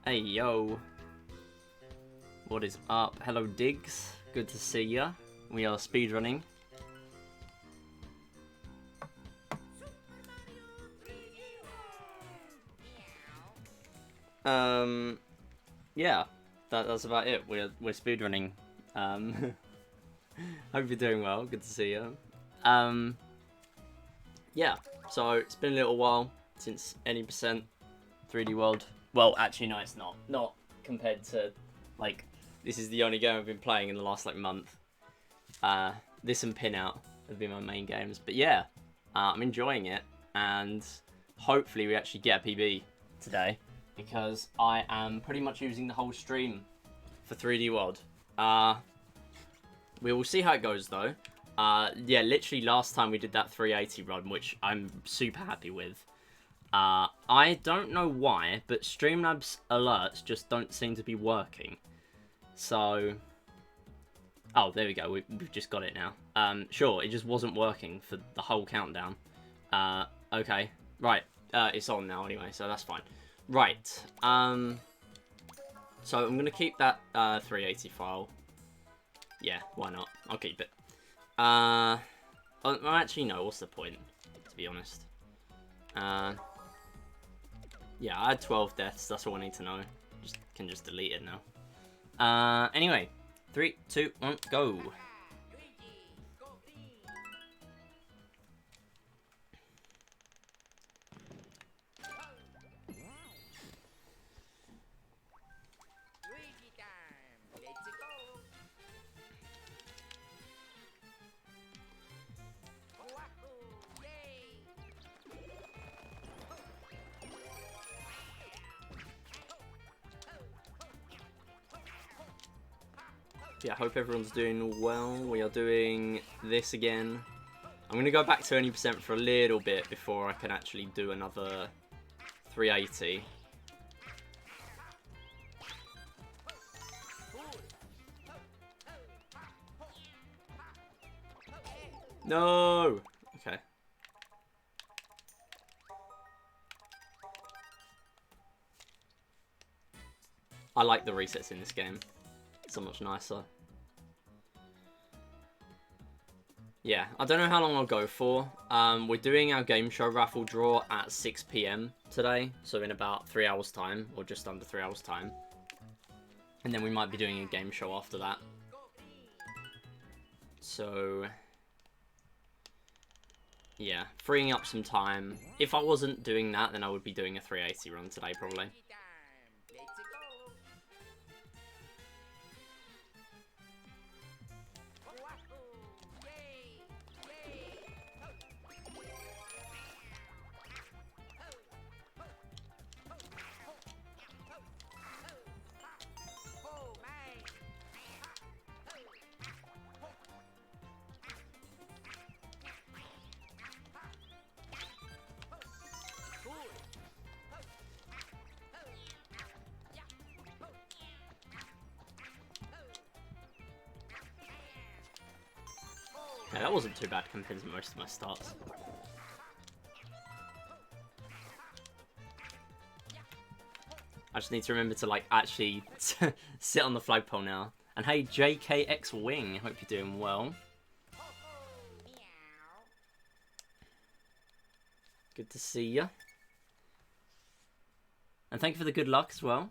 Hey yo, what is up? Hello Diggs, good to see ya. We are speedrunning. Yeah, that's about it. We're speedrunning. Hope you're doing well. Good to see you. Yeah. So it's been a little while since any percent 3D World. Well, actually, no, it's not. Not compared to like this is the only game I've been playing in the last like month. This and PinOut have been my main games. But yeah, I'm enjoying it, and hopefully we actually get a PB today, because I am pretty much using the whole stream for 3D World. We will see how it goes though. Yeah, literally last time we did that 380 run, which I'm super happy with. I don't know why, but Streamlabs alerts just don't seem to be working. So, oh, there we go. We've just got it now. Sure, it just wasn't working for the whole countdown. Okay, right. It's on now anyway, so that's fine. Right. So I'm gonna keep that 380 file. Yeah, why not? I'll keep it. Actually, no. What's the point? To be honest. Yeah, I had 12 deaths. That's all I need to know. Can just delete it now. Anyway, 3, 2, 1, go. Yeah, I hope everyone's doing well. We are doing this again. I'm going to go back to 20% for a little bit before I can actually do another 380. No! Okay. I like the resets in this game. It's so much nicer. Yeah, I don't know how long I'll go for. We're doing our game show raffle draw at 6 PM today, so in about 3 hours time, or just under 3 hours time. And then we might be doing a game show after that. So, yeah, freeing up some time. If I wasn't doing that, then I would be doing a 380 run today, probably. Yeah, that wasn't too bad compared to most of my starts. I just need to remember to like actually sit on the flagpole now. And hey, JKX Wing, hope you're doing well. Good to see ya. And thank you for the good luck as well.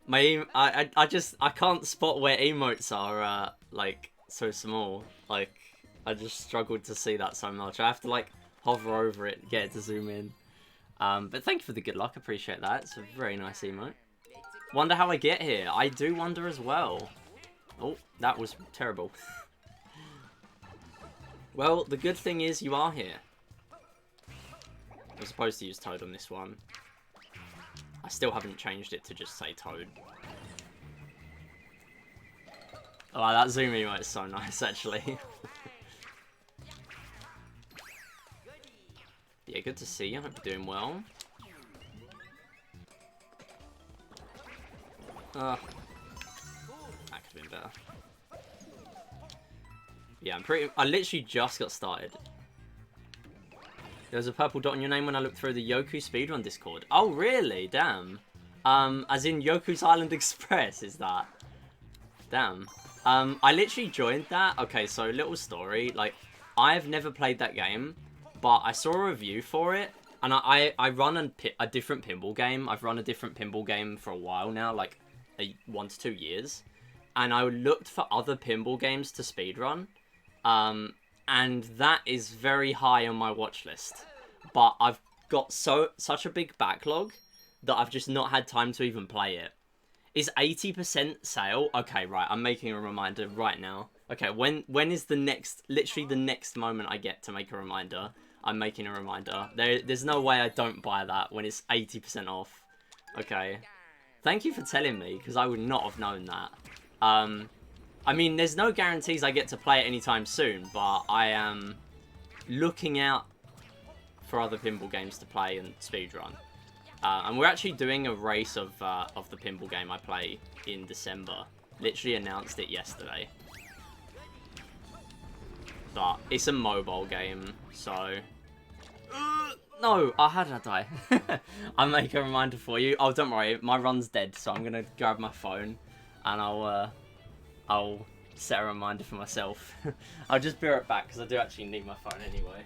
I can't spot where emotes are like so small. Like, I just struggled to see that so much. I have to like hover over it, get it to zoom in. But thank you for the good luck. Appreciate that. It's a very nice emote. Wonder how I get here. I do wonder as well. Oh, that was terrible. Well, the good thing is you are here. I'm supposed to use Toad on this one. I still haven't changed it to just say Toad. Oh, that zoom emote is so nice, actually. Yeah, good to see you. I hope you're doing well. That could have been better. Yeah, I literally just got started. There was a purple dot on your name when I looked through the Yoku speedrun Discord. Oh, really? Damn. As in Yoku's Island Express, is that? Damn. I literally joined that. Okay, so little story. Like, I've never played that game, but I saw a review for it, and I run a different pinball game. I've run a different pinball game for a while now, like 1 to 2 years, and I looked for other pinball games to speedrun, and that is very high on my watch list. But I've got such a big backlog that I've just not had time to even play it. Is 80% sale? Okay, right, I'm making a reminder right now. Okay, when is the next, literally the next moment I get to make a reminder, I'm making a reminder. There's no way I don't buy that when it's 80% off. Okay. Thank you for telling me, because I would not have known that. I mean, there's no guarantees I get to play it anytime soon, but I am looking out for other pinball games to play and speedrun. And we're actually doing a race of the pinball game I play in December. Literally announced it yesterday. But it's a mobile game, so... no! Oh, how did I die? I'll make a reminder for you. Oh, don't worry, my run's dead, so I'm going to grab my phone and I'll set a reminder for myself. I'll just be right back, because I do actually need my phone anyway.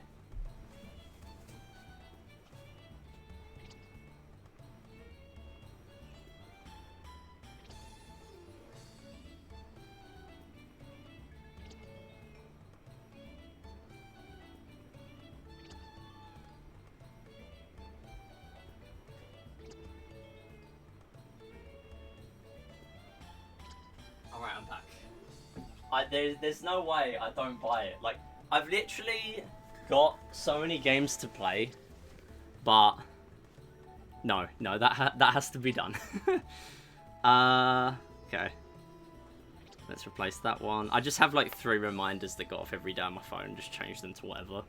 Alright, I'm back. There's no way I don't buy it. Like, I've literally got so many games to play, but no, that has to be done. Okay. Let's replace that one. I just have like 3 reminders that go off every day on my phone. Just change them to whatever.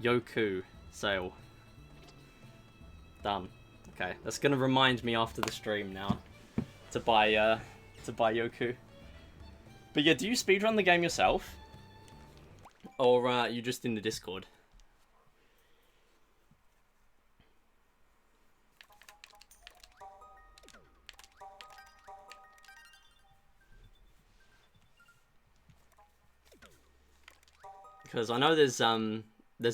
Yoku sale. Done. Okay, that's gonna remind me after the stream now to buy Yoku. But yeah, do you speedrun the game yourself? Or you just in the Discord? Because I know there's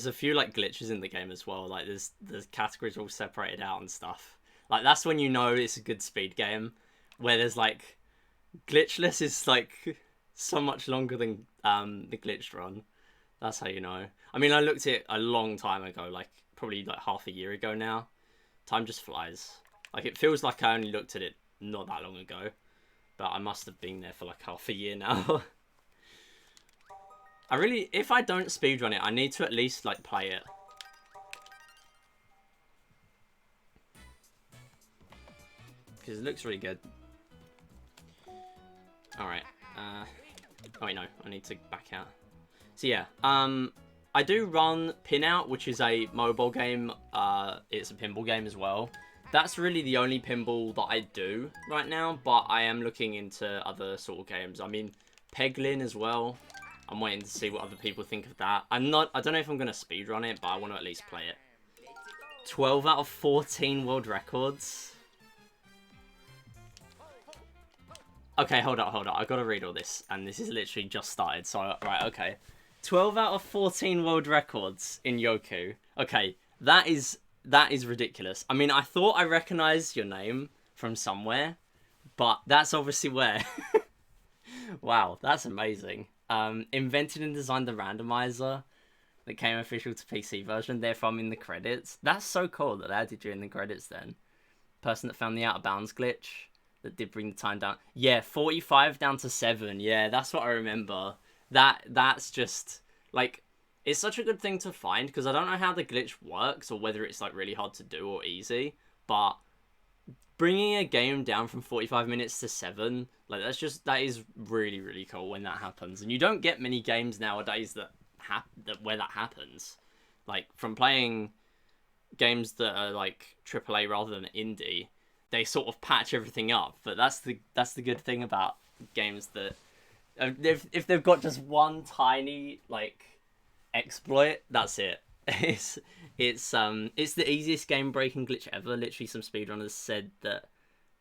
a few like glitches in the game as well. Like there's categories all separated out and stuff. Like that's when you know it's a good speed game, where there's like glitchless is like so much longer than the glitched run. That's how you know. I mean, I looked at it a long time ago, like probably like half a year ago now. Time just flies. Like it feels like I only looked at it not that long ago, but I must have been there for like half a year now. If I don't speedrun it, I need to at least like play it. Because it looks really good. Alright. Oh wait, no. I need to back out. So yeah. I do run PinOut, which is a mobile game. It's a pinball game as well. That's really the only pinball that I do right now, but I am looking into other sort of games. I mean, Peglin as well. I'm waiting to see what other people think of that. I don't know if I'm going to speedrun it, but I want to at least play it. 12 out of 14 world records. Okay, hold up. I got to read all this, and this is literally just started, so, right, okay. 12 out of 14 world records in Yoku. Okay, that is ridiculous. I mean, I thought I recognized your name from somewhere, but that's obviously where. Wow, that's amazing. Invented and designed the randomizer that came official to PC version. Therefore, I'm in the credits. That's so cool that they added you in the credits then. Person that found the out of bounds glitch that did bring the time down. Yeah, 45 down to 7. Yeah, that's what I remember. That's just, like, it's such a good thing to find, because I don't know how the glitch works or whether it's, like, really hard to do or easy, but bringing a game down from 45 minutes to 7, like, that is really, really cool when that happens. And you don't get many games nowadays where that happens. Like, from playing games that are, like, AAA rather than indie, they sort of patch everything up. But that's the good thing about games that, if they've got just one tiny, like, exploit, that's it. It's It's the easiest game breaking glitch ever. Literally, some speedrunners said that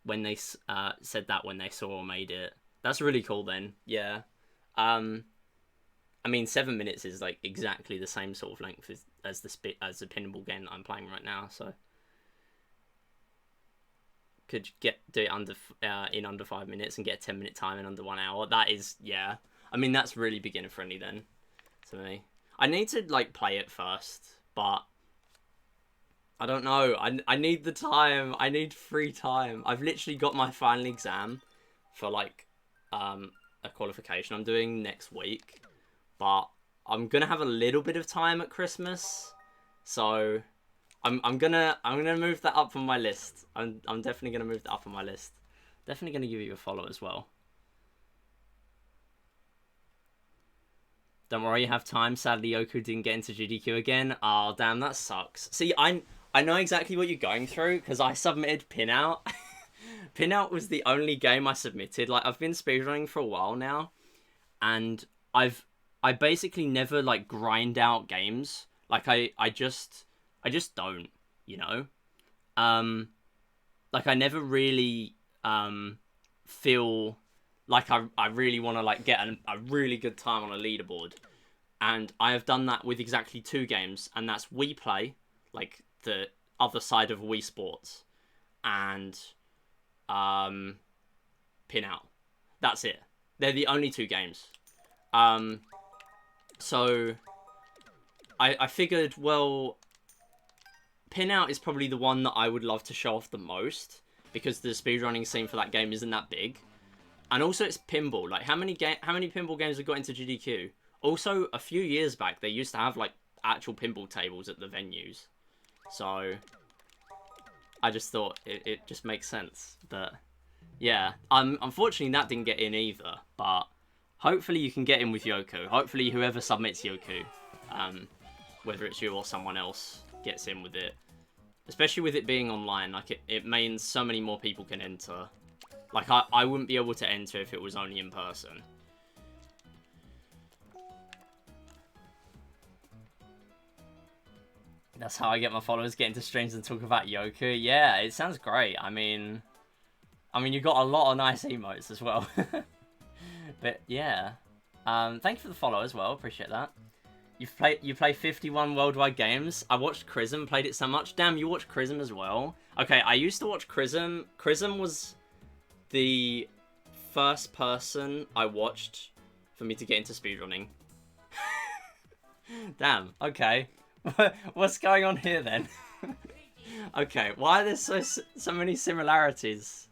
when they said that when they saw or made it. That's really cool. Then, yeah. I mean, 7 minutes is like exactly the same sort of length as the pinball game that I'm playing right now. So, could do it in under 5 minutes and get a 10-minute time in under 1 hour. That is, yeah. I mean, that's really beginner friendly then, to me. I need to like play it first, but I don't know. I need the time. I need free time. I've literally got my final exam for like a qualification I'm doing next week, but I'm gonna have a little bit of time at Christmas, so I'm gonna move that up on my list. I'm definitely gonna move that up on my list. Definitely gonna give you a follow as well. Don't worry, you have time. Sadly, Yoku didn't get into GDQ again. Oh, damn, that sucks. See, I know exactly what you're going through, because I submitted PinOut. PinOut was the only game I submitted. Like, I've been speedrunning for a while now, and I basically never, like, grind out games. Like, I just don't, you know? Like, I never really, feel like I really want to like get a really good time on a leaderboard, and I have done that with exactly 2 games, and that's Wii Play, like the other side of Wii Sports, and PinOut. That's it. They're the only 2 games. So I figured, well, PinOut is probably the one that I would love to show off the most, because the speedrunning scene for that game isn't that big. And also, it's pinball. Like, how many pinball games have got into GDQ? Also, a few years back, they used to have, like, actual pinball tables at the venues. So, I just thought it just makes sense. But, yeah. Unfortunately, that didn't get in either. But, hopefully you can get in with Yoku. Hopefully, whoever submits Yoku, whether it's you or someone else, gets in with it. Especially with it being online. Like, it means so many more people can enter. Like, I wouldn't be able to enter if it was only in person. That's how I get my followers, get into streams and talk about Yoku. Yeah, it sounds great. I mean, you've got a lot of nice emotes as well. But, yeah. Thank you for the follow as well. Appreciate that. You play 51 worldwide games. I watched Chrism, played it so much. Damn, you watched Chrism as well? Okay, I used to watch Chrism. Chrism was the first person I watched for me to get into speedrunning. Damn, okay. What's going on here then? Okay, why are there so many similarities?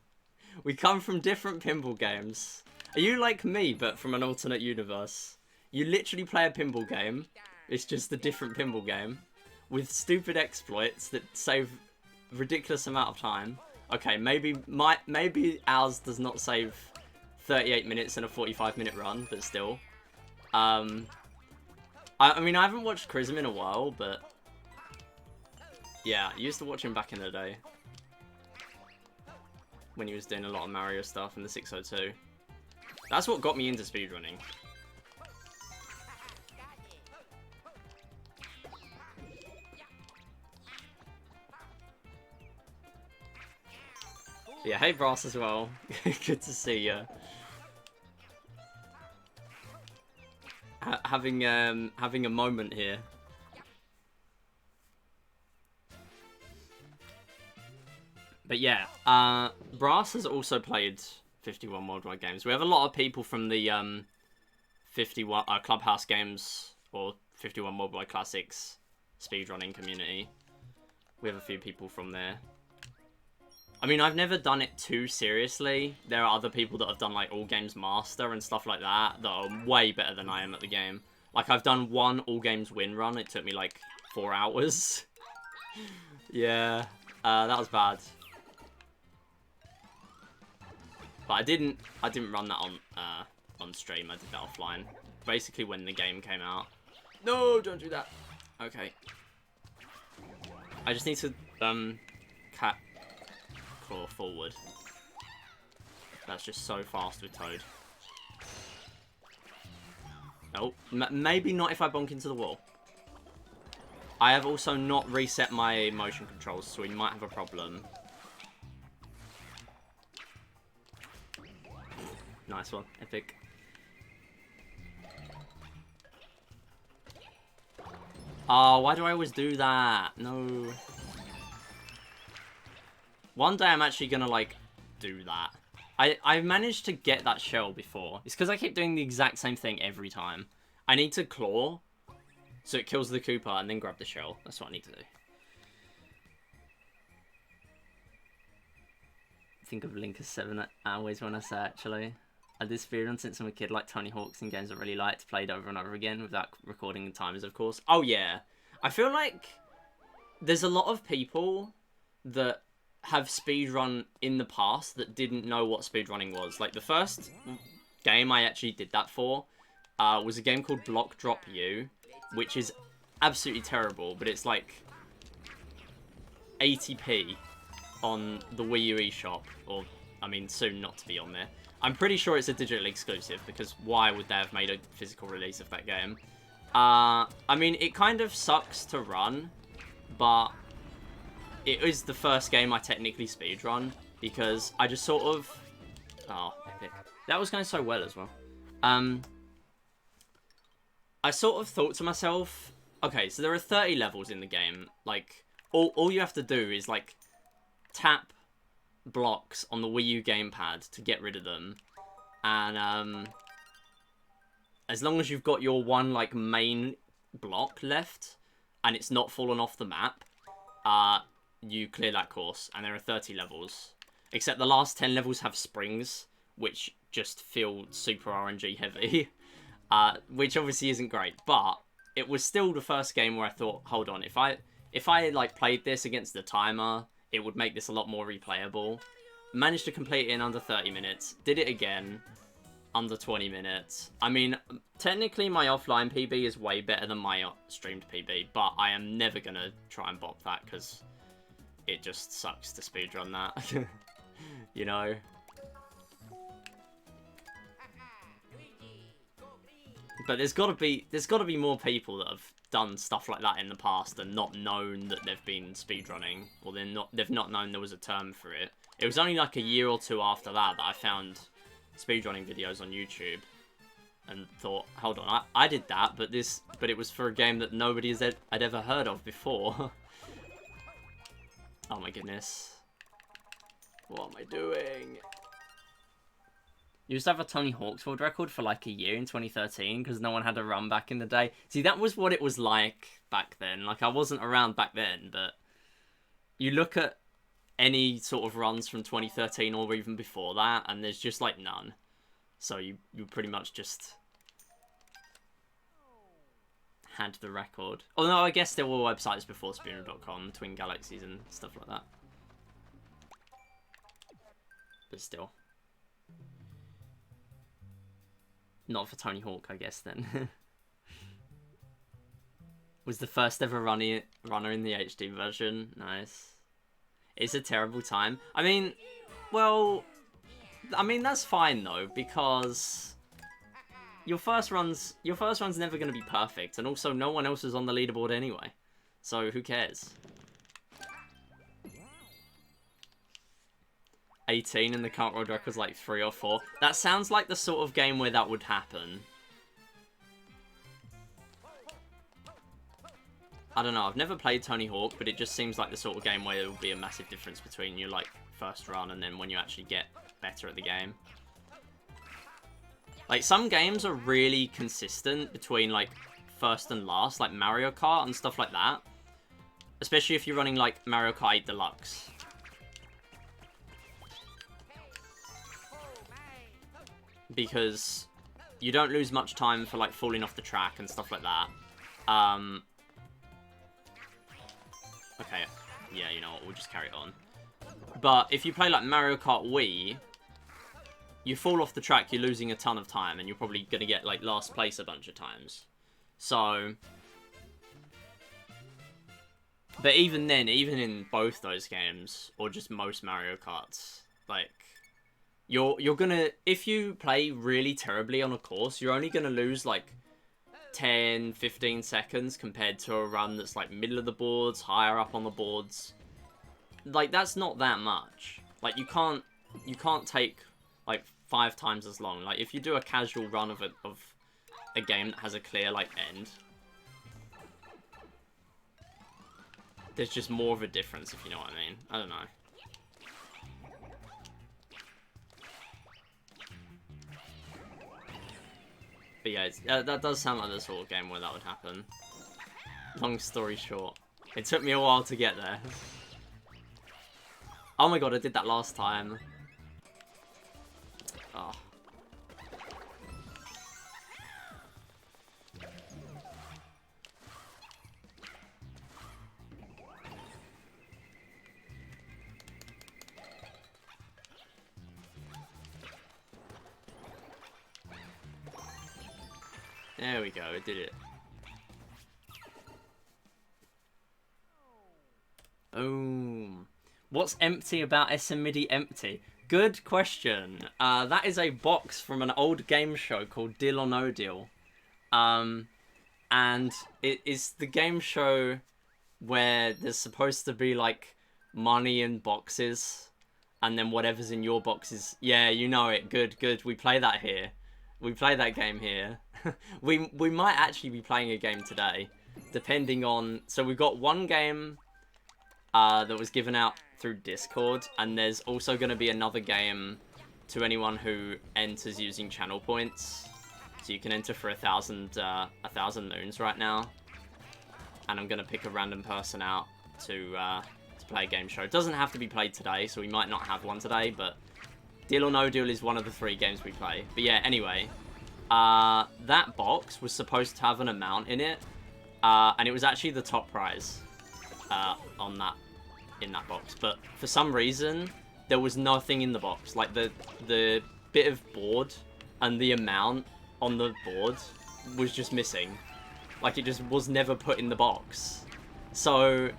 We come from different pinball games. Are you like me, but from an alternate universe? You literally play a pinball game. It's just a different pinball game with stupid exploits that save a ridiculous amount of time. Okay, maybe ours does not save 38 minutes in a 45-minute run, but still. I mean, I haven't watched Chrism in a while, but yeah, I used to watch him back in the day when he was doing a lot of Mario stuff in the 602. That's what got me into speedrunning. Yeah, hey Brass as well. Good to see you. Having a moment here. But yeah, Brass has also played 51 worldwide games. We have a lot of people from the 51 Clubhouse Games or 51 Worldwide Classics speedrunning community. We have a few people from there. I mean, I've never done it too seriously. There are other people that have done, like, All Games Master and stuff like that are way better than I am at the game. Like, I've done one All Games win run. It took me, like, 4 hours. Yeah, that was bad. But I didn't run that on stream. I did that offline. Basically, when the game came out. No, don't do that. Okay. I just need to, claw forward. That's just so fast with Toad. Oh, maybe not if I bonk into the wall. I have also not reset my motion controls, so we might have a problem. Nice one. Epic. Oh, why do I always do that? No. One day I'm actually gonna, like, do that. I managed to get that shell before. It's because I keep doing the exact same thing every time. I need to claw, so it kills the Koopa, and then grab the shell. That's what I need to do. Think of Link as 7 hours when I say, actually. I did speedrun since I'm a kid, like Tony Hawk's in games I really liked, played over and over again without recording the timers, of course. Oh, yeah. I feel like there's a lot of people that have speedrun in the past that didn't know what speedrunning was. Like, the first game I actually did that for was a game called Block Drop U, which is absolutely terrible, but it's like 80p on the Wii U eShop, or, I mean, soon not to be on there. I'm pretty sure it's a digital exclusive, because why would they have made a physical release of that game? I mean, it kind of sucks to run, but it is the first game I technically speedrun, because I just sort of... Oh, epic. That was going so well as well. I sort of thought to myself, okay, so there are 30 levels in the game. Like, all you have to do is, like, tap blocks on the Wii U gamepad to get rid of them. And, as long as you've got your one, like, main block left, and it's not fallen off the map, you clear that course, and there are 30 levels. Except the last 10 levels have springs, which just feel super RNG heavy. Which obviously isn't great, but it was still the first game where I thought, hold on, if I like played this against the timer, it would make this a lot more replayable. Managed to complete it in under 30 minutes, did it again, under 20 minutes. I mean, technically my offline PB is way better than my streamed PB, but I am never gonna try and bop that, because it just sucks to speedrun that. You know? But there's gotta be more people that have done stuff like that in the past and not known that they've been speedrunning, or they've not known there was a term for it. It was only like a year or two after that I found speedrunning videos on YouTube and thought, hold on, I did that, but it was for a game that nobody had ever heard of before. Oh my goodness. What am I doing? You used to have a Tony Hawk's World Record for like a year in 2013 because no one had a run back in the day. See, that was what it was like back then. Like, I wasn't around back then, but you look at any sort of runs from 2013 or even before that, and there's just like none. So you pretty much just had the record. Although I guess there were websites before Spooner.com, Twin Galaxies and stuff like that. But still. Not for Tony Hawk, I guess, then. Was the first ever runner in the HD version. Nice. It's a terrible time. I mean, well... I mean, that's fine, though, because... Your first run's never going to be perfect, and also no one else is on the leaderboard anyway. So, who cares? 18 and the current world record's like 3 or 4. That sounds like the sort of game where that would happen. I don't know, I've never played Tony Hawk, but it just seems like the sort of game where there will be a massive difference between your like first run and then when you actually get better at the game. Like, some games are really consistent between like first and last, like Mario Kart and stuff like that. Especially if you're running like Mario Kart 8 Deluxe. Because you don't lose much time for like falling off the track and stuff like that. Okay, yeah, you know what, we'll just carry it on. But if you play like Mario Kart Wii, you fall off the track, you're losing a ton of time, and you're probably going to get like last place a bunch of times. So, but even then, even in both those games, or just most Mario Karts, like, you're gonna, if you play really terribly on a course, you're only gonna lose like 10, 15 seconds compared to a run that's like middle of the boards, higher up on the boards. Like, that's not that much. Like, you can't take like 5 times as long. Like, if you do a casual run of a game that has a clear like end, there's just more of a difference, if you know what I mean. I don't know. But yeah, that does sound like the sort of game where that would happen. Long story short, it took me a while to get there. Oh my god, I did that last time. Oh. There we go, it did it. Oh. What's empty about SMidi empty? Good question. That is a box from an old game show called Deal or No Deal. And it is the game show where there's supposed to be like money in boxes, and then whatever's in your boxes. Yeah, you know it. Good, good. We play that here. We play that game here. we might actually be playing a game today, depending on. So we've got one game that was given out through Discord, and there's also going to be another game to anyone who enters using channel points. So you can enter for 1,000 moons right now, and I'm going to pick a random person out to play a game show. It doesn't have to be played today, so we might not have one today, but Deal or No Deal is one of the 3 games we play. But yeah, anyway, that box was supposed to have an amount in it, and it was actually the top prize in that box. But for some reason, there was nothing in the box. Like the bit of board and the amount on the board was just missing. Like, it just was never put in the box. So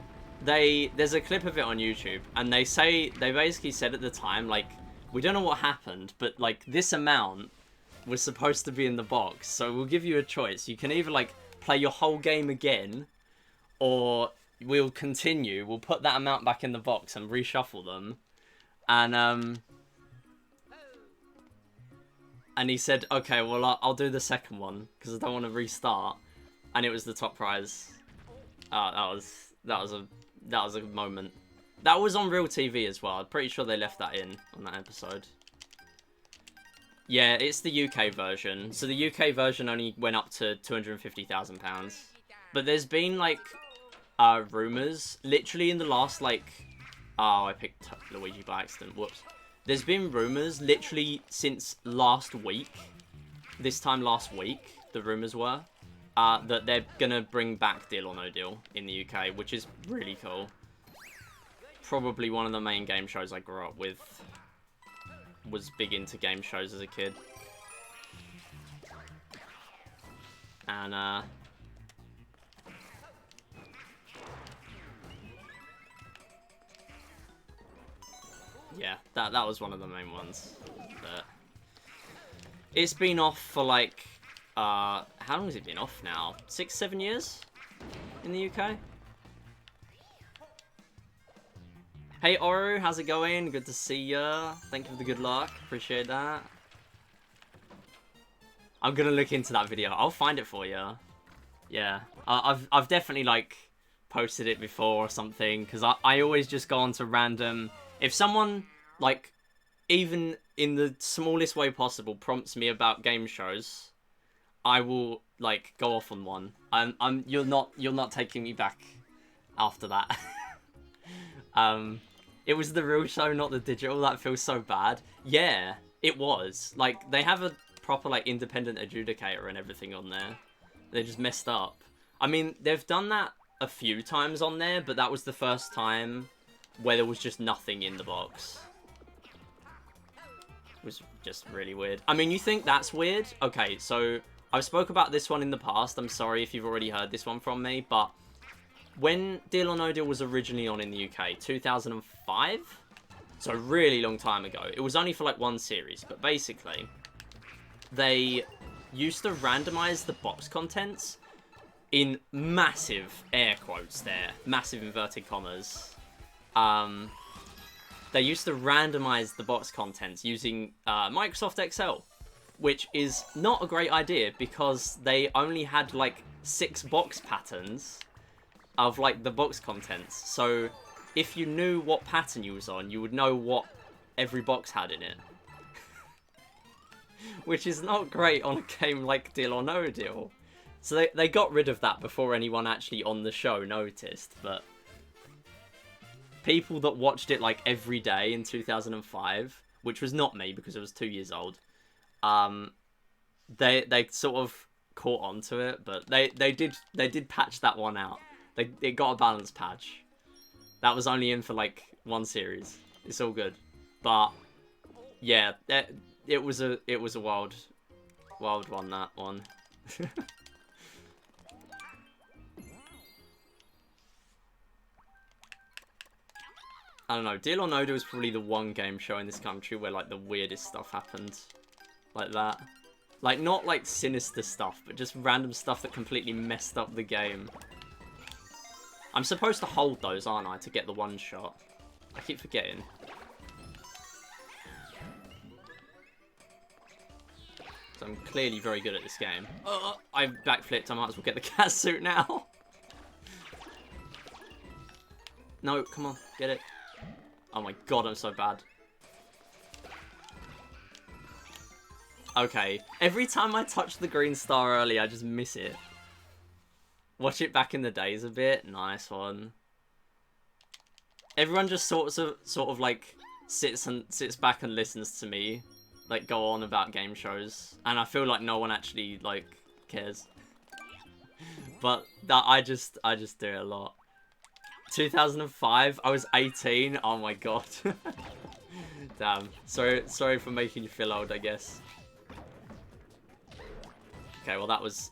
there's a clip of it on YouTube, and they basically said at the time, like, we don't know what happened, but like this amount was supposed to be in the box. So we'll give you a choice. You can either like play your whole game again, or we'll continue. We'll put that amount back in the box and reshuffle them. And he said, okay, well, I'll do the second one because I don't want to restart. And it was the top prize. That was a moment. That was on real TV as well. I'm pretty sure they left that in on that episode. Yeah, it's the UK version. So the UK version only went up to £250,000. But there's been, like, rumours. Literally in the last, like... Oh, I picked Luigi by accident. Whoops. There's been rumours literally since last week. This time last week, the rumours were. That they're going to bring back Deal or No Deal in the UK, which is really cool. Probably one of the main game shows I grew up with. Was big into game shows as a kid. And, yeah, that was one of the main ones. But it's been off for, like, how long has it been off now? 6, 7 years in the UK? Hey Oru, how's it going? Good to see ya. Thank you for the good luck. Appreciate that. I'm gonna look into that video. I'll find it for you. Yeah, I've definitely like posted it before or something, because I always just go on to random. If someone like even in the smallest way possible prompts me about game shows, I will like go off on one. You're not taking me back after that. It was the real show, not the digital. That feels so bad. Yeah, it was. Like, they have a proper, like, independent adjudicator and everything on there. They just messed up. I mean, they've done that a few times on there, but that was the first time where there was just nothing in the box. It was just really weird. I mean, you think that's weird? Okay, so I've spoke about this one in the past. I'm sorry if you've already heard this one from me, but when Deal or No Deal was originally on in the UK, 2005? So a really long time ago. It was only for like one series, but basically, they used to randomize the box contents in massive air quotes there, massive inverted commas. They used to randomize the box contents using Microsoft Excel, which is not a great idea because they only had like 6 box patterns of like the box contents. So if you knew what pattern you was on, you would know what every box had in it. Which is not great on a game like Deal or No Deal. So they got rid of that before anyone actually on the show noticed, but people that watched it like every day in 2005, which was not me because I was 2 years old, they sort of caught on to it, but they did patch that one out. It got a balance patch. That was only in for like 1 series. It's all good. But yeah, it was a wild one, that one. I don't know, Deal or No Deal is probably the one game show in this country where like the weirdest stuff happened. Like that. Like not like sinister stuff, but just random stuff that completely messed up the game. I'm supposed to hold those, aren't I, to get the one shot? I keep forgetting. So I'm clearly very good at this game. I backflipped, I might as well get the cat suit now. No, come on, get it. Oh my god, I'm so bad. Okay, every time I touch the green star early, I just miss it. Watch it back in the days a bit. Nice one. Everyone just sort of like sits back and listens to me like go on about game shows, and I feel like no one actually like cares. But that I just do it a lot. 2005, I was 18. Oh my god. Damn. Sorry for making you feel old, I guess. Okay, well that was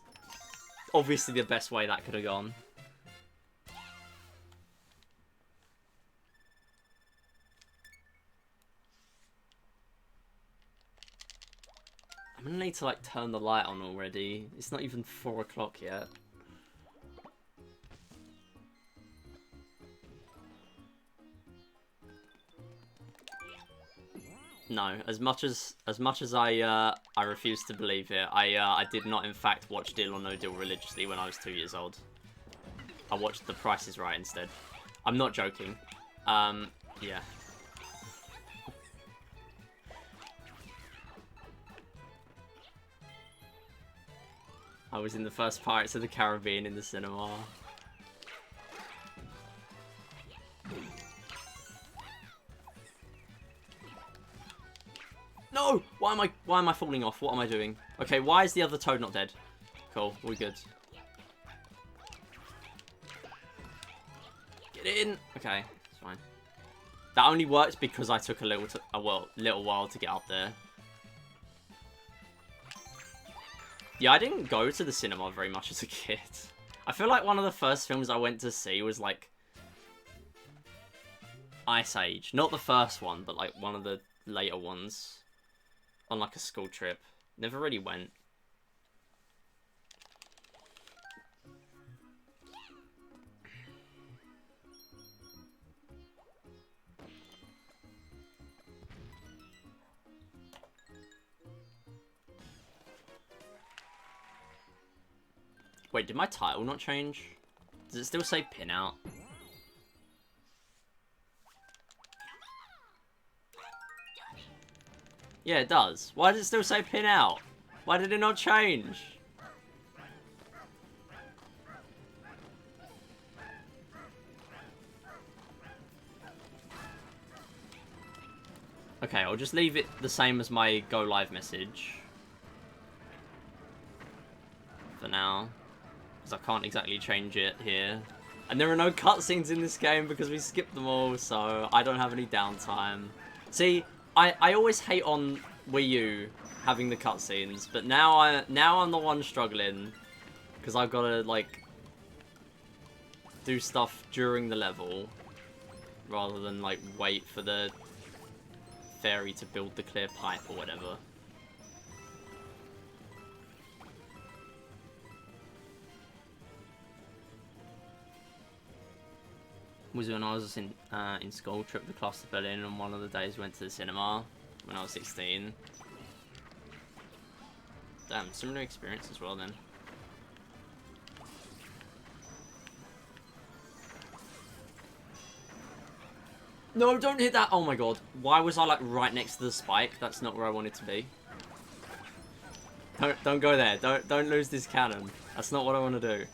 obviously the best way that could have gone. I'm gonna need to like turn the light on already. It's not even 4 o'clock yet. No, as much as I refuse to believe it, I did not in fact watch Deal or No Deal religiously when I was 2 years old. I watched The Price is Right instead. I'm not joking. Yeah. I was in the first Pirates of the Caribbean in the cinema. No! Why am I falling off? What am I doing? Okay, why is the other toad not dead? Cool, we're good. Get in! Okay, it's fine. That only works because I took a little while to get up there. Yeah, I didn't go to the cinema very much as a kid. I feel like one of the first films I went to see was like Ice Age. Not the first one, but like one of the later ones. On like a school trip. Never really went. Wait, did my title not change? Does it still say PinOut? Yeah, it does. Why does it still say PinOut? Why did it not change? Okay, I'll just leave it the same as my go live message. For now. Because I can't exactly change it here. And there are no cutscenes in this game because we skipped them all, so I don't have any downtime. See, I always hate on Wii U having the cutscenes, but now I'm the one struggling because I've got to like do stuff during the level rather than like wait for the fairy to build the clear pipe or whatever. was when I was in school, trip the class to Berlin, and one of the days went to the cinema when I was 16. Damn, similar experience as well then. No, don't hit that! Oh my god. Why was I like right next to the spike? That's not where I wanted to be. Don't go there. Don't lose this cannon. That's not what I want to do.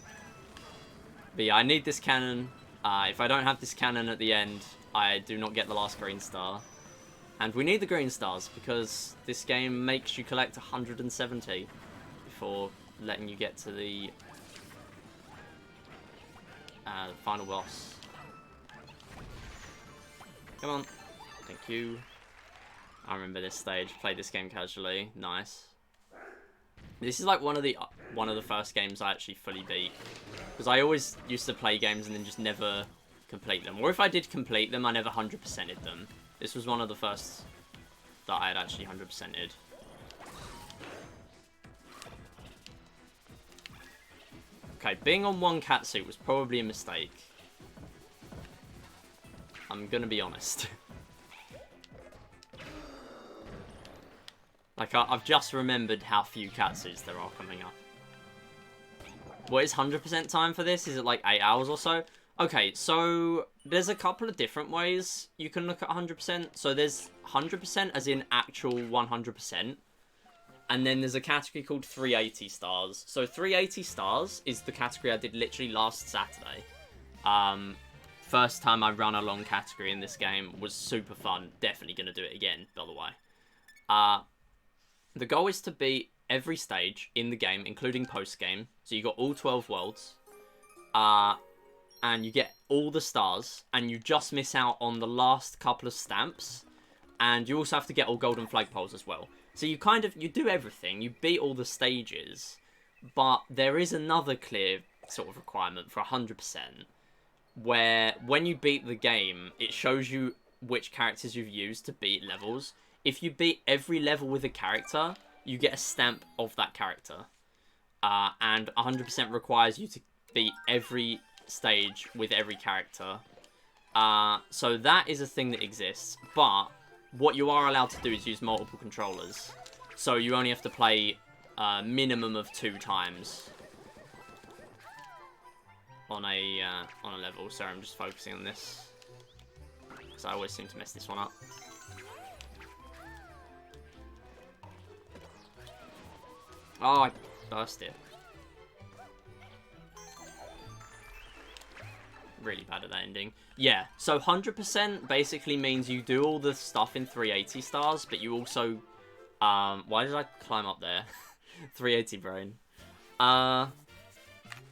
But yeah, I need this cannon. If I don't have this cannon at the end, I do not get the last green star. And we need the green stars because this game makes you collect 170 before letting you get to the final boss. Come on. Thank you. I remember this stage. Played this game casually. Nice. This is like one of the first games I actually fully beat. Because I always used to play games and then just never complete them. Or if I did complete them, I never 100%ed them. This was one of the first that I had actually 100%ed. Okay, being on one catsuit was probably a mistake. I'm gonna be honest. Like, I've just remembered how few catsuits there are coming up. What is 100% time for this? Is it like 8 hours or so? Okay, so there's a couple of different ways you can look at 100%. So there's 100% as in actual 100%. And then there's a category called 380 stars. So 380 stars is the category I did literally last Saturday. First time I run a long category in this game. Was super fun. Definitely going to do it again, by the way. The goal is to beat every stage in the game, including post-game. So you got all 12 worlds. And you get all the stars. And you just miss out on the last couple of stamps. And you also have to get all golden flagpoles as well. So you do everything. You beat all the stages. But there is another clear sort of requirement for 100%. Where when you beat the game, it shows you which characters you've used to beat levels. If you beat every level with a character, you get a stamp of that character. And 100% requires you to beat every stage with every character. So that is a thing that exists. But what you are allowed to do is use multiple controllers. So you only have to play a minimum of 2 times on a level. Sorry, I'm just focusing on this. Because I always seem to mess this one up. Oh, I burst it. Really bad at that ending. Yeah, so 100% basically means you do all the stuff in 380 stars, but you also... why did I climb up there? 380 brain.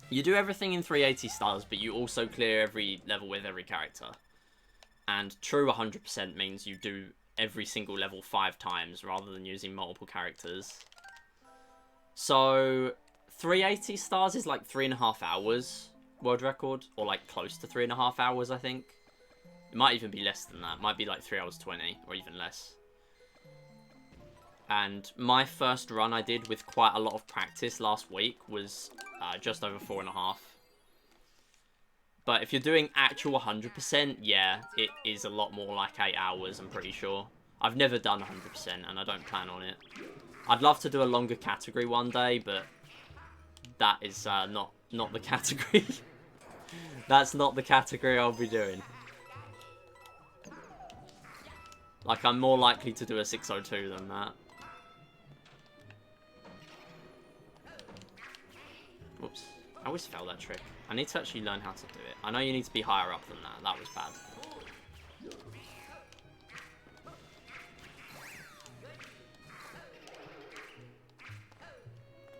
You do everything in 380 stars, but you also clear every level with every character. And true 100% means you do every single level 5 times, rather than using multiple characters. So, 380 stars is like 3.5 hours world record, or like close to 3.5 hours, I think. It might even be less than that. It might be like 3 hours 20, or even less. And my first run I did with quite a lot of practice last week was just over 4.5. But if you're doing actual 100%, yeah, it is a lot more like 8 hours, I'm pretty sure. I've never done 100%, and I don't plan on it. I'd love to do a longer category one day, but that is not the category. That's not the category I'll be doing. Like, I'm more likely to do a 602 than that. Oops. I always fail that trick. I need to actually learn how to do it. I know you need to be higher up than that. That was bad.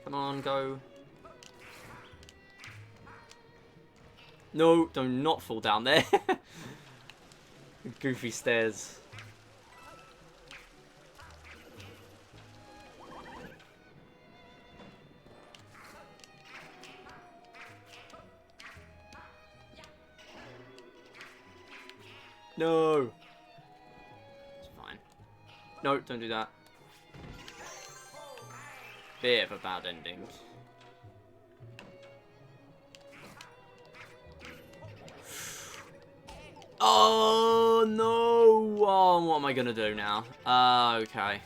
Come on, go. No, do not fall down there. Goofy stairs. No. It's fine. No, don't do that. Bit of a bad ending. Oh, no. Oh, what am I going to do now? Okay.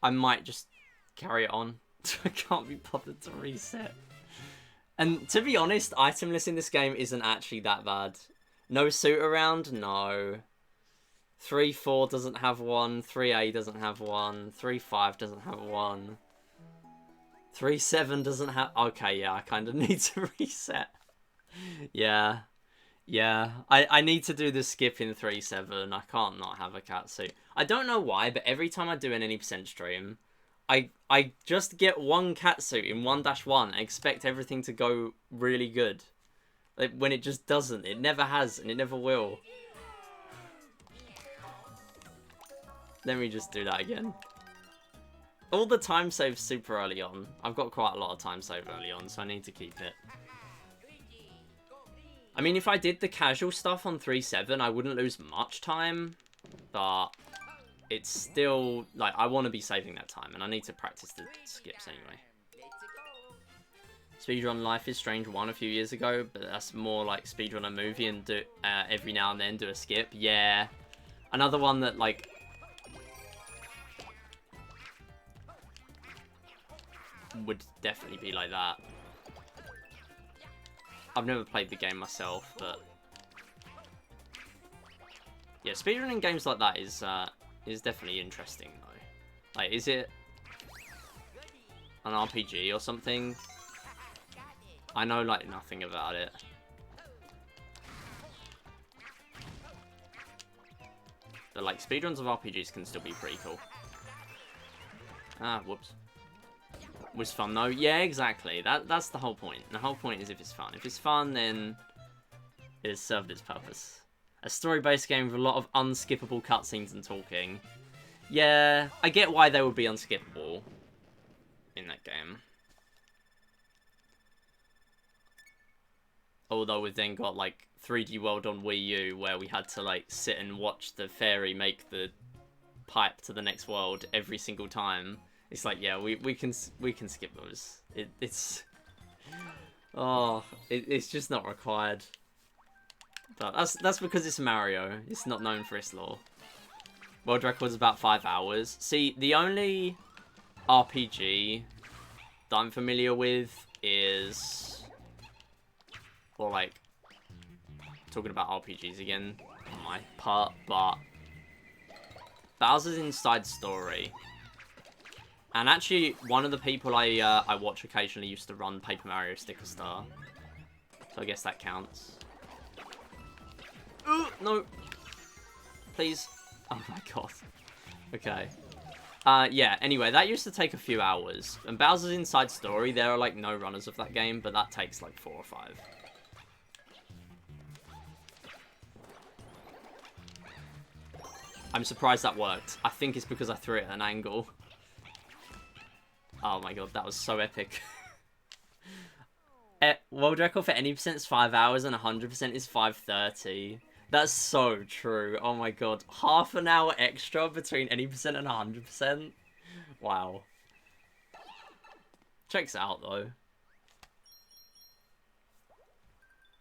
I might just carry it on. I can't be bothered to reset. And to be honest, itemless in this game isn't actually that bad. No suit around? No. 3-4 doesn't have one. 3A doesn't have one. 3-5 doesn't have one. 3-7 doesn't have... Okay, yeah, I kind of need to reset. Yeah. Yeah. I need to do the skip in 3-7. I can't not have a catsuit. I don't know why, but every time I do an any percent stream, I just get one catsuit in 1-1 and expect everything to go really good. Like, when it just doesn't. It never has, and it never will. Let me just do that again. All the time saves super early on. I've got quite a lot of time save early on, so I need to keep it. I mean, if I did the casual stuff on 3-7, I wouldn't lose much time. But it's still, like, I want to be saving that time, and I need to practice the skips anyway. Speedrun Life is Strange 1 a few years ago, but that's more like speedrun a movie and do every now and then do a skip. Yeah. Another one that, like... would definitely be like that. I've never played the game myself, but... yeah, speedrunning games like that is definitely interesting, though. Like, is it an RPG or something? I know, like, nothing about it. But, like, speedruns of RPGs can still be pretty cool. Ah, whoops. Was fun, though. Yeah, exactly. That's the whole point. The whole point is if it's fun. If it's fun, then it has served its purpose. A story-based game with a lot of unskippable cutscenes and talking. Yeah, I get why they would be unskippable in that game. Although we've then got, like, 3D World on Wii U, where we had to, like, sit and watch the fairy make the pipe to the next world every single time. It's like, yeah, we can skip those. It's just not required. But that's because it's Mario. It's not known for its lore. World record's about 5 hours. See, the only RPG that I'm familiar with is... or, like, talking about RPGs again on my part, but Bowser's Inside Story. And actually, one of the people I watch occasionally used to run Paper Mario Sticker Star. So I guess that counts. No. Please. Oh my god. Okay. Yeah, anyway, that used to take a few hours. And Bowser's Inside Story, there are, like, no runners of that game, but that takes, like, 4 or 5. I'm surprised that worked. I think it's because I threw it at an angle. Oh my god, that was so epic. World record for any percent is 5 hours and 100% is 5:30. That's so true. Oh my god. Half an hour extra between any percent and 100%. Wow. Checks out though.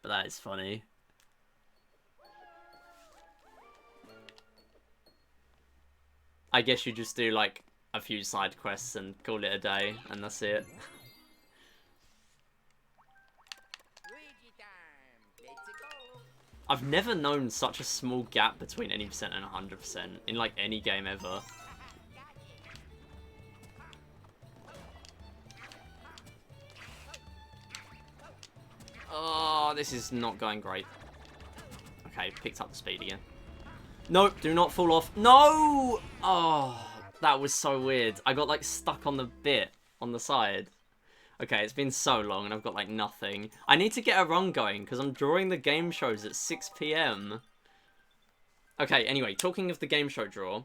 But that is funny. I guess you just do like a few side quests and call it a day, and that's it. I've never known such a small gap between any percent and 100% in like any game ever. Oh, this is not going great. Okay, picked up the speed again. Nope, do not fall off. No! Oh, that was so weird. I got like stuck on the bit on the side. Okay, it's been so long and I've got like nothing. I need to get a run going because I'm drawing the game shows at 6 PM. Okay, anyway, talking of the game show draw,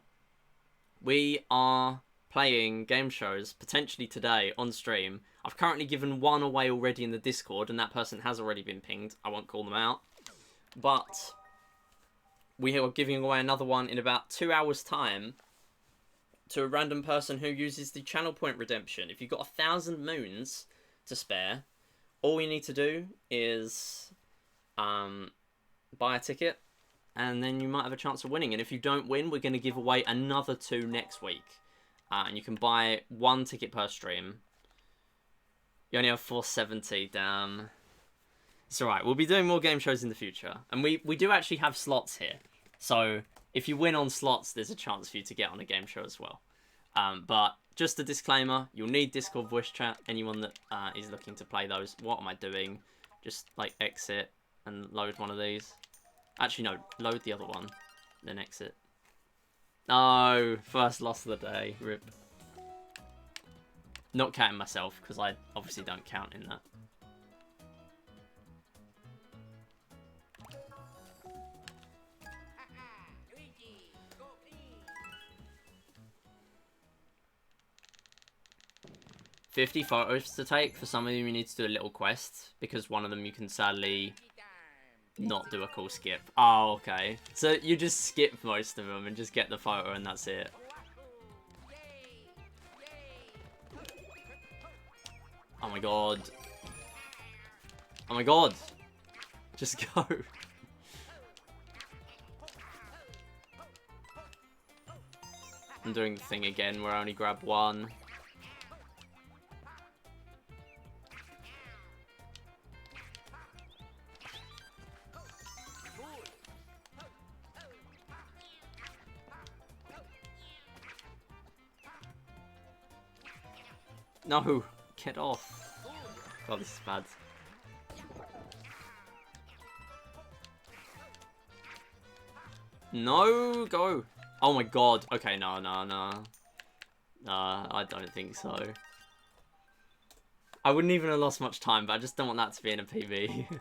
we are playing game shows potentially today on stream. I've currently given one away already in the Discord and that person has already been pinged. I won't call them out. But we are giving away another one in about 2 hours' time to a random person who uses the channel point redemption. If you've got 1,000 moons to spare, all you need to do is buy a ticket, and then you might have a chance of winning. And if you don't win, we're going to give away another 2 next week. And you can buy 1 ticket per stream. You only have 470, damn. It's alright, we'll be doing more game shows in the future. And we do actually have slots here. So if you win on slots, there's a chance for you to get on a game show as well. But just a disclaimer, you'll need Discord voice chat. Anyone that is looking to play those. What am I doing? Just like exit and load one of these. Actually, no, load the other one, then exit. No, first loss of the day, rip. Not counting myself, because I obviously don't count in that. $50 photos to take. For some of them, you need to do a little quest, because one of them you can sadly not do a cool skip. Oh, okay. So you just skip most of them and just get the photo and that's it. Oh my god. Oh my god. Just go. I'm doing the thing again where I only grab one. No, get off. God, this is bad. No, go. Oh my god. Okay, no. Nah, I don't think so. I wouldn't even have lost much time, but I just don't want that to be in a PB.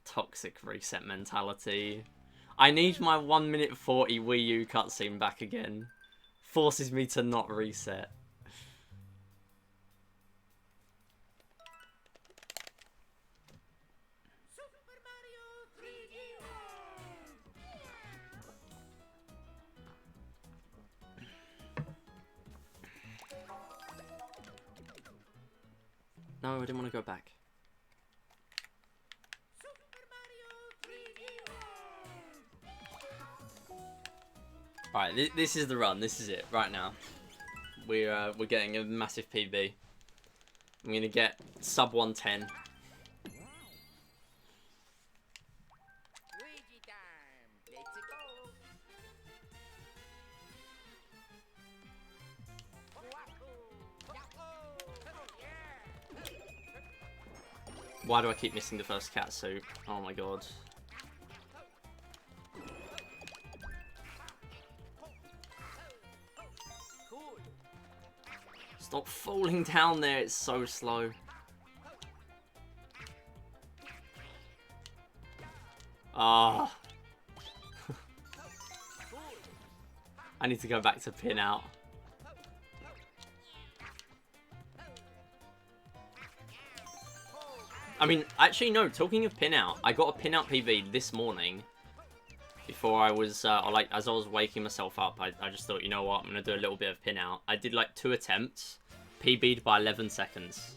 Toxic reset mentality. I need my 1 minute 40 Wii U cutscene back again. Forces me to not reset. No, I didn't want to go back. Alright, this is the run. This is it right now. We're getting a massive PB. I'm gonna get sub 110. Why do I keep missing the first cat suit? Oh my god. Stop falling down there, it's so slow. Ah. I need to go back to PinOut. I mean, actually no, talking of PinOut, I got a PinOut PB this morning. Before I was, like, as I was waking myself up, I just thought, you know what, I'm going to do a little bit of PinOut. I did, like, 2 attempts, PB'd by 11 seconds.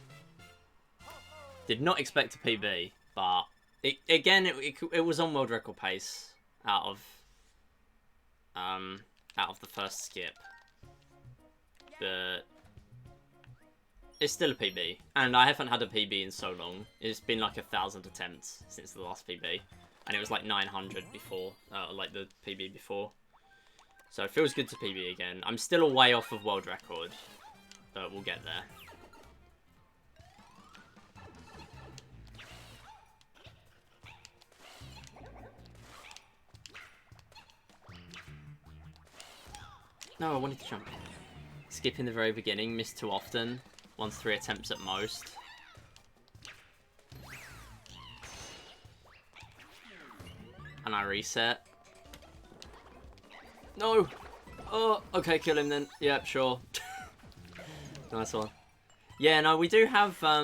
Did not expect a PB, but, it was on world record pace out of the first skip. But it's still a PB, and I haven't had a PB in so long. It's been, like, 1,000 attempts since the last PB. And it was like 900 before, like the PB before. So it feels good to PB again. I'm still a way off of world record, but we'll get there. No, I wanted to jump. Skip in the very beginning, missed too often. 1 to 3 attempts at most. And I reset. No! Oh, okay, kill him then. Yep, sure. Nice one. Yeah, no, we do have, I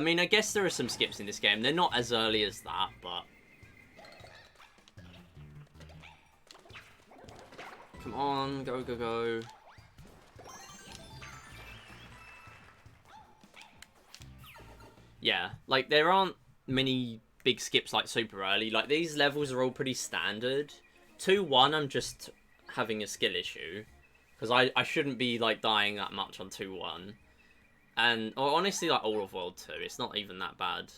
mean, I guess there are some skips in this game. They're not as early as that, but... Come on, go, go, go. Yeah, like there aren't many big skips like super early. Like these levels are all pretty standard. 2-1, I'm just having a skill issue because I shouldn't be like dying that much on 2-1. And or honestly, like all of World 2, it's not even that bad.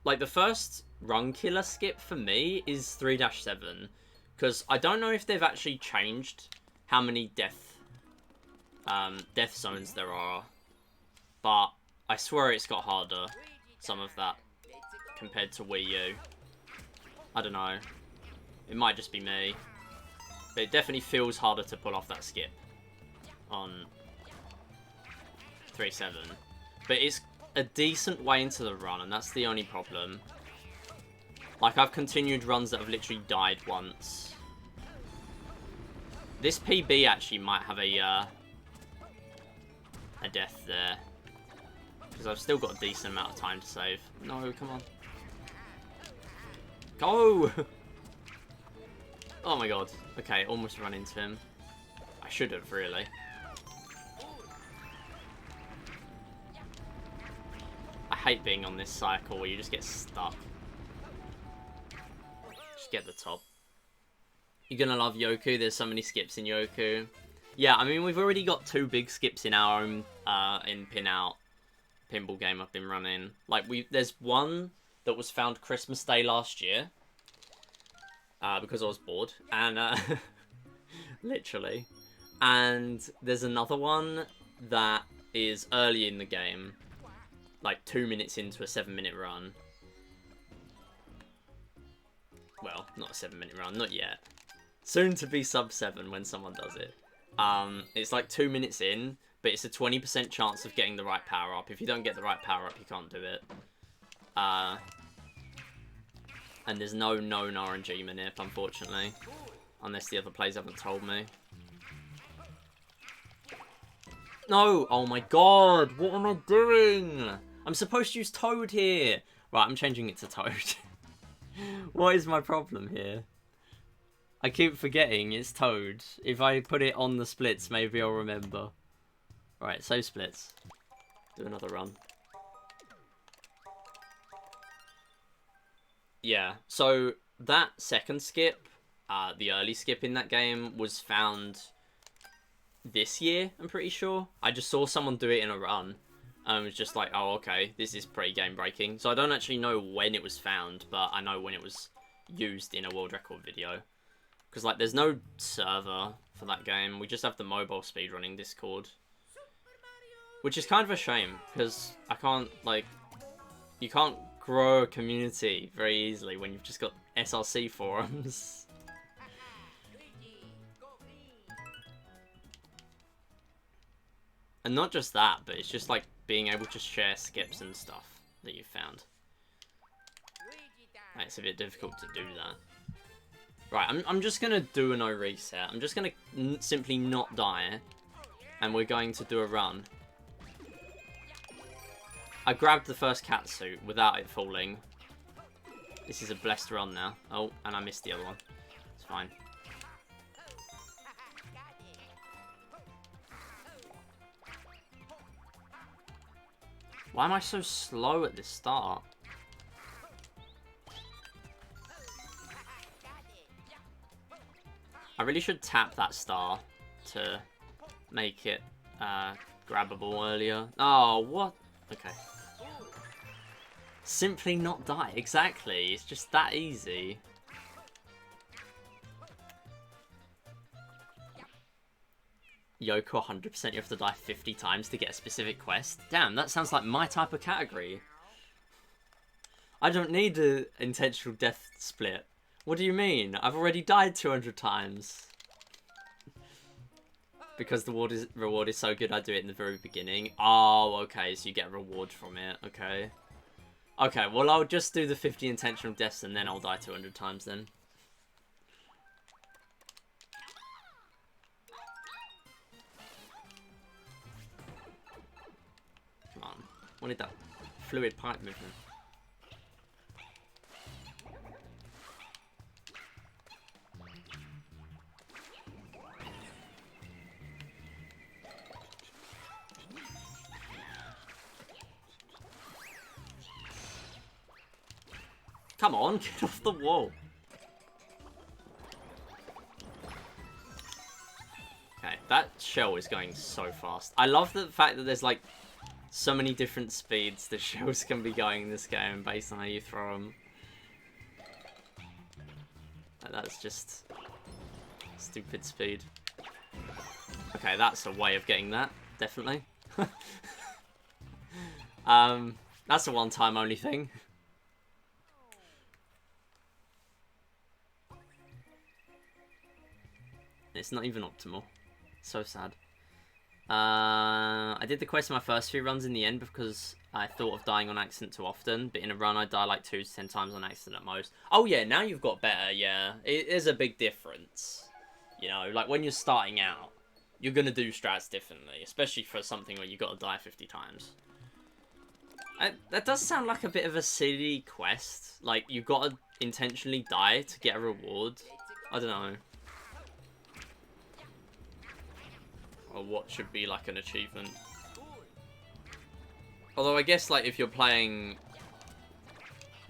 Like the first run killer skip for me is 3-7 because I don't know if they've actually changed how many death zones there are, but I swear it's got harder, some of that, compared to Wii U. I don't know. It might just be me. But it definitely feels harder to pull off that skip on 3-7. But it's a decent way into the run, and that's the only problem. Like, I've continued runs that have literally died once. This PB actually might have a death there. Because I've still got a decent amount of time to save. No, come on. Go! Oh my god. Okay, almost run into him. I should have, really. I hate being on this cycle where you just get stuck. Just get the top. You're gonna love Yoku. There's so many skips in Yoku. Yeah, I mean, we've already got 2 big skips in our own, in PinOut pinball game I've been running. Like, there's one that was found Christmas Day last year. Because I was bored. And, literally. And there's another one that is early in the game. Like, 2 minutes into a 7-minute run. Well, not a 7-minute run, not yet. Soon to be sub 7 when someone does it. It's like 2 minutes in, but it's a 20% chance of getting the right power up. If you don't get the right power up, you can't do it. And there's no known RNG manip, unfortunately. Unless the other players haven't told me. No! Oh my god! What am I doing? I'm supposed to use Toad here! Right, I'm changing it to Toad. What is my problem here? I keep forgetting it's Toad. If I put it on the splits, maybe I'll remember. Right, so splits. Do another run. Yeah, so that second skip, the early skip in that game, was found this year, I'm pretty sure. I just saw someone do it in a run. I was just like, oh, okay, this is pretty game-breaking. So I don't actually know when it was found, but I know when it was used in a world record video. Because, like, there's no server for that game. We just have the mobile speedrunning Discord. Which is kind of a shame, because I can't, like... You can't grow a community very easily when you've just got SRC forums. And not just that, but it's just, like, being able to share skips and stuff that you've found. Like, it's a bit difficult to do that. Right, I'm just going to do a no reset. I'm just going to simply not die. And we're going to do a run. I grabbed the first cat suit without it falling. This is a blessed run now. Oh, and I missed the other one. It's fine. Why am I so slow at this start? I really should tap that star to make it grabbable earlier. Oh, what? Okay. Simply not die. Exactly. It's just that easy. Yoko 100% you have to die 50 times to get a specific quest. Damn, that sounds like my type of category. I don't need an intentional death split. What do you mean? I've already died 200 times. Because the reward is so good, I do it in the very beginning. Oh, okay, so you get a reward from it. Okay. Okay, well, I'll just do the 50 intentional deaths and then I'll die 200 times then. Come on. Wanted that fluid pipe movement. Come on, get off the wall. Okay, that shell is going so fast. I love the fact that there's like so many different speeds that shells can be going in this game based on how you throw them. That's just stupid speed. Okay, that's a way of getting that, definitely. That's a one-time only thing. It's not even optimal. So sad. I did the quest in my first few runs in the end because I thought of dying on accident too often, but in a run I die like 2 to 10 times on accident at most. Oh yeah, now you've got better, yeah. It is a big difference. You know, like when you're starting out, you're going to do strats differently, especially for something where you've got to die 50 times. That does sound like a bit of a silly quest. Like, you've got to intentionally die to get a reward. I don't know. Or what should be like an achievement. Although I guess like if you're playing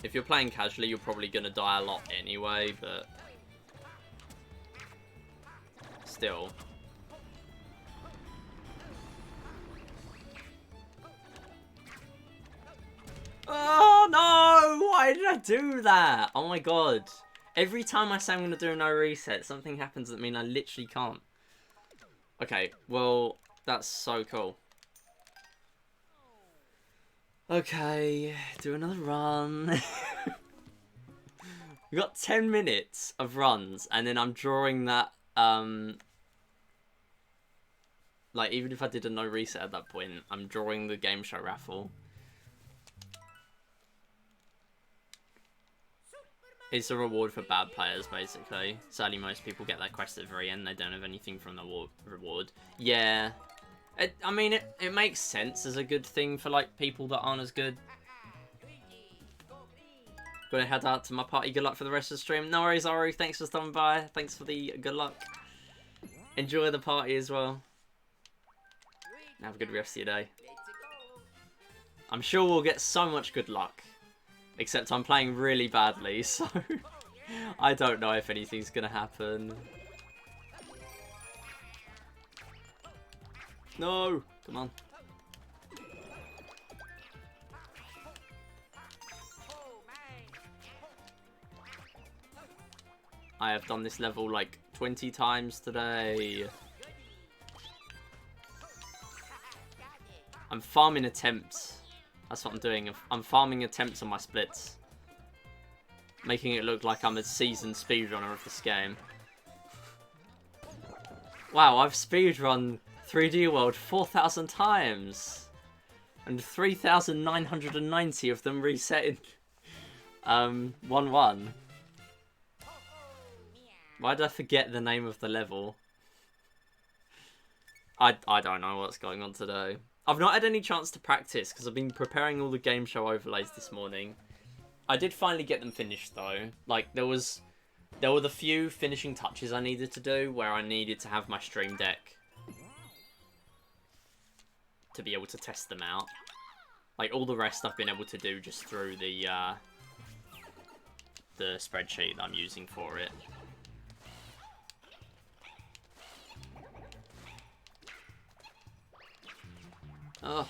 casually, you're probably gonna die a lot anyway, but still. Oh no! Why did I do that? Oh my god. Every time I say I'm gonna do a no reset, something happens that means I literally can't. Okay, well, that's so cool. Okay, do another run. We got 10 minutes of runs, and then I'm drawing that, like, even if I did a no reset at that point, I'm drawing the game show raffle. It's a reward for bad players, basically. Sadly, most people get that quest at the very end. They don't have anything from the reward. Yeah. I mean, it makes sense as a good thing for, like, people that aren't as good. Gonna head out to my party. Good luck for the rest of the stream. No worries, Aru. Thanks for stopping by. Thanks for the good luck. Enjoy the party as well. Have a good rest of your day. I'm sure we'll get so much good luck. Except I'm playing really badly, so I don't know if anything's gonna happen. No! Come on. I have done this level like 20 times today. I'm farming attempts. That's what I'm doing. I'm farming attempts on my splits. Making it look like I'm a seasoned speedrunner of this game. Wow, I've speedrun 3D World 4,000 times. And 3,990 of them reset in 1-1. Why did I forget the name of the level? I don't know what's going on today. I've not had any chance to practice because I've been preparing all the game show overlays this morning. I did finally get them finished though. Like there were the few finishing touches I needed to do where I needed to have my stream deck to be able to test them out. Like all the rest I've been able to do just through the spreadsheet that I'm using for it. Oh.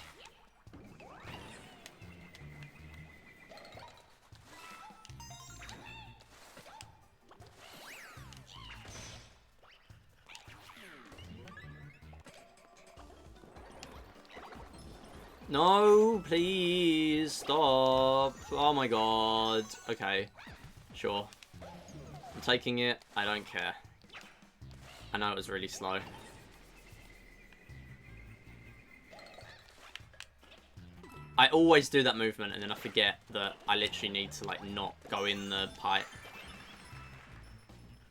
No, please stop. Oh my god. Okay. Sure. I'm taking it. I don't care. I know it was really slow. I always do that movement and then I forget that I literally need to like not go in the pipe.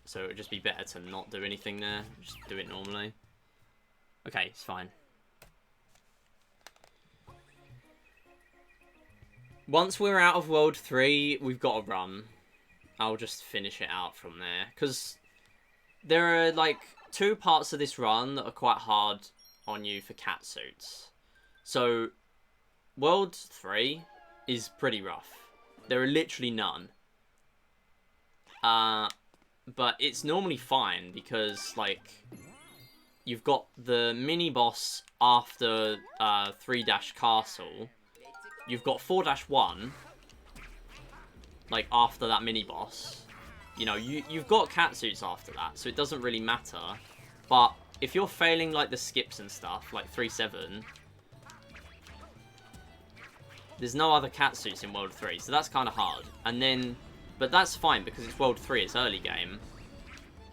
So it would just be better to not do anything there. Just do it normally. Okay, it's fine. Once we're out of World 3, we've got to run. I'll just finish it out from there. Because there are like 2 parts of this run that are quite hard on you for cat suits. So World 3 is pretty rough. There are literally none. But it's normally fine because, like, you've got the mini-boss after 3-Castle. You've got 4-1, like, after that mini-boss. You know, you've got catsuits after that, so it doesn't really matter. But if you're failing, like, the skips and stuff, like 3-7, there's no other catsuits in World 3, so that's kind of hard. And then, but that's fine because it's World 3, it's early game.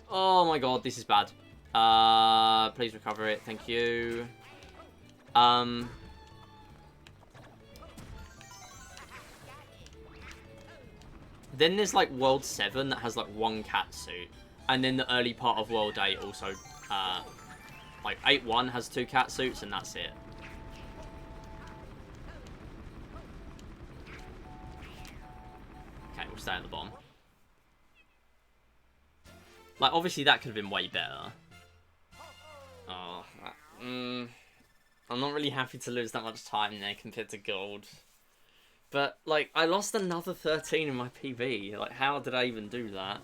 Oh my god, this is bad. Please recover it, thank you. Then there's, like, World 7 that has, like, 1 catsuit. And then the early part of World 8 also, like, 8-1 has 2 catsuits, and that's it. Okay, we'll stay at the bottom. Like, obviously that could have been way better. Oh, I'm not really happy to lose that much time there compared to gold. But, like, I lost another 13 in my PB. Like, how did I even do that?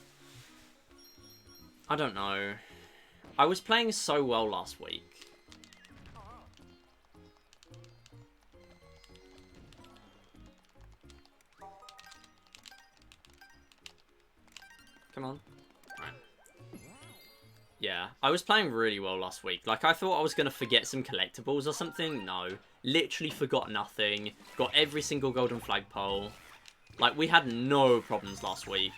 I don't know. I was playing so well last week. Come on. Right. Yeah, I was playing really well last week. Like, I thought I was going to forget some collectibles or something. No. Literally forgot nothing. Got every single golden flagpole. Like, we had no problems last week.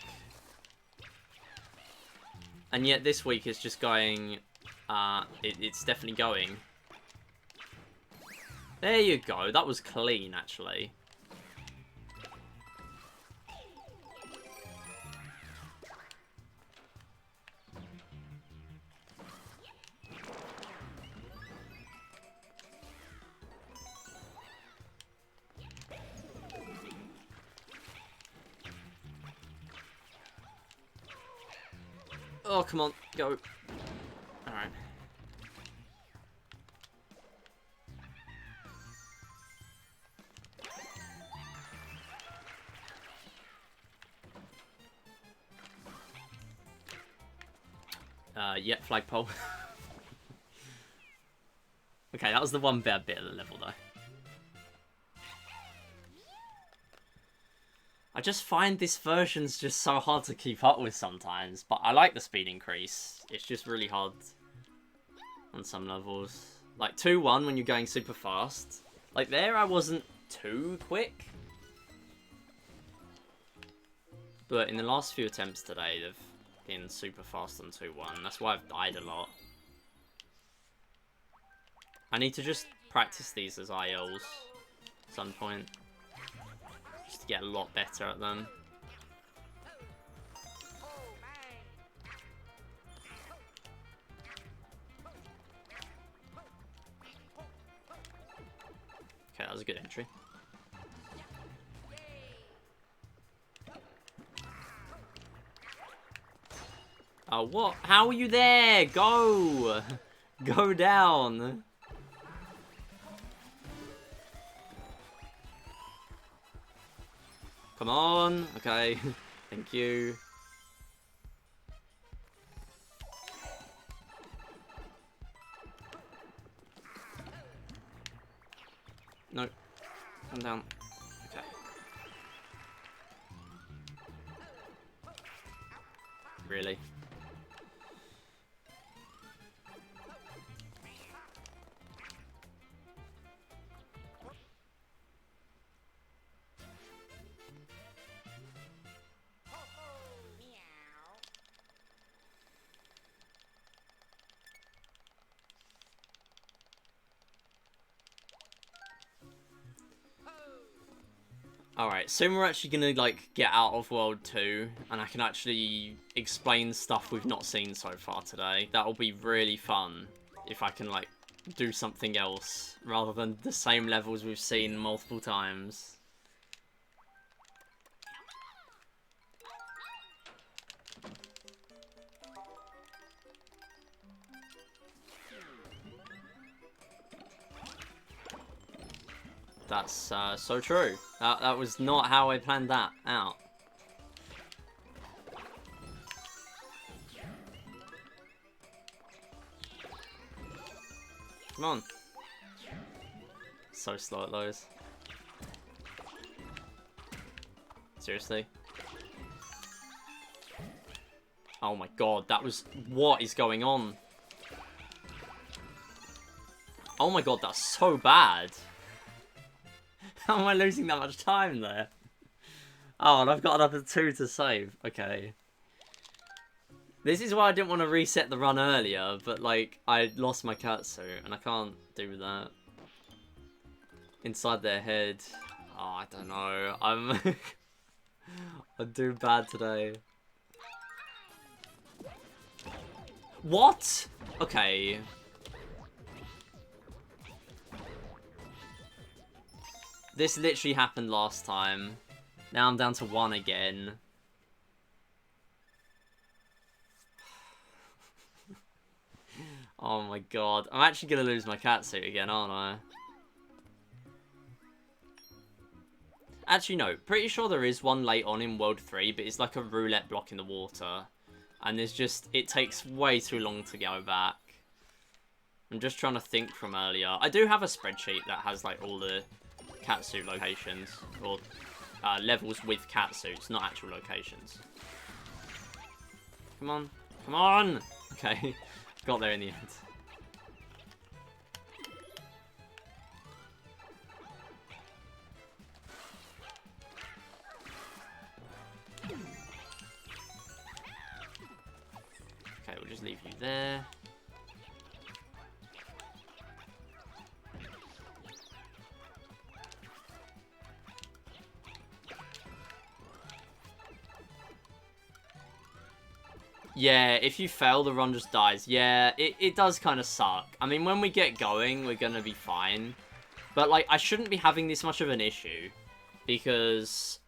And yet this week it's just going... it's definitely going. There you go. That was clean, actually. Oh, come on. Go. Alright. Yeah, flagpole. Okay, that was the one bad bit of the level, though. I just find this version's just so hard to keep up with sometimes, but I like the speed increase. It's just really hard on some levels. Like 2-1 when you're going super fast. Like there I wasn't too quick. But in the last few attempts today, they've been super fast on 2-1. That's why I've died a lot. I need to just practice these as ILs at some point. Just to get a lot better at them. Okay, that was a good entry. Oh, what? How are you there? Go! Go down! Come on! Okay, thank you. No. Come down. Okay. Really? Alright, soon we're actually gonna, like, get out of World 2, and I can actually explain stuff we've not seen so far today. That'll be really fun, if I can, like, do something else, rather than the same levels we've seen multiple times. That's so true. That was not how I planned that out. Come on. So slow at those. Seriously? Oh my god, that was... What is going on? Oh my god, that's so bad. How am I losing that much time there? Oh, and I've got another 2 to save. Okay. This is why I didn't want to reset the run earlier, but, like, I lost my catsuit, and I can't do that. Inside their head. Oh, I don't know. I'm doing bad today. What? Okay. This literally happened last time. Now I'm down to 1 again. Oh my god. I'm actually going to lose my catsuit again, aren't I? Actually, no. Pretty sure there is one late on in World 3, but it's like a roulette block in the water. And there's just... It takes way too long to go back. I'm just trying to think from earlier. I do have a spreadsheet that has, like, all the catsuit locations. Or levels with catsuits, not actual locations. Come on. Come on! Okay. Got there in the end. Okay, we'll just leave you there. Yeah, if you fail, the run just dies. Yeah, it does kind of suck. I mean, when we get going, we're going to be fine. But, like, I shouldn't be having this much of an issue. Because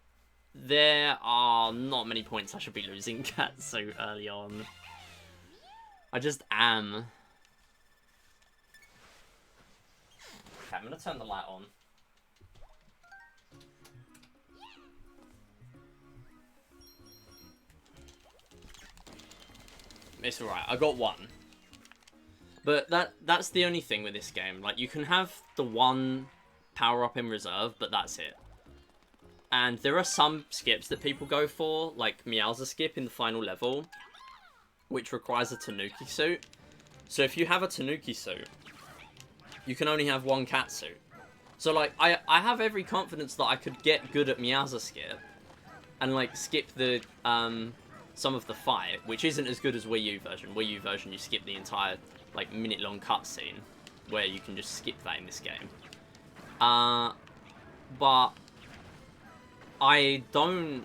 there are not many points I should be losing cat so early on. I just am. Okay, I'm going to turn the light on. It's alright, I got 1. But that's the only thing with this game. Like, you can have the 1 power-up in reserve, but that's it. And there are some skips that people go for, like Meowser skip in the final level, which requires a Tanuki suit. So if you have a Tanuki suit, you can only have 1 cat suit. So, like, I have every confidence that I could get good at Meowser skip, and, like, skip the, some of the fight, which isn't as good as Wii U version. Wii U version, you skip the entire, like, minute-long cutscene, where you can just skip that in this game. But I don't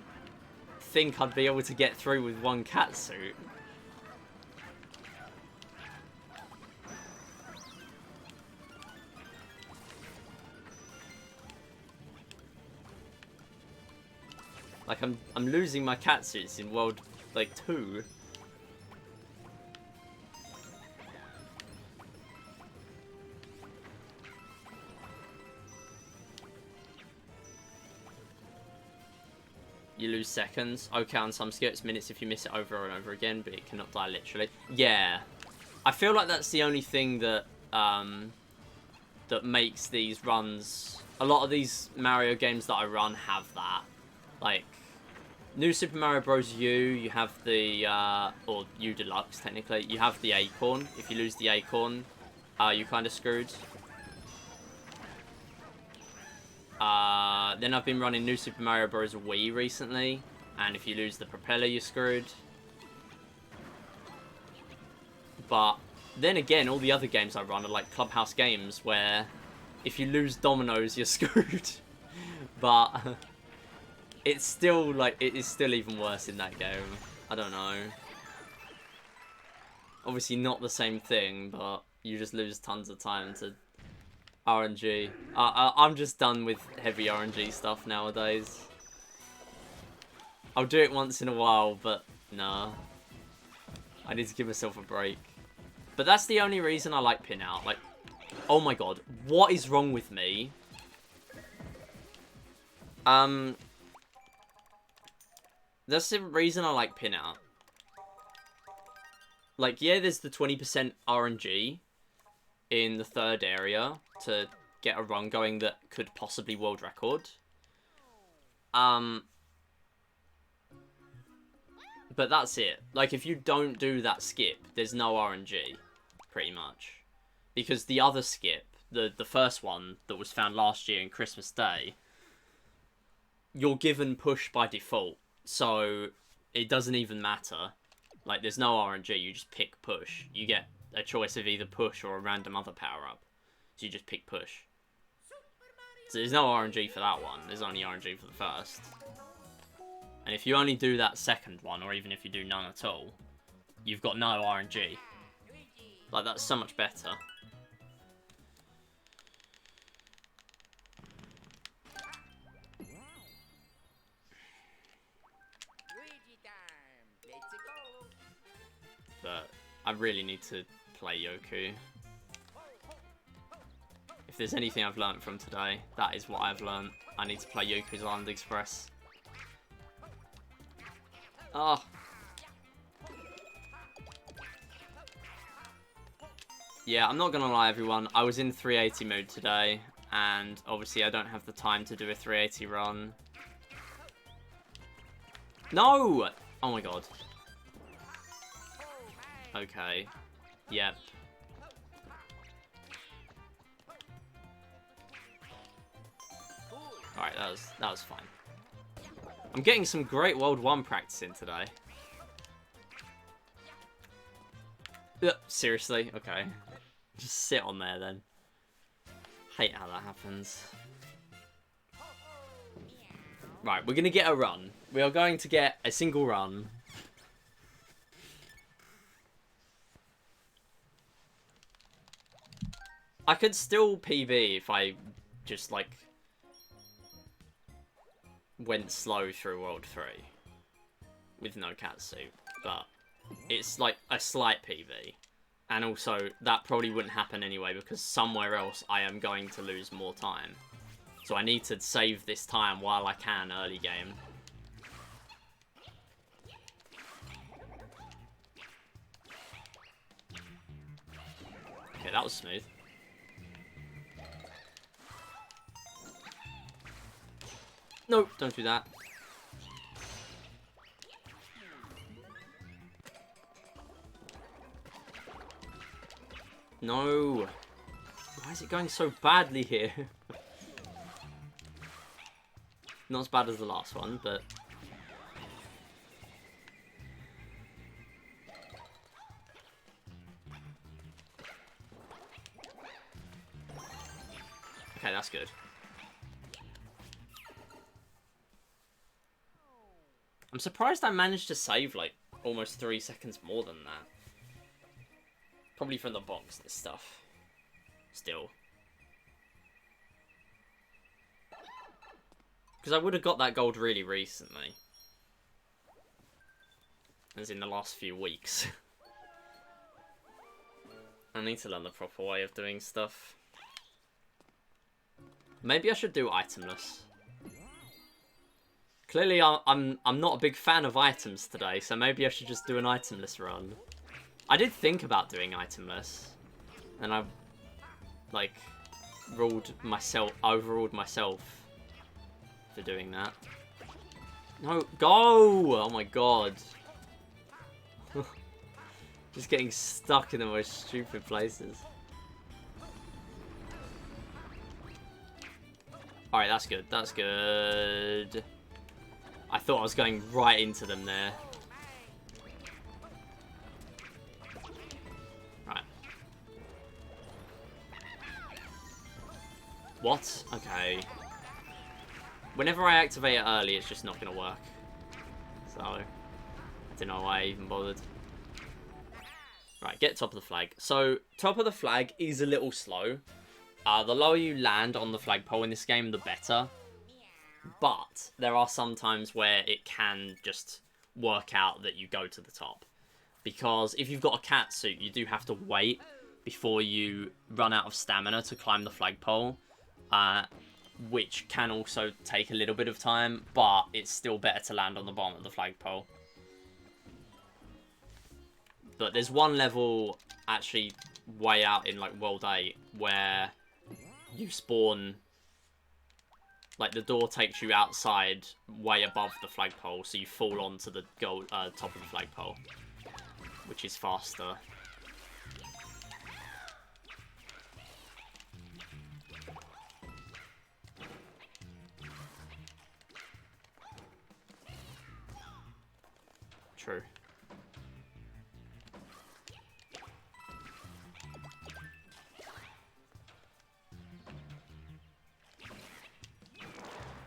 think I'd be able to get through with 1 catsuit. Like, I'm losing my catsuits in World, like, 2. You lose seconds. Okay, on some skips, minutes if you miss it over and over again, but it cannot die literally. Yeah. I feel like that's the only thing that, that makes these runs... A lot of these Mario games that I run have that. Like, New Super Mario Bros. U, you have the, or U Deluxe, technically. You have the acorn. If you lose the acorn, you're kind of screwed. Then I've been running New Super Mario Bros. Wii recently, and if you lose the propeller, you're screwed. But then again, all the other games I run are like Clubhouse games, where if you lose dominoes, you're screwed. But it's still, like, it is still even worse in that game. I don't know. Obviously not the same thing, but you just lose tons of time to RNG. I'm just done with heavy RNG stuff nowadays. I'll do it once in a while, but nah. I need to give myself a break. But that's the only reason I like PinOut. Like, oh my god, what is wrong with me? That's the reason I like PinOut. Like, yeah, there's the 20% RNG, in the third area to get a run going that could possibly world record. But that's it. Like, if you don't do that skip, there's no RNG, pretty much. Because the other skip, the first one that was found last year in Christmas Day, you're given push by default. So, it doesn't even matter. Like, there's no RNG, you just pick push. You get a choice of either push or a random other power-up. So you just pick push. So there's no RNG for that one. There's only RNG for the first. And if you only do that second one, or even if you do none at all, you've got no RNG. Like, that's so much better. But I really need to play Yoku. If there's anything I've learnt from today, that is what I've learnt. I need to play Yoku's Island Express. Oh. Yeah, I'm not gonna lie, everyone. I was in 380 mode today, and obviously I don't have the time to do a 380 run. No! Oh my god. Okay. Yep. Alright, that was fine. I'm getting some great World 1 practice in today. Seriously? Okay. Just sit on there then. Hate how that happens. Right, we're going to get a run. We are going to get a single run. I could still PB if I just, like, went slow through World 3 with no catsuit, but it's like a slight PB, and also that probably wouldn't happen anyway because somewhere else I am going to lose more time, so I need to save this time while I can early game. Okay, that was smooth. No, don't do that. No. Why is it going so badly here? Not as bad as the last one, but... Okay, that's good. I'm surprised I managed to save, like, almost 3 seconds more than that. Probably from the box and stuff. Still. Because I would have got that gold really recently. As in the last few weeks. I need to learn the proper way of doing stuff. Maybe I should do itemless. Clearly, I'm not a big fan of items today, so maybe I should just do an itemless run. I did think about doing itemless, and I, like, overruled myself for doing that. No, go! Oh my god. Just getting stuck in the most stupid places. Alright, that's good, that's good. I thought I was going right into them there. Right. What? Okay. Whenever I activate it early, it's just not going to work. So, I don't know why I even bothered. Right, get top of the flag. So, top of the flag is a little slow. The lower you land on the flagpole in this game, the better. But there are some times where it can just work out that you go to the top. Because if you've got a catsuit, you do have to wait before you run out of stamina to climb the flagpole. Which can also take a little bit of time, but it's still better to land on the bottom of the flagpole. But there's one level, actually, way out in like World 8 where you spawn, like the door takes you outside way above the flagpole, so you fall onto the top of the flagpole, which is faster. True.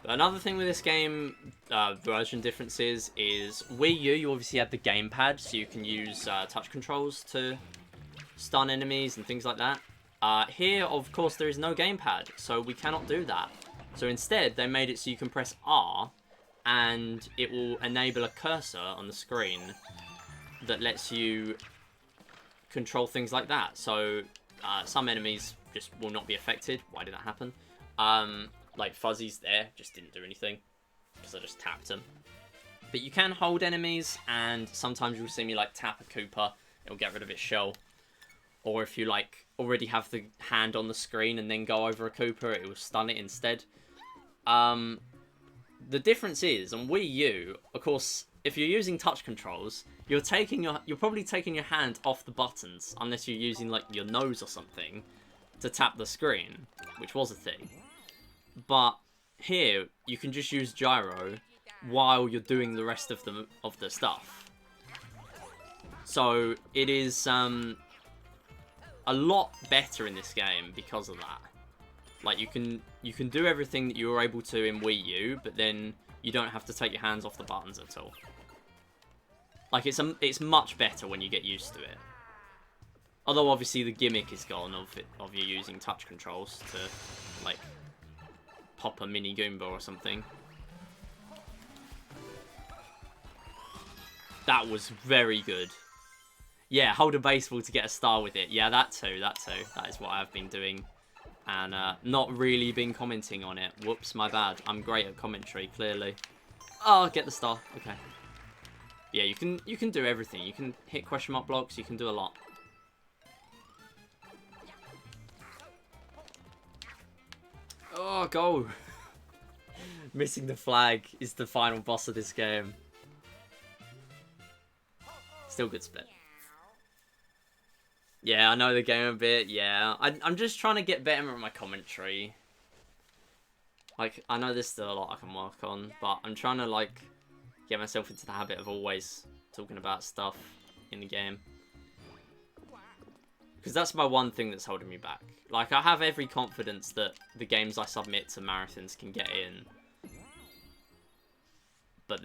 Another thing with this game, version differences, is Wii U, you obviously have the gamepad, so you can use touch controls to stun enemies and things like that. Here, of course, there is no gamepad, so we cannot do that. So instead, they made it so you can press R, and it will enable a cursor on the screen that lets you control things like that. So some enemies just will not be affected. Why did that happen? Like Fuzzy's there, just didn't do anything because I just tapped him. But you can hold enemies, and sometimes you'll see me like tap a Koopa, it'll get rid of its shell. Or if you like already have the hand on the screen and then go over a Koopa, it will stun it instead. The difference is on Wii U, of course, if you're using touch controls, you're probably taking your hand off the buttons unless you're using like your nose or something to tap the screen, which was a thing. But here, you can just use gyro while you're doing the rest of the stuff. So it is a lot better in this game because of that. Like you can do everything that you were able to in Wii U, but then you don't have to take your hands off the buttons at all. Like it's much better when you get used to it. Although obviously the gimmick is gone of you using touch controls to like pop a mini Goomba or something. That was very good. Yeah, hold a baseball to get a star with it. Yeah, that too. That is what I've been doing. And not really been commenting on it. Whoops, my bad. I'm great at commentary, clearly. Oh, get the star. Okay. Yeah, you can do everything. You can hit question mark blocks. You can do a lot. Oh, go. Missing the flag is the final boss of this game. Still good split. Yeah, I know the game a bit, yeah. I'm just trying to get better at my commentary. Like, I know there's still a lot I can work on, but I'm trying to, like, get myself into the habit of always talking about stuff in the game. Because that's my one thing that's holding me back. Like, I have every confidence that the games I submit to marathons can get in. But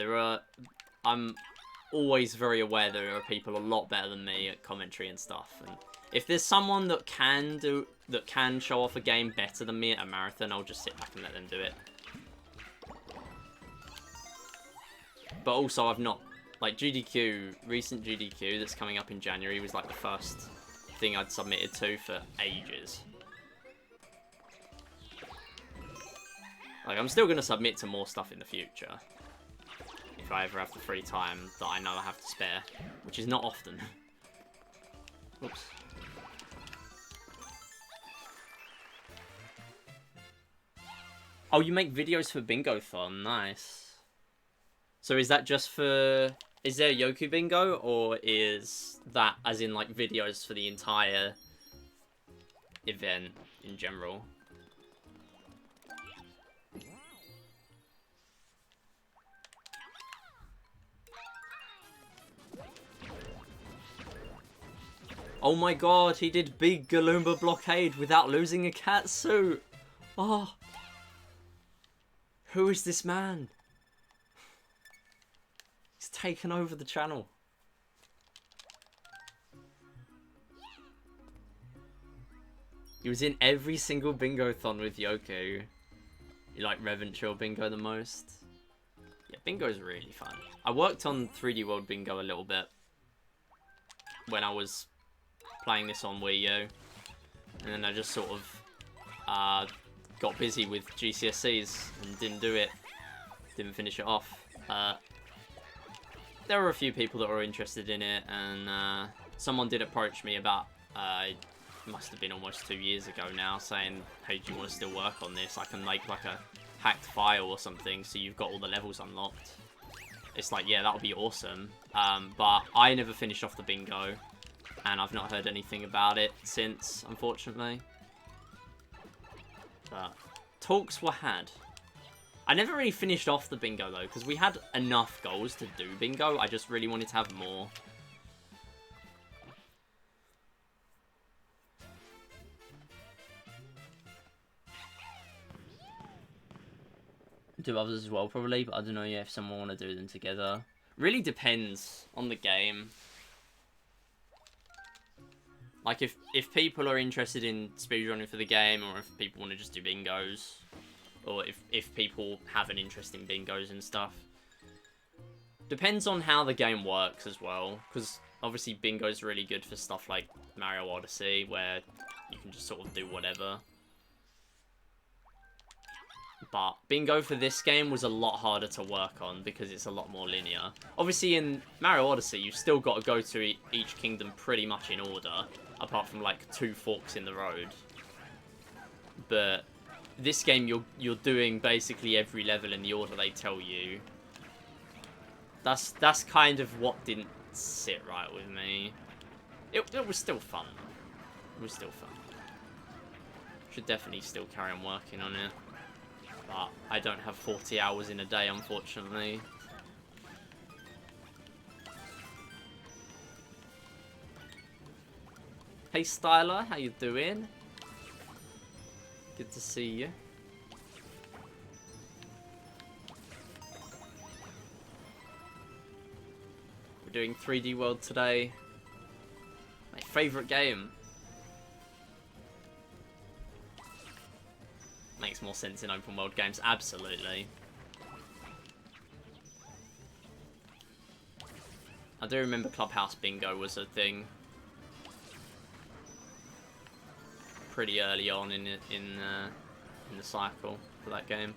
I'm always very aware there are people a lot better than me at commentary and stuff. And if there's someone that can show off a game better than me at a marathon, I'll just sit back and let them do it. But also, I've not, like GDQ, recent GDQ that's coming up in January was like the first thing I'd submitted to for ages. Like, I'm still going to submit to more stuff in the future. If I ever have the free time that I know I have to spare. Which is not often. Oops. Oh, you make videos for Bingo-thon. Nice. So is that just for... Is there Yoku Bingo? Or is that as in, like, videos for the entire event in general? Oh my god, he did Big Galumba Blockade without losing a cat suit. Oh. Who is this man? He's taken over the channel. He was in every single Bingo-thon with Yoku. You like Reventure Bingo the most? Yeah, Bingo's really fun. I worked on 3D World Bingo a little bit when I was playing this on Wii U, and then I just sort of got busy with GCSEs and didn't do it, didn't finish it off. There were a few people that were interested in it, and someone did approach me about must have been almost 2 years ago now, saying, hey, do you want to still work on this? I can make like a hacked file or something so you've got all the levels unlocked. It's like, yeah, that would be awesome. But I never finished off the bingo, and I've not heard anything about it since, unfortunately. But talks were had. I never really finished off the bingo, though, because we had enough goals to do bingo. I just really wanted to have more. Do others as well, probably, but I don't know yet if someone want to do them together. Really depends on the game. Like, if people are interested in speedrunning for the game, or if people want to just do bingos, or if people have an interest in bingos and stuff. Depends on how the game works as well, because obviously bingo's really good for stuff like Mario Odyssey, where you can just sort of do whatever. But bingo for this game was a lot harder to work on because it's a lot more linear. Obviously in Mario Odyssey, you've still got to go to each kingdom pretty much in order, apart from like 2 forks in the road. But this game, you're doing basically every level in the order they tell you. That's kind of what didn't sit right with me. It was still fun. It was still fun. Should definitely still carry on working on it. But I don't have 40 hours in a day, unfortunately. Hey Styler, how you doing? Good to see you. We're doing 3D World today. My favourite game. Makes more sense in open world games, absolutely. I do remember Clubhouse Bingo was a thing pretty early on in the cycle for that game.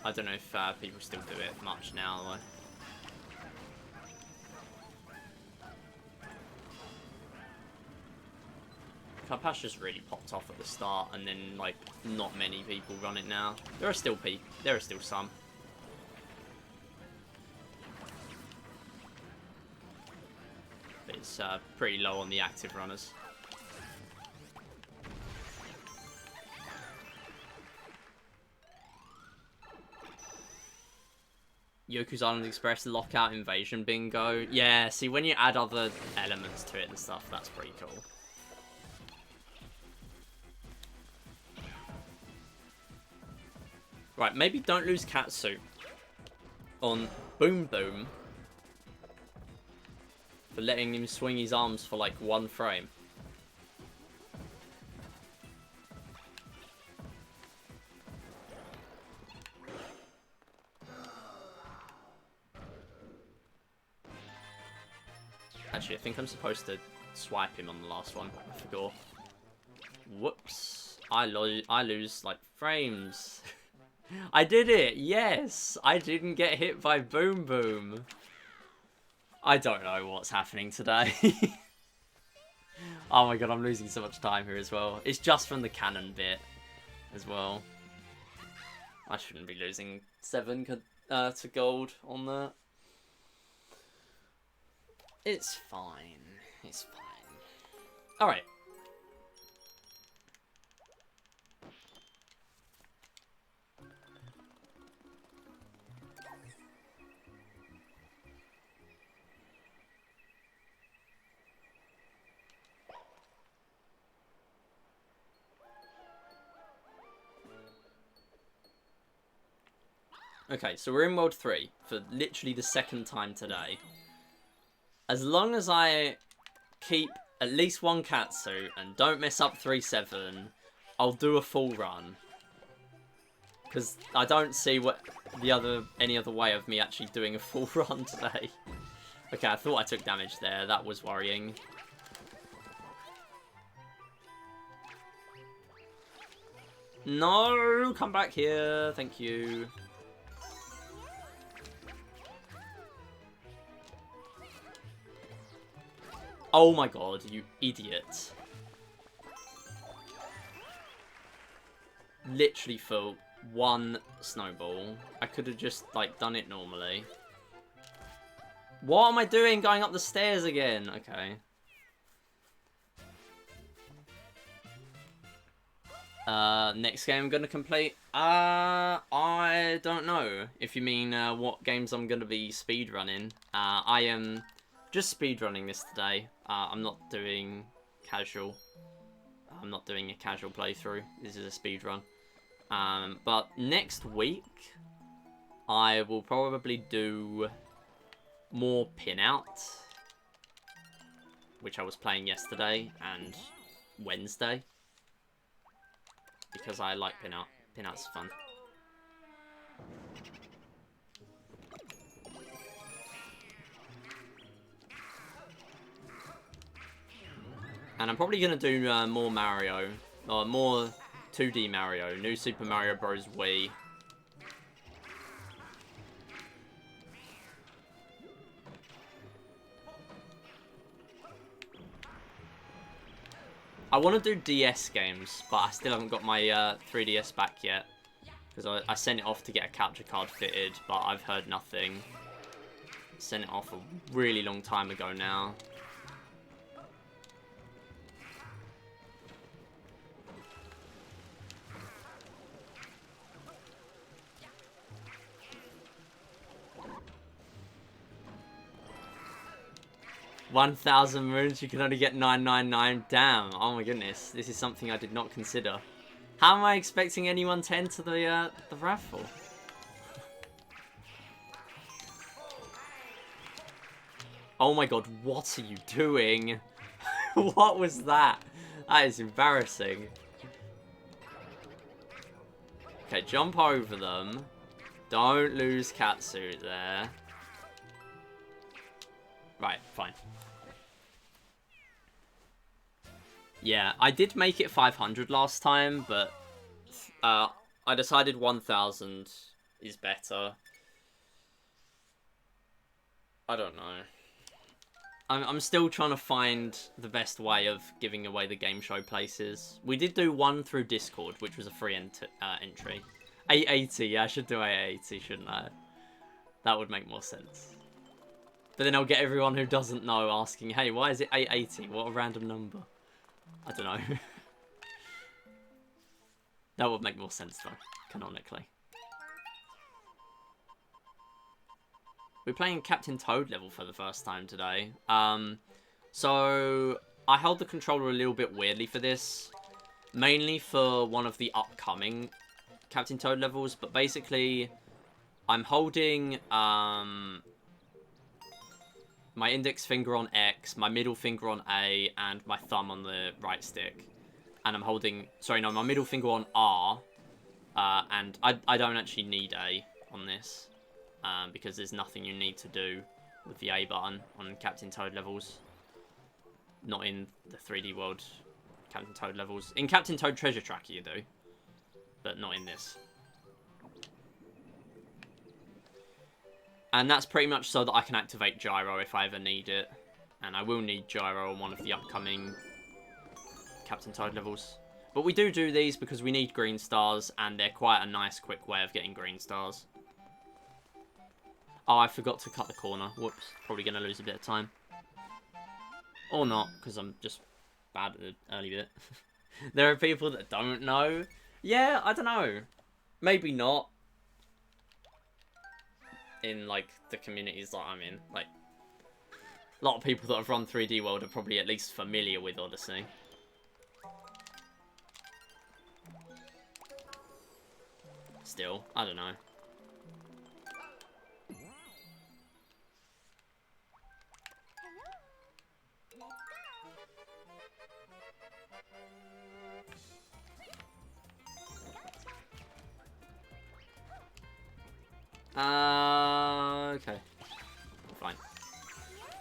I don't know if people still do it much now though. Clubhouse just really popped off at the start, and then like not many people run it now. There are still some. But it's pretty low on the active runners. Yoku's Island Express Lockout Invasion Bingo. Yeah, see, when you add other elements to it and stuff, that's pretty cool. Right, maybe don't lose Katsu on Boom Boom for letting him swing his arms for like 1 frame. Actually, I think I'm supposed to swipe him on the last one. I forgot. Whoops. I lose like frames. I did it! Yes! I didn't get hit by Boom Boom. I don't know what's happening today. Oh my god, I'm losing so much time here as well. It's just from the cannon bit as well. I shouldn't be losing 7 to gold on that. It's fine. It's fine. Alright. Okay, so we're in World 3 for literally the 2nd time today. As long as I keep at least 1 Katsu and don't mess up 3-7, I'll do a full run. Because I don't see any other way of me actually doing a full run today. Okay, I thought I took damage there. That was worrying. No, come back here. Thank you. Oh my god, you idiot. Literally for one snowball. I could have just, like, done it normally. What am I doing going up the stairs again? Okay. Next game I'm gonna complete? I don't know. If you mean, what games I'm gonna be speedrunning. I am just speedrunning this today. I'm not doing casual. I'm not doing a casual playthrough. This is a speedrun. But next week, I will probably do more PinOut, which I was playing yesterday and Wednesday, because I like PinOut. PinOut's fun. And I'm probably going to do more Mario, or more 2D Mario, New Super Mario Bros. Wii. I want to do DS games, but I still haven't got my 3DS back yet. Because I sent it off to get a capture card fitted, but I've heard nothing. Sent it off a really long time ago now. $1,000 moons, you can only get 999. Damn, oh my goodness. This is something I did not consider. How am I expecting anyone to enter the raffle? Oh my god, what are you doing? What was that? That is embarrassing. Okay, jump over them. Don't lose catsuit there. Right, fine. Yeah, I did make it 500 last time, but I decided 1,000 is better. I don't know. I'm still trying to find the best way of giving away the game show places. We did do one through Discord, which was a free entry. 880, yeah, I should do 880, shouldn't I? That would make more sense. But then I'll get everyone who doesn't know asking, hey, why is it 880? What a random number. I don't know. That would make more sense, though, canonically. We're playing Captain Toad level for the first time today. So I held the controller a little bit weirdly for this. Mainly for one of the upcoming Captain Toad levels. But basically, I'm holding my index finger on X, my middle finger on A, and my thumb on the right stick. And I'm holding... Sorry, no, my middle finger on R. And I don't actually need A on this. Because there's nothing you need to do with the A button on Captain Toad levels. Not in the 3D World Captain Toad levels. In Captain Toad Treasure Tracker you do. But not in this. And that's pretty much so that I can activate gyro if I ever need it. And I will need gyro on one of the upcoming Captain Toad levels. But we do these because we need green stars, and they're quite a nice, quick way of getting green stars. Oh, I forgot to cut the corner. Whoops. Probably going to lose a bit of time. Or not, because I'm just bad at the early bit. There are people that don't know. Yeah, I don't know. Maybe not. In, like, the communities that I'm in. Like, a lot of people that have run 3D World are probably at least familiar with Odyssey. Still, I don't know. Okay. Fine.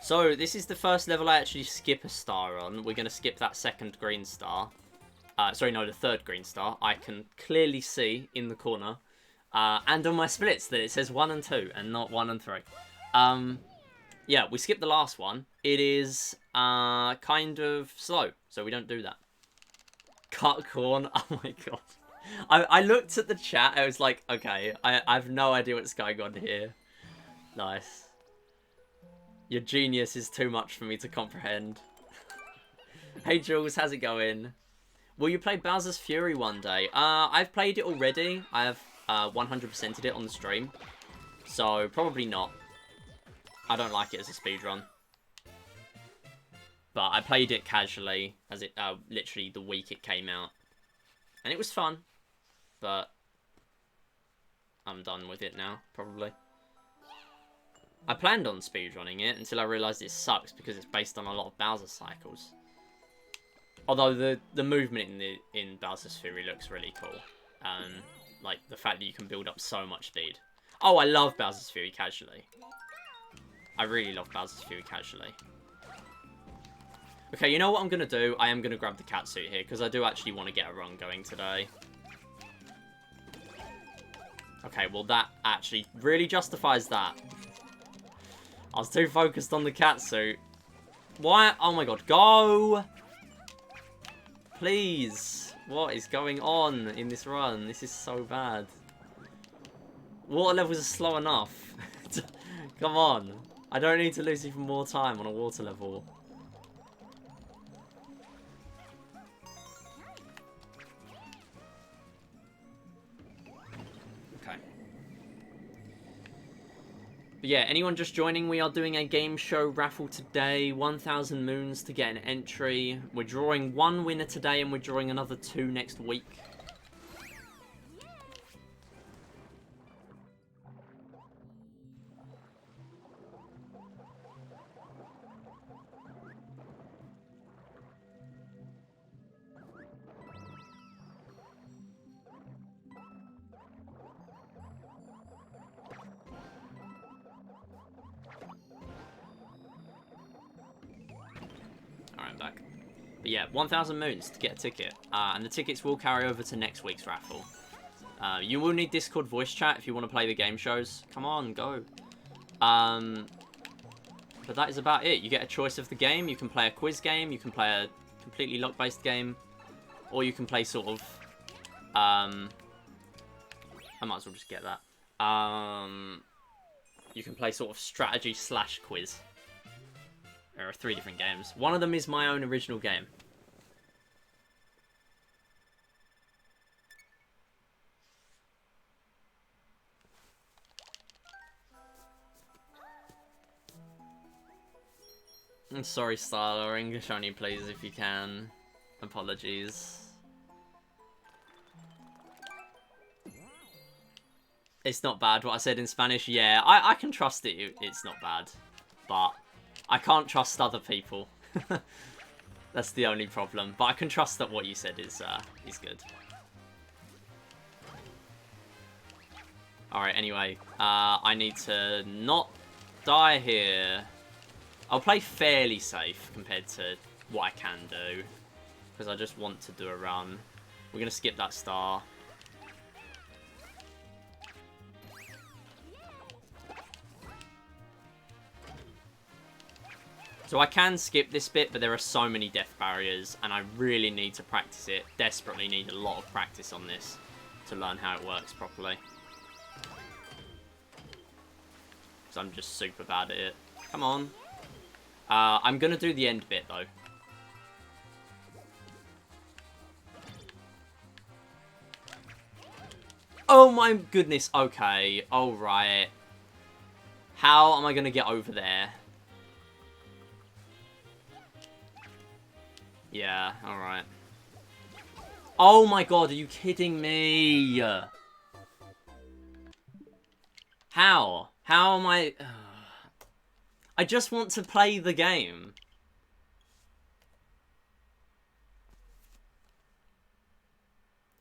So, this is the first level I actually skip a star on. We're going to skip that second green star. Sorry, no, the third green star. I can clearly see in the corner. And on my splits that it says 1 and 2 and not 1 and 3. Yeah, we skipped the last one. It is kind of slow, so we don't do that. Cut corn. Oh my god. I looked at the chat. I was like, okay, I have no idea what's going on here. Nice. Your genius is too much for me to comprehend. Hey Jules, how's it going? Will you play Bowser's Fury one day? I've played it already. I have 100%ed it on the stream. So, probably not. I don't like it as a speedrun. But I played it casually, as it literally the week it came out. And it was fun. But I'm done with it now, probably. I planned on speedrunning it until I realised it sucks because it's based on a lot of Bowser cycles. Although the movement in Bowser's Fury looks really cool. Like the fact that you can build up so much speed. Oh, I love Bowser's Fury casually. I really love Bowser's Fury casually. Okay, you know what I'm going to do? I am going to grab the catsuit here because I do actually want to get a run going today. Okay, well that actually really justifies that. I was too focused on the catsuit. Why? Oh my god, go! Please. What is going on in this run? This is so bad. Water levels are slow enough. Come on. I don't need to lose even more time on a water level. Okay. But yeah, anyone just joining, we are doing a game show raffle today. 1,000 moons to get an entry. We're drawing one winner today and we're drawing another 2 next week. Back. But yeah, 1,000 moons to get a ticket. And the tickets will carry over to next week's raffle. You will need Discord voice chat if you want to play the game shows. Come on, go. But that is about it. You get a choice of the game. You can play a quiz game. You can play a completely luck-based game. Or you can play sort of... I might as well just get that. You can play sort of strategy/quiz. There are 3 different games. One of them is my own original game. I'm sorry, Starla. English only, please, if you can. Apologies. It's not bad what I said in Spanish. Yeah, I can trust it. It's not bad. But... I can't trust other people. That's the only problem. But I can trust that what you said is good. Alright, anyway. I need to not die here. I'll play fairly safe compared to what I can do. Because I just want to do a run. We're going to skip that star. So I can skip this bit, but there are so many death barriers, and I really need to practice it. Desperately need a lot of practice on this to learn how it works properly. Because I'm just super bad at it. Come on. I'm going to do the end bit, though. Oh my goodness, okay. Alright. How am I going to get over there? Yeah, alright. Oh my god, are you kidding me? How? How am I... I just want to play the game.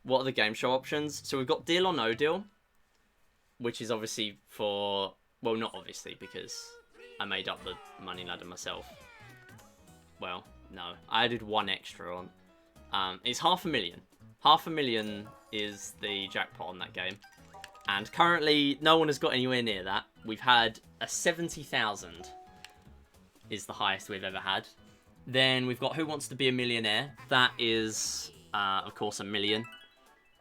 What are the game show options? So we've got deal or no deal. Which is obviously for... Well, not obviously, because I made up the money ladder myself. Well... No, I added 1 extra on. It's 500,000. 500,000 is the jackpot on that game. And currently, no one has got anywhere near that. We've had a 70,000 is the highest we've ever had. Then we've got Who Wants to Be a Millionaire. That is, of course, 1 million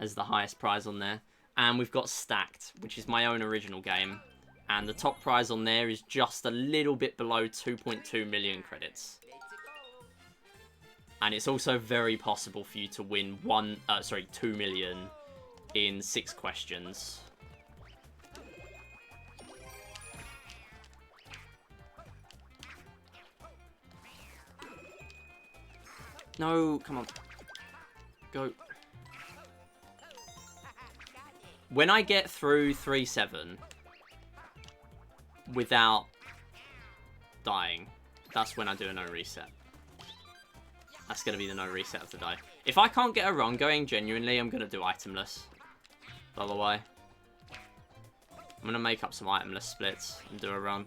as the highest prize on there. And we've got Stacked, which is my own original game. And the top prize on there is just a little bit below 2.2 million credits. And it's also very possible for you to win 2 million in 6 questions. No, come on. Go. When I get through 3-7 without dying, that's when I do a no reset. That's going to be the no reset of the day. If I can't get a run going genuinely, I'm going to do itemless. By the way. I'm going to make up some itemless splits and do a run.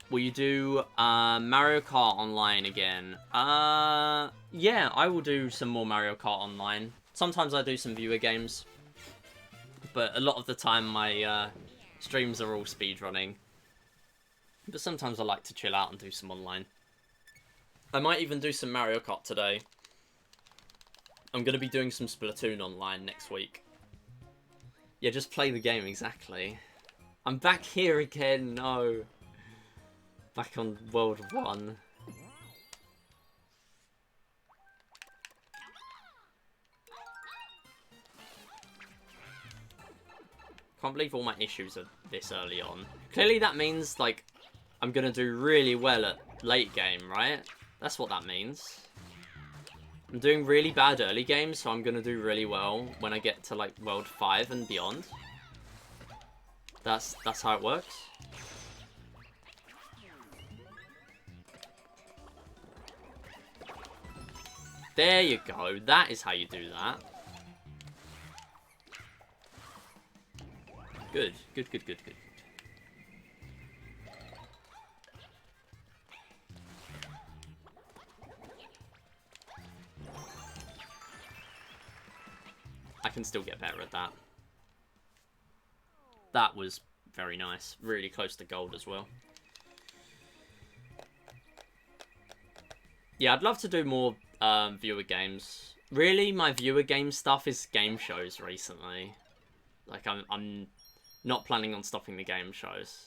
Will you do Mario Kart Online again? Yeah, I will do some more Mario Kart Online. Sometimes I do some viewer games. But a lot of the time my streams are all speedrunning. But sometimes I like to chill out and do some online. I might even do some Mario Kart today. I'm going to be doing some Splatoon online next week. Yeah, just play the game, exactly. I'm back here again, no. Back on World 1. Can't believe all my issues are this early on. Clearly that means, like, I'm gonna do really well at late game, right? That's what that means. I'm doing really bad early game, so I'm gonna do really well when I get to, like, World 5 and beyond. That's how it works. There you go. That is how you do that. Good. Good, good, good, good. I can still get better at that. That was very nice. Really close to gold as well. Yeah, I'd love to do more viewer games. Really, my viewer game stuff is game shows recently. Like, I'm not planning on stopping the game shows.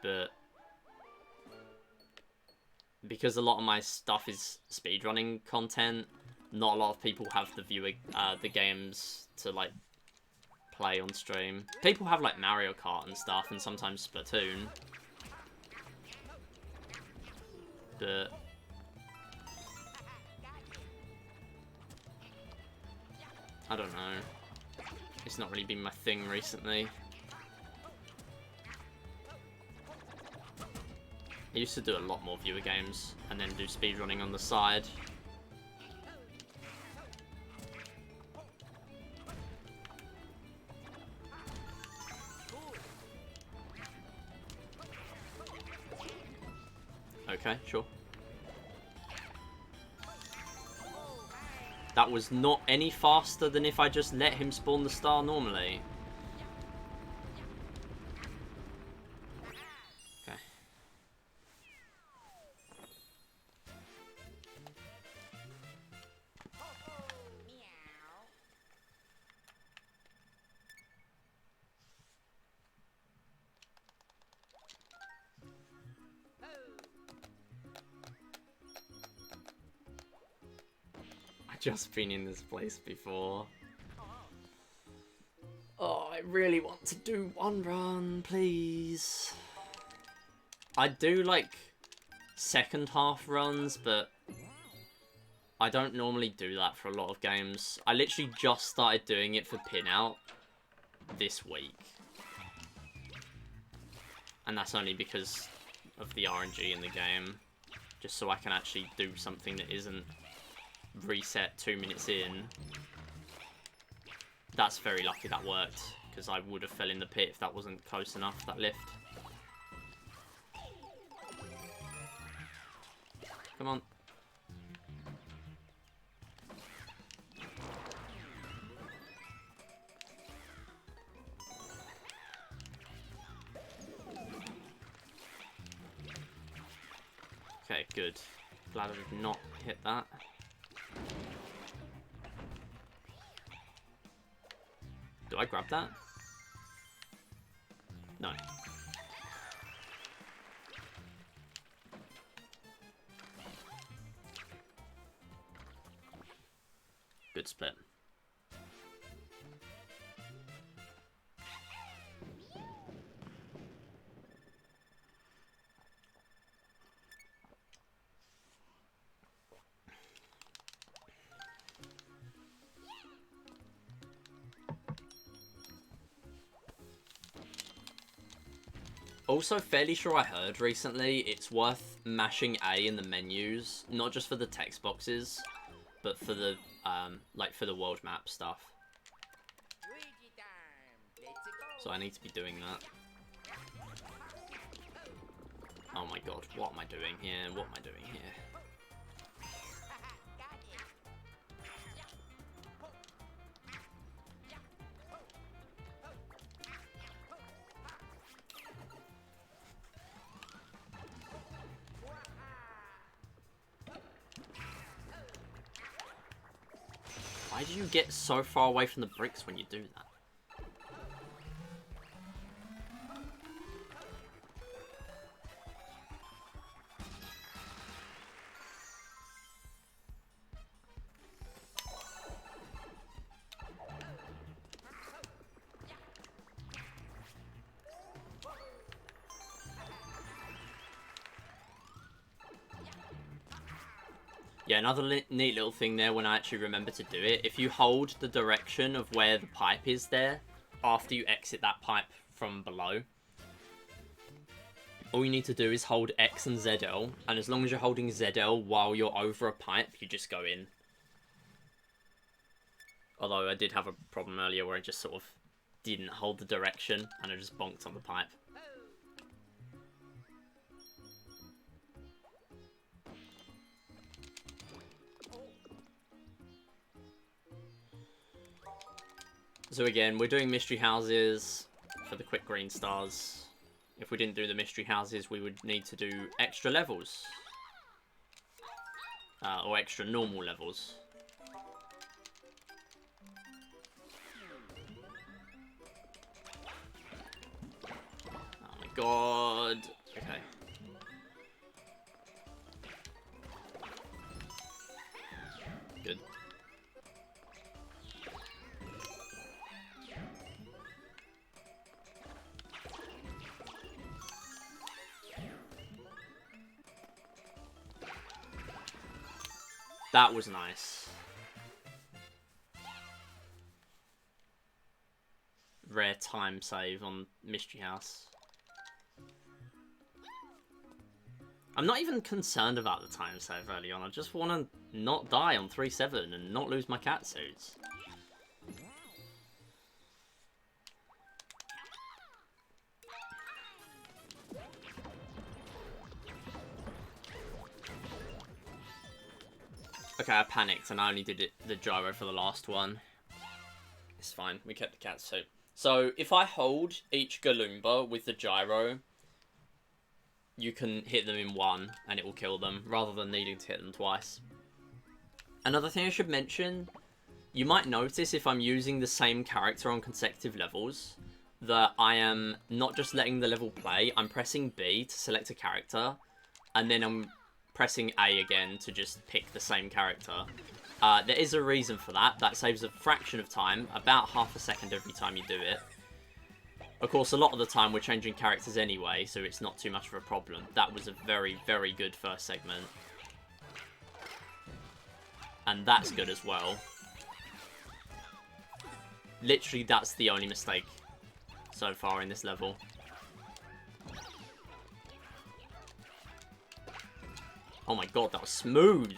But because a lot of my stuff is speedrunning content, not a lot of people have the games to, like, play on stream. People have, like, Mario Kart and stuff, and sometimes Splatoon. But I don't know. It's not really been my thing recently. I used to do a lot more viewer games and then do speedrunning on the side. Okay, sure. That was not any faster than if I just let him spawn the star normally. Okay. Just been in this place before. Oh, I really want to do one run, please. I do, like, second half runs, but I don't normally do that for a lot of games. I literally just started doing it for PinOut this week. And that's only because of the RNG in the game. Just so I can actually do something that isn't reset 2 minutes in. That's very lucky that worked, because I would have fell in the pit if that wasn't close enough, that lift. Come on. Okay, good. Glad I did not hit that. Do I grab that? No. Good split. Also, fairly sure I heard recently it's worth mashing A in the menus, not just for the text boxes, but for the like for the world map stuff. So I need to be doing that. Oh my god, what am I doing here? What am I doing here? Why do you get so far away from the bricks when you do that? Yeah, another neat little thing there when I actually remember to do it. If you hold the direction of where the pipe is there, after you exit that pipe from below, all you need to do is hold X and ZL, and as long as you're holding ZL while you're over a pipe, you just go in. Although I did have a problem earlier where I just sort of didn't hold the direction, and I just bonked on the pipe. So again, we're doing mystery houses for the quick green stars. If we didn't do the mystery houses, we would need to do extra levels. Or extra normal levels. Oh my god. Okay. Good. That was nice. Rare time save on Mystery House. I'm not even concerned about the time save early on. I just want to not die on 3-7 and not lose my cat suits. Okay, I panicked and I only did the gyro for the last one. It's fine, we kept the cat suit. So, if I hold each Galumba with the gyro, you can hit them in one and it will kill them, rather than needing to hit them twice. Another thing I should mention, you might notice if I'm using the same character on consecutive levels, that I am not just letting the level play, I'm pressing B to select a character, and then I'm pressing A again to just pick the same character. There is a reason for that. That saves a fraction of time, about half a second every time you do it. Of course, a lot of the time we're changing characters anyway, so it's not too much of a problem. That was a very, very good first segment. And that's good as well. Literally, that's the only mistake so far in this level. Oh my god, that was smooth!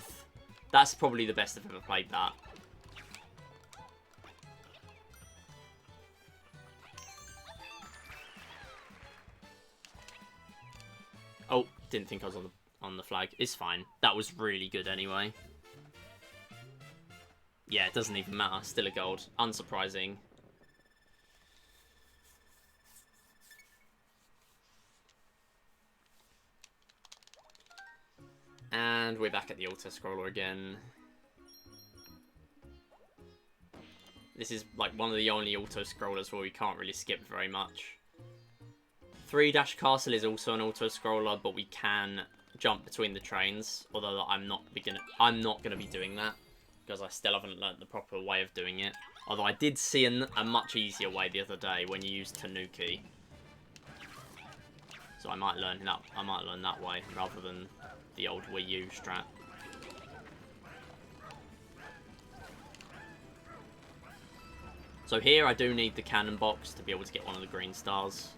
That's probably the best I've ever played that. Oh, didn't think I was on the flag. It's fine. That was really good anyway. Yeah, it doesn't even matter. Still a gold. Unsurprising. And we're back at the auto-scroller again. This is like one of the only auto-scrollers where we can't really skip very much. 3-Castle is also an auto-scroller, but we can jump between the trains. Although I'm not gonna be doing that because I still haven't learnt the proper way of doing it. Although I did see a much easier way the other day when you use Tanuki. So I might learn that way rather than the old Wii U strat. So here I do need the cannon box to be able to get one of the green stars.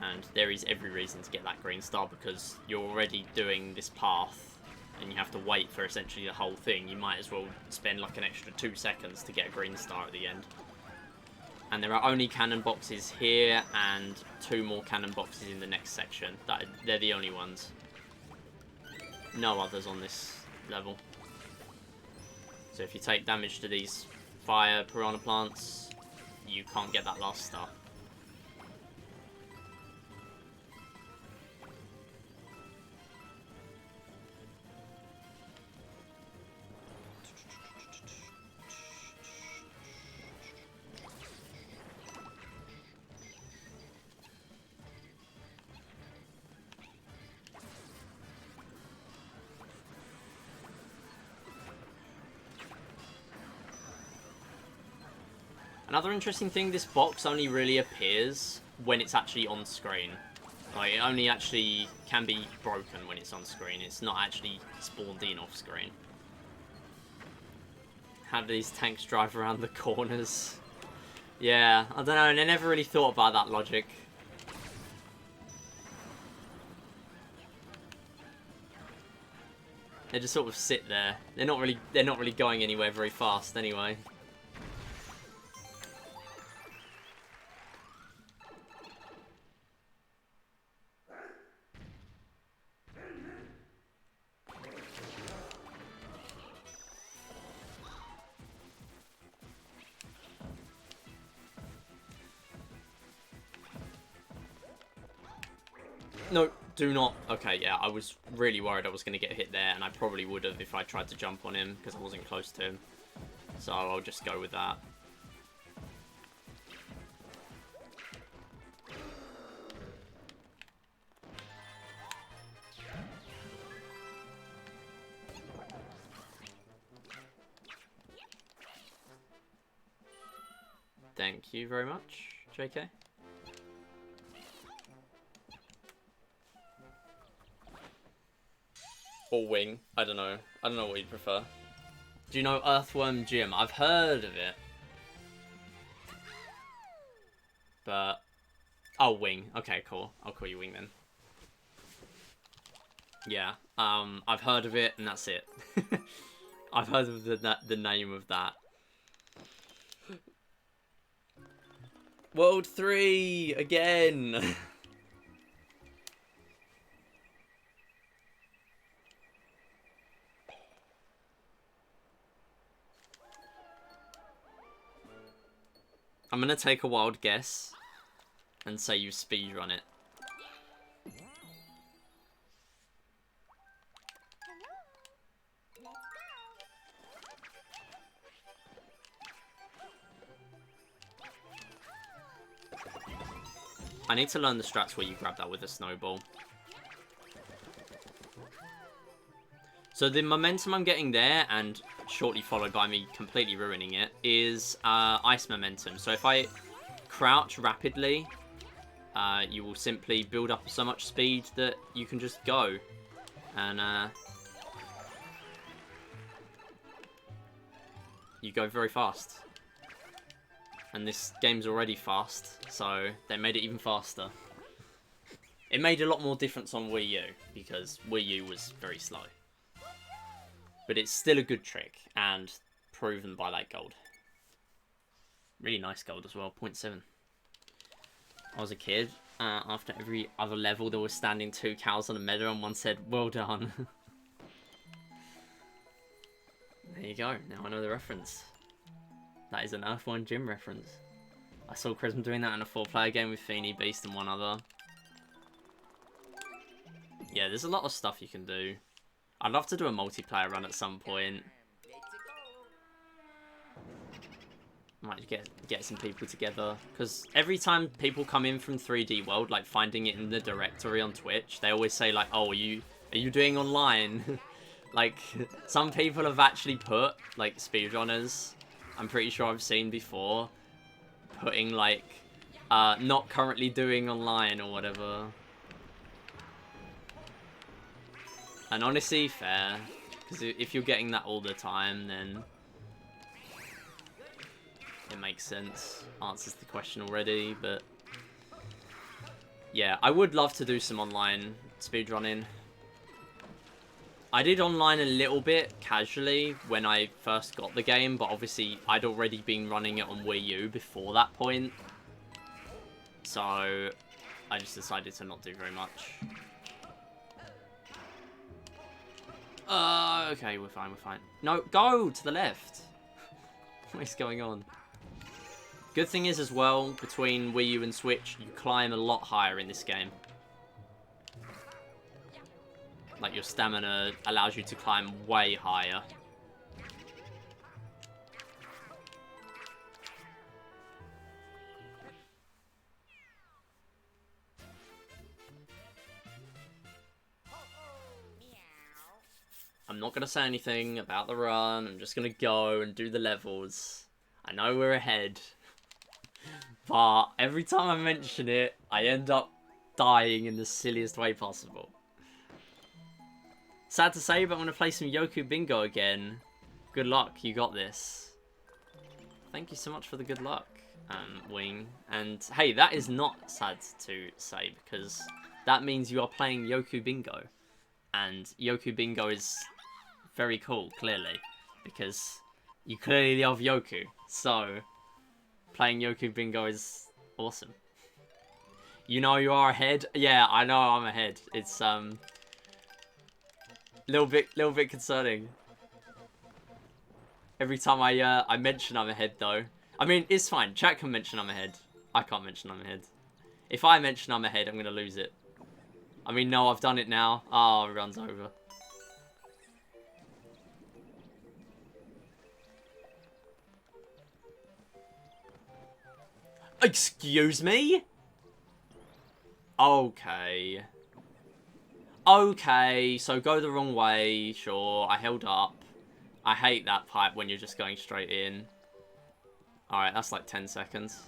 And there is every reason to get that green star because you're already doing this path and you have to wait for essentially the whole thing. You might as well spend like an extra 2 seconds to get a green star at the end. And there are only cannon boxes here and 2 more cannon boxes in the next section. They're the only ones. No others on this level. So if you take damage to these fire piranha plants, you can't get that last star. Another interesting thing, this box only really appears when it's actually on screen. Like, it only actually can be broken when it's on screen. It's not actually spawned in off screen. How do these tanks drive around the corners? Yeah, I don't know, and I never really thought about that logic. They just sort of sit there. They're not really going anywhere very fast anyway. No, do not. Okay, yeah, I was really worried I was going to get hit there, and I probably would have if I tried to jump on him, because I wasn't close to him. So I'll just go with that. Thank you very much, JK. Or Wing. I don't know. I don't know what you'd prefer. Do you know Earthworm Jim? I've heard of it. But... oh, Wing. Okay, cool. I'll call you Wing then. Yeah. I've heard of it, and that's it. I've heard of the name of that. World 3! Again! I'm gonna take a wild guess and say you speedrun it. I need to learn the strats where you grab that with a snowball. So the momentum I'm getting there, and shortly followed by me completely ruining it, is ice momentum. So if I crouch rapidly, you will simply build up so much speed that you can just go. And you go very fast. And this game's already fast, so they made it even faster. It made a lot more difference on Wii U, because Wii U was very slow. But it's still a good trick, and proven by that gold. Really nice gold as well, 0.7. I was a kid, after every other level there was standing 2 cows on a meadow and one said, "Well done." There you go, now I know the reference. That is an Earthworm Jim reference. I saw Chrism doing that in a 4-player game with Feeny, Beast and one other. Yeah, there's a lot of stuff you can do. I'd love to do a multiplayer run at some point. Might get some people together, because every time people come in from 3D World, like finding it in the directory on Twitch, they always say like, "Oh, are you doing online?" Like some people have actually put like speedrunners. I'm pretty sure I've seen before putting like not currently doing online or whatever. And honestly, fair, because if you're getting that all the time, then it makes sense. Answers the question already, but yeah, I would love to do some online speedrunning. I did online a little bit casually when I first got the game, but obviously I'd already been running it on Wii U before that point. So I just decided to not do very much. Okay, we're fine, we're fine. No, go to the left. What is going on? Good thing is as well, between Wii U and Switch, you climb a lot higher in this game. Like your stamina allows you to climb way higher. I'm not going to say anything about the run. I'm just going to go and do the levels. I know we're ahead. But every time I mention it, I end up dying in the silliest way possible. Sad to say, but I'm going to play some Yoku Bingo again. Good luck, you got this. Thank you so much for the good luck, Wing. And hey, that is not sad to say, because that means you are playing Yoku Bingo. And Yoku Bingo is very cool, clearly, because you clearly love Yoku. So, playing Yoku Bingo is awesome. You know you are ahead? Yeah, I know I'm ahead. It's, little bit concerning. Every time I mention I'm ahead, though. I mean, it's fine. Chat can mention I'm ahead. I can't mention I'm ahead. If I mention I'm ahead, I'm going to lose it. I mean, no, I've done it now. Oh, run's over. Excuse me? Okay. Okay, so go the wrong way. Sure, I held up. I hate that pipe when you're just going straight in. Alright, that's like 10 seconds.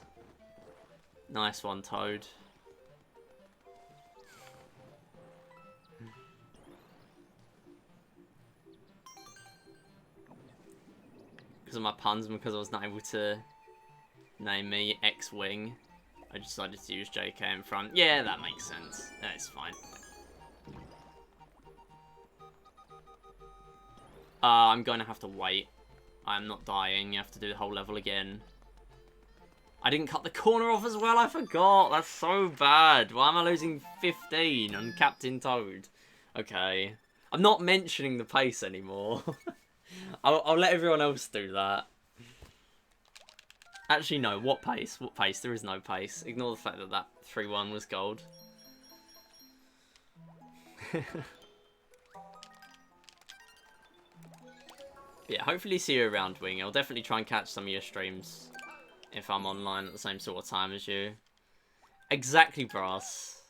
Nice one, Toad. Because of my puns and because I was not able to name me X-Wing, I decided to use JK in front. Yeah, that makes sense. That's fine. I'm going to have to wait. I'm not dying. You have to do the whole level again. I didn't cut the corner off as well. I forgot. That's so bad. Why am I losing 15 on Captain Toad? Okay. I'm not mentioning the pace anymore. I'll let everyone else do that. Actually, no. What pace? What pace? There is no pace. Ignore the fact that that 3-1 was gold. Yeah, hopefully see you around, Wing. I'll definitely try and catch some of your streams if I'm online at the same sort of time as you. Exactly, Brass.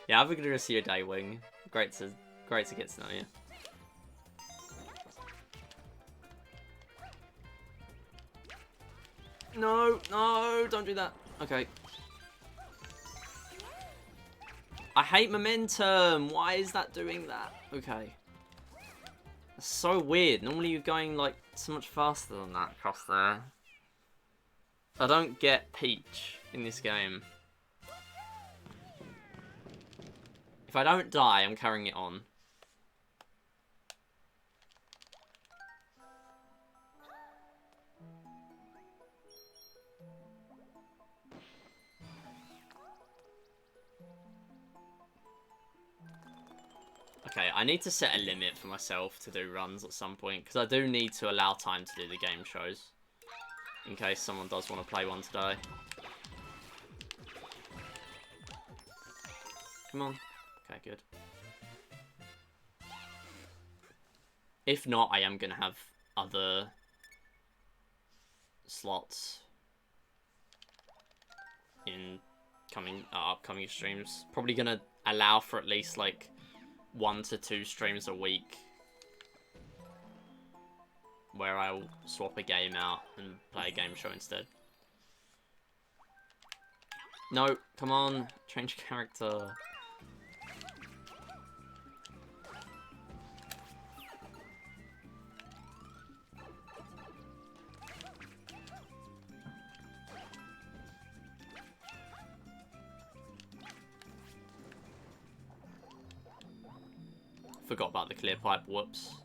Yeah, have a good rest of your day, Wing. Great to get to know you. No, no, don't do that. Okay. I hate momentum. Why is that doing that? Okay. That's so weird. Normally you're going like so much faster than that across there. I don't get Peach in this game. If I don't die, I'm carrying it on. Okay, I need to set a limit for myself to do runs at some point, because I do need to allow time to do the game shows. In case someone does want to play one today. Come on. Okay, good. If not, I am going to have other slots in upcoming streams. Probably going to allow for at least like 1 to 2 streams a week where I'll swap a game out and play a game show instead. No, come on, change character. Forgot about the clear pipe, whoops.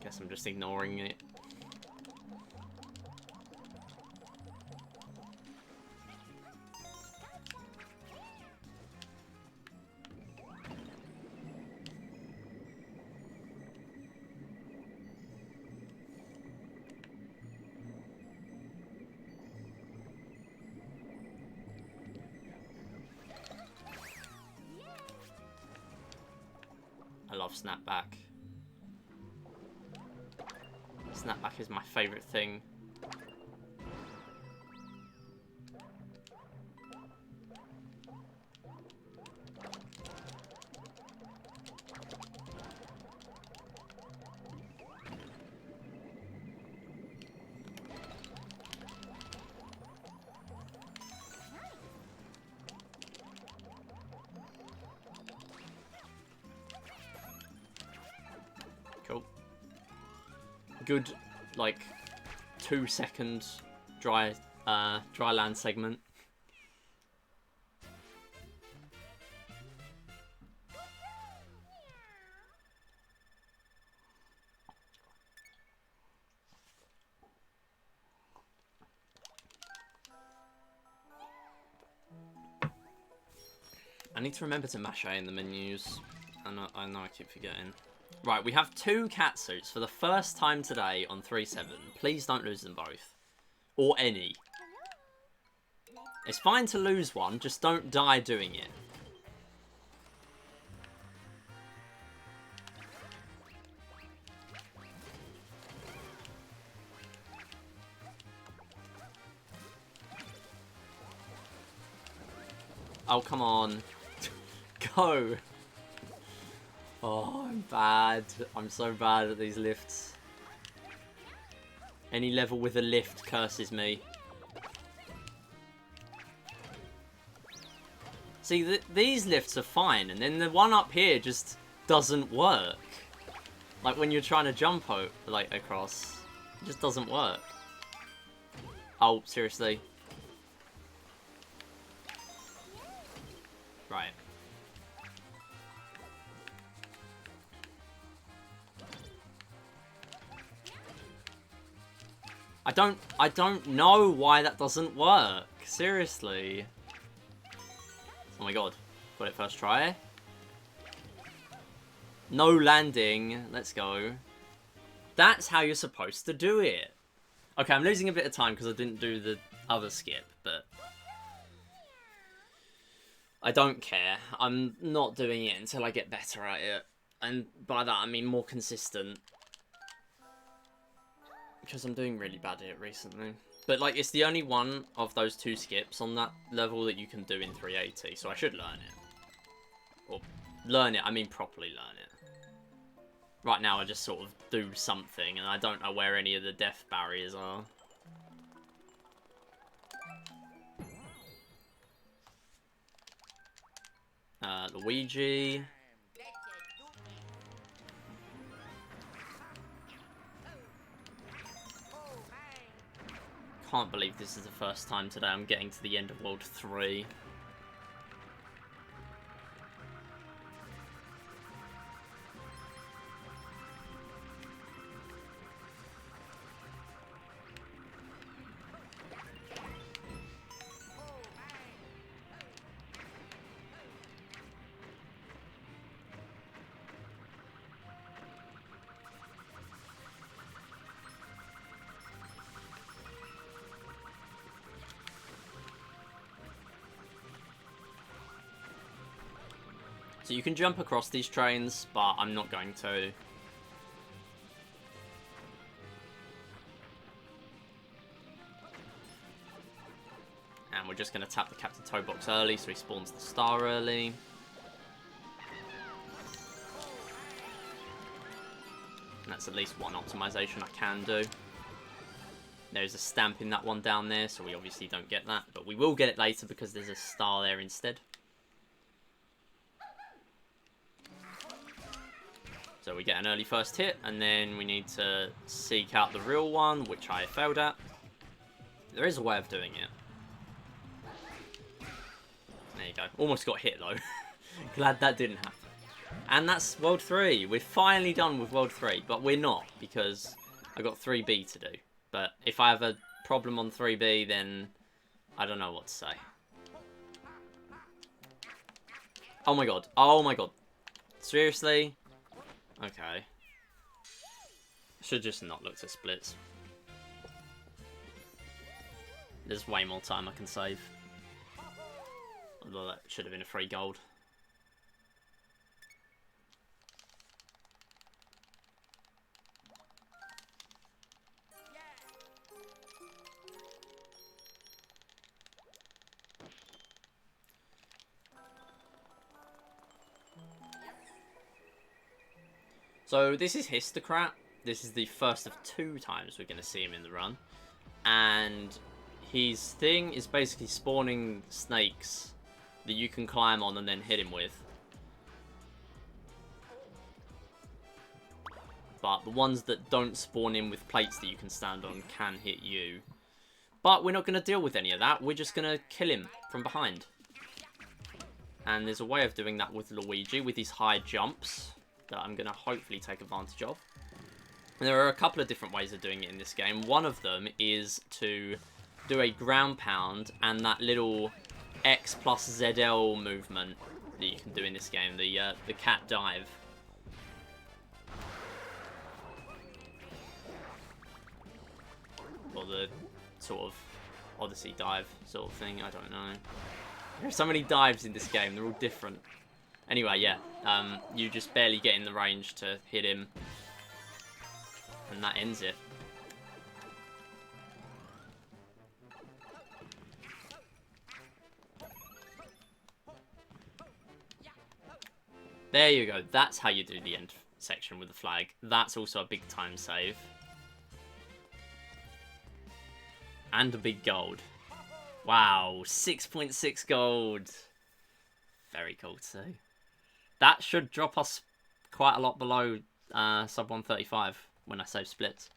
Guess I'm just ignoring it. I love snapback. Snapback is my favourite thing. Cool. Good, like, 2-second dry land segment. I need to remember to mash A in the menus. I know I keep forgetting. Right, we have 2 cat suits for the first time today on 3-7. Please don't lose them both. Or any. It's fine to lose one, just don't die doing it. Oh, come on. Go! Oh, I'm bad. I'm so bad at these lifts. Any level with a lift curses me. See, these lifts are fine, and then the one up here just doesn't work. Like when you're trying to jump across, it just doesn't work. Oh, seriously? Right. I don't know why that doesn't work. Seriously. Oh my god. Got it first try. No landing. Let's go. That's how you're supposed to do it. Okay, I'm losing a bit of time because I didn't do the other skip, but I don't care. I'm not doing it until I get better at it. And by that, I mean more consistent. Because I'm doing really bad at it recently. But, like, it's the only one of those 2 skips on that level that you can do in 380, so I should learn it. Or, learn it, I mean properly learn it. Right now, I just sort of do something, and I don't know where any of the death barriers are. Luigi. Can't believe this is the first time today I'm getting to the end of World 3. So you can jump across these trains, but I'm not going to. just going to tap the Captain Toad box early so he spawns the star early. And that's at least one optimization I can do. There's a stamp in that one down there, so we obviously don't get that. But we will get it later because there's a star there instead. So we get an early first hit, and then we need to seek out the real one, which I failed at. There is a way of doing it. There you go. Almost got hit, though. Glad that didn't happen. And that's World 3. We're finally done with World 3, but we're not, because I've got 3B to do. But if I have a problem on 3B, then I don't know what to say. Oh my god. Oh my god. Seriously? Okay. Should just not looked at splits. There's way more time I can save. Although that should have been a free gold. So this is Histocrat. This is the first of 2 times we're going to see him in the run. And his thing is basically spawning snakes that you can climb on and then hit him with. But the ones that don't spawn in with plates that you can stand on can hit you. But we're not going to deal with any of that. We're just going to kill him from behind. And there's a way of doing that with Luigi, with his high jumps, that I'm going to hopefully take advantage of. And there are a couple of different ways of doing it in this game. One of them is to do a ground pound and that little X plus ZL movement that you can do in this game, the cat dive. Or the sort of Odyssey dive sort of thing, I don't know. There are so many dives in this game, they're all different. Anyway, yeah, you just barely get in the range to hit him, and that ends it. There you go, that's how you do the end section with the flag. That's also a big time save. And a big gold. Wow, 6.6 gold. Very cool to see. That should drop us quite a lot below sub 135 when I save splits.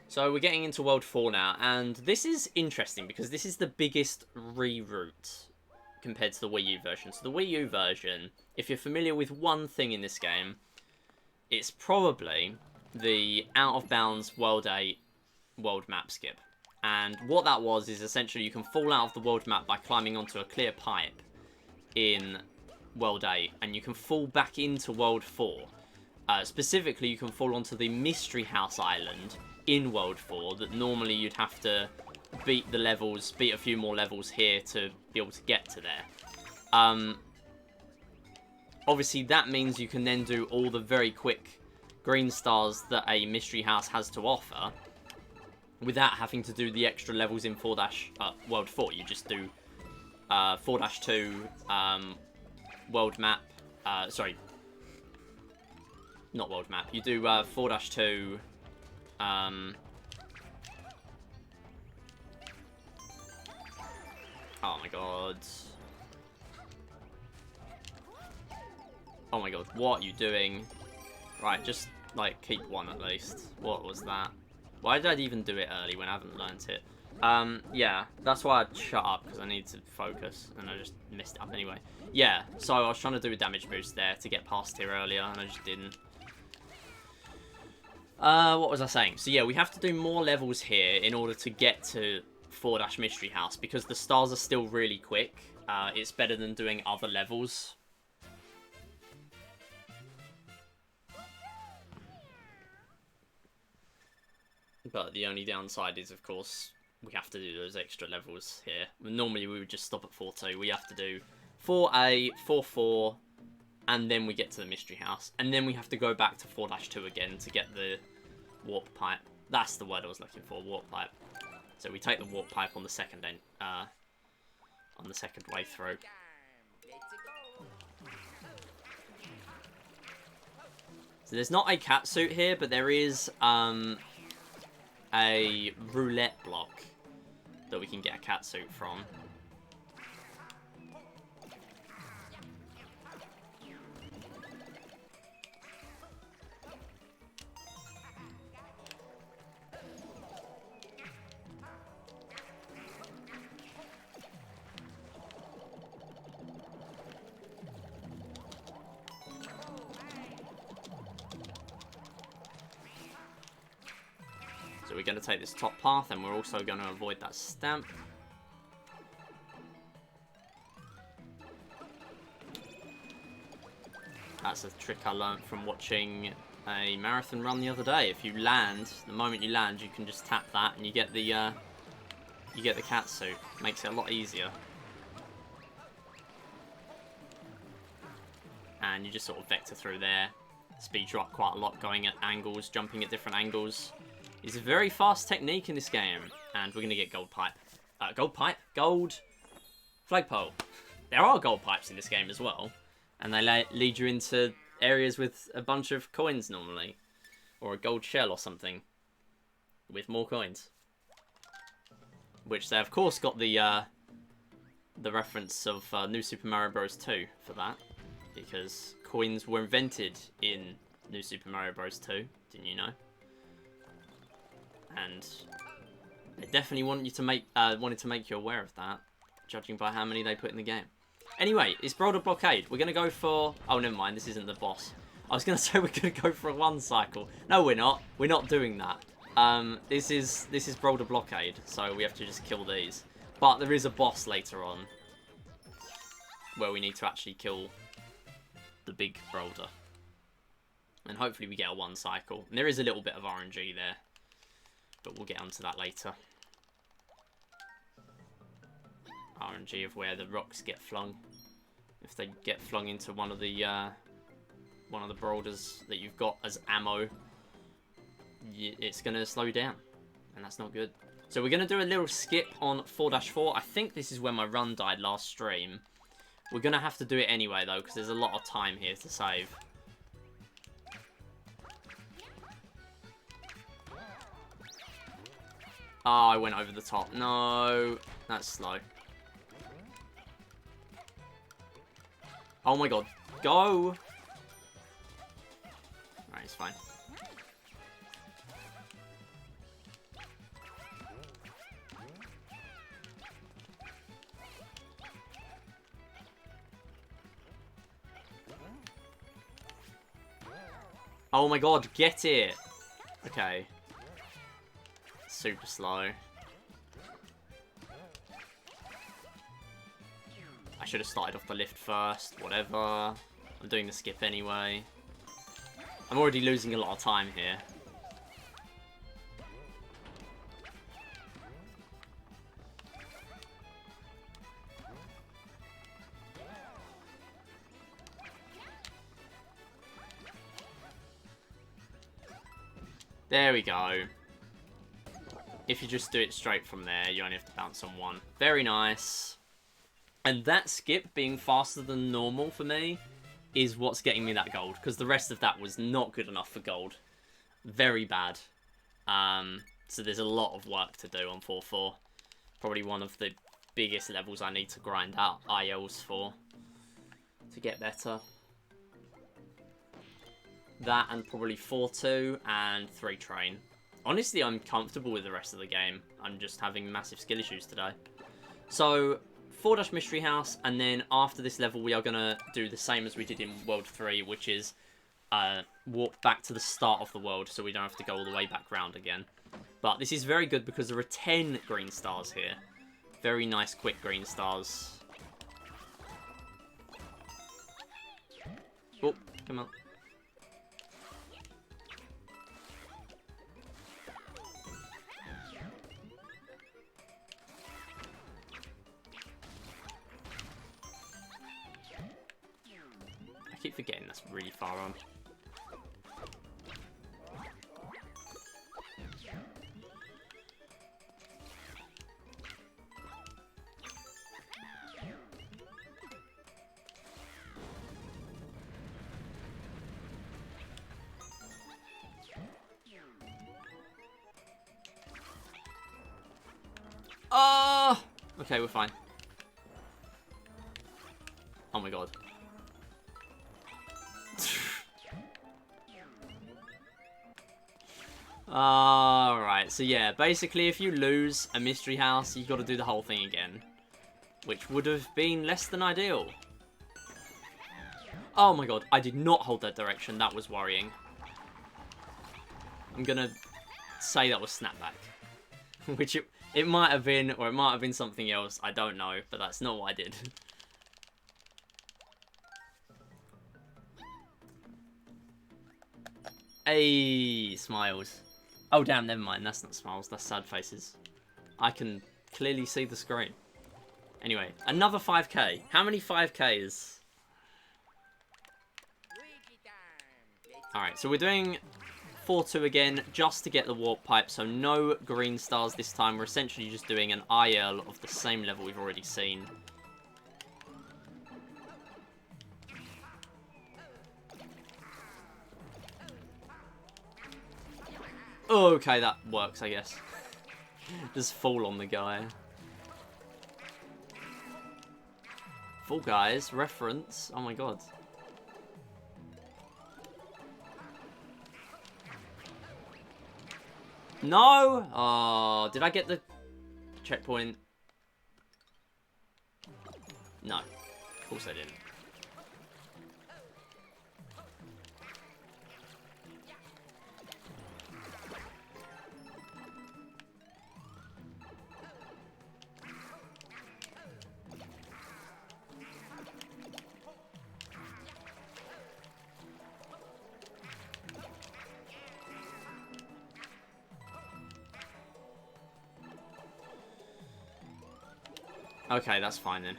So we're getting into World 4 now, and this is interesting because this is the biggest reroute compared to the Wii U version. So the Wii U version, if you're familiar with one thing in this game, it's probably the out-of-bounds World 8 world map skip. And what that was is essentially you can fall out of the world map by climbing onto a clear pipe in World 8, and you can fall back into World 4. Specifically, you can fall onto the Mystery House Island in World 4 that normally you'd have to beat a few more levels here to be able to get to there. Obviously, that means you can then do all the very quick green stars that a Mystery House has to offer without having to do the extra levels in World 4. You just do 4-2 world map. Sorry, not world map. You do 4-2. Oh my god. Oh my god, what are you doing? Right, just, like, keep one at least. What was that? Why did I even do it early when I haven't learnt it? Yeah, that's why I'd shut up, because I need to focus, and I just messed it up anyway. Yeah, so I was trying to do a damage boost there to get past here earlier, and I just didn't. What was I saying? So yeah, we have to do more levels here in order to get to 4-Mystery House, because the stars are still really quick. It's better than doing other levels. But the only downside is, of course, we have to do those extra levels here. Normally we would just stop at 4-2. We have to do 4A, 4-4, and then we get to the mystery house. And then we have to go back to 4-2 again to get the warp pipe. That's the word I was looking for, warp pipe. So we take the warp pipe on the second way through. So there's not a cat suit here, but there is a roulette block that we can get a cat suit from. So we're going to take this top path, and we're also going to avoid that stamp. That's a trick I learned from watching a marathon run the other day. If you land, the moment you land, you can just tap that, and you get the cat suit. Makes it a lot easier. And you just sort of vector through there. Speeds you up quite a lot, going at angles, jumping at different angles. It's a very fast technique in this game, and we're going to get gold pipe. Gold flagpole. There are gold pipes in this game as well, and they lead you into areas with a bunch of coins normally, or a gold shell or something with more coins. Which they of course got the reference of New Super Mario Bros. 2 for that, because coins were invented in New Super Mario Bros. 2. Didn't you know? And they definitely want you to wanted to make you aware of that, judging by how many they put in the game. Anyway, it's Boulder Blockade. We're going to go for... Oh, never mind. This isn't the boss. I was going to say we're going to go for a 1 cycle. No, we're not. We're not doing that. This is Boulder Blockade, so we have to just kill these. But there is a boss later on where we need to actually kill the big boulder. And hopefully we get a 1 cycle. And there is a little bit of RNG there, but we'll get onto that later. RNG of where the rocks get flung. If they get flung into one of the boulders that you've got as ammo, it's going to slow down, and that's not good. So we're going to do a little skip on 4-4. I think this is where my run died last stream. We're going to have to do it anyway, though, because there's a lot of time here to save. Oh, I went over the top. No, that's slow. Oh my god, go! Alright, it's fine. Oh my god, get it! Okay. Super slow. I should have started off the lift first, whatever. I'm doing the skip anyway. I'm already losing a lot of time here. There we go. If you just do it straight from there, you only have to bounce on 1. Very nice. And that skip being faster than normal for me is what's getting me that gold, because the rest of that was not good enough for gold. Very bad. So there's a lot of work to do on 4-4. Probably one of the biggest levels I need to grind out ILs for to get better. That and probably 4-2 and 3 train. Honestly, I'm comfortable with the rest of the game. I'm just having massive skill issues today. So 4- Mystery House, and then after this level we are going to do the same as we did in World 3, which is walk back to the start of the world so we don't have to go all the way back round again. But this is very good because there are 10 green stars here. Very nice quick green stars. Oh, come on. keep forgetting that's really far on. Oh! Okay, we're fine. Oh my god. Alright, so yeah, basically if you lose a mystery house, you've got to do the whole thing again. Which would have been less than ideal. Oh my god, I did not hold that direction, that was worrying. I'm gonna say that was snapback. Which it might have been, or it might have been something else, I don't know, but that's not what I did. Hey, smiles. Oh damn, never mind, that's not smiles, that's sad faces. I can clearly see the screen. Anyway, another 5k. How many 5ks? Alright, so we're doing 4-2 again, just to get the warp pipe, so no green stars this time. We're essentially just doing an IL of the same level we've already seen. Oh, okay, that works, I guess. Just fall on the guy. Fall Guys, reference. Oh my god. No! Oh, did I get the checkpoint? No. Of course I didn't. Okay, that's fine then.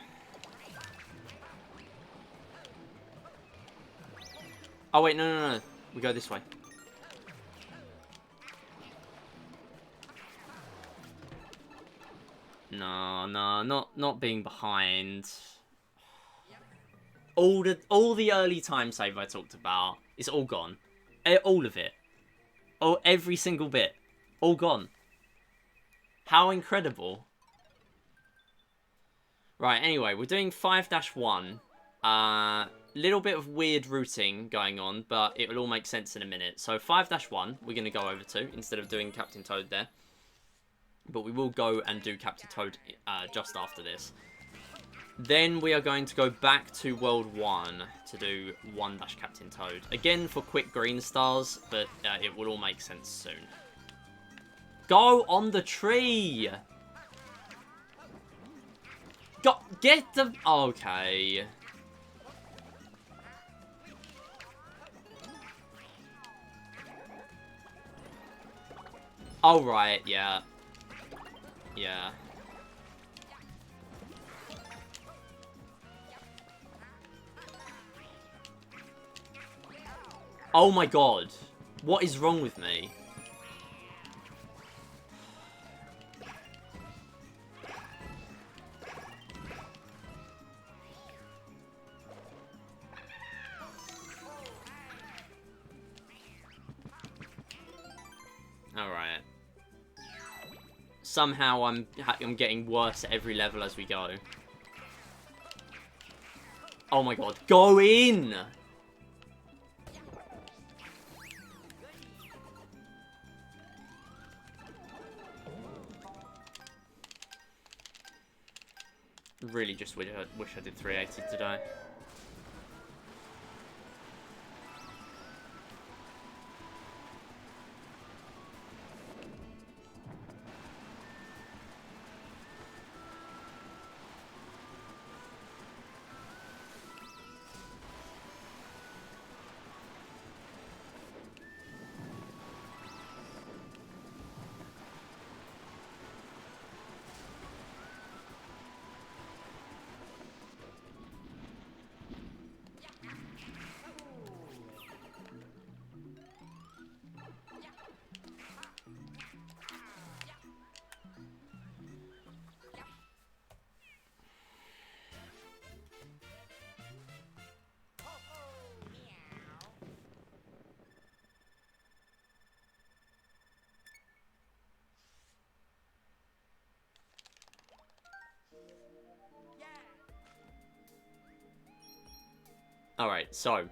Oh wait, no. We go this way. No, not being behind. All the early time save I talked about is all gone. All of it. Oh, every single bit. All gone. How incredible. Right, anyway, we're doing 5-1. Little bit of weird routing going on, but it will all make sense in a minute. So 5-1, we're going to go over to, instead of doing Captain Toad there. But we will go and do Captain Toad just after this. Then we are going to go back to World 1 to do 1-Captain Toad. Again, for quick green stars, but it will all make sense soon. Go on the tree! Get the... Okay. Oh, right, yeah. Yeah. Oh my god. What is wrong with me? Alright. Somehow I'm getting worse at every level as we go. Oh my god. Go in! Really just wish I did 380 today. Alright, so.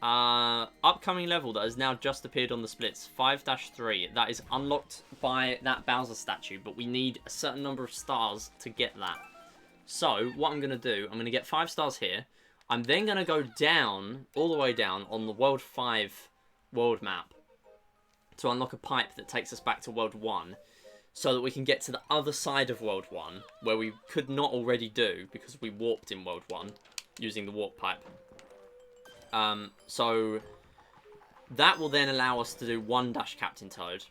Upcoming level that has now just appeared on the splits. 5-3. That is unlocked by that Bowser statue, but we need a certain number of stars to get that. So, what I'm going to do, I'm going to get 5 stars here. I'm then going to go down, all the way down, on the World 5 world map to unlock a pipe that takes us back to World 1, so that we can get to the other side of World 1, where we could not already do, because we warped in World 1, using the warp pipe. So, that will then allow us to do 1 Dash Captain Toad,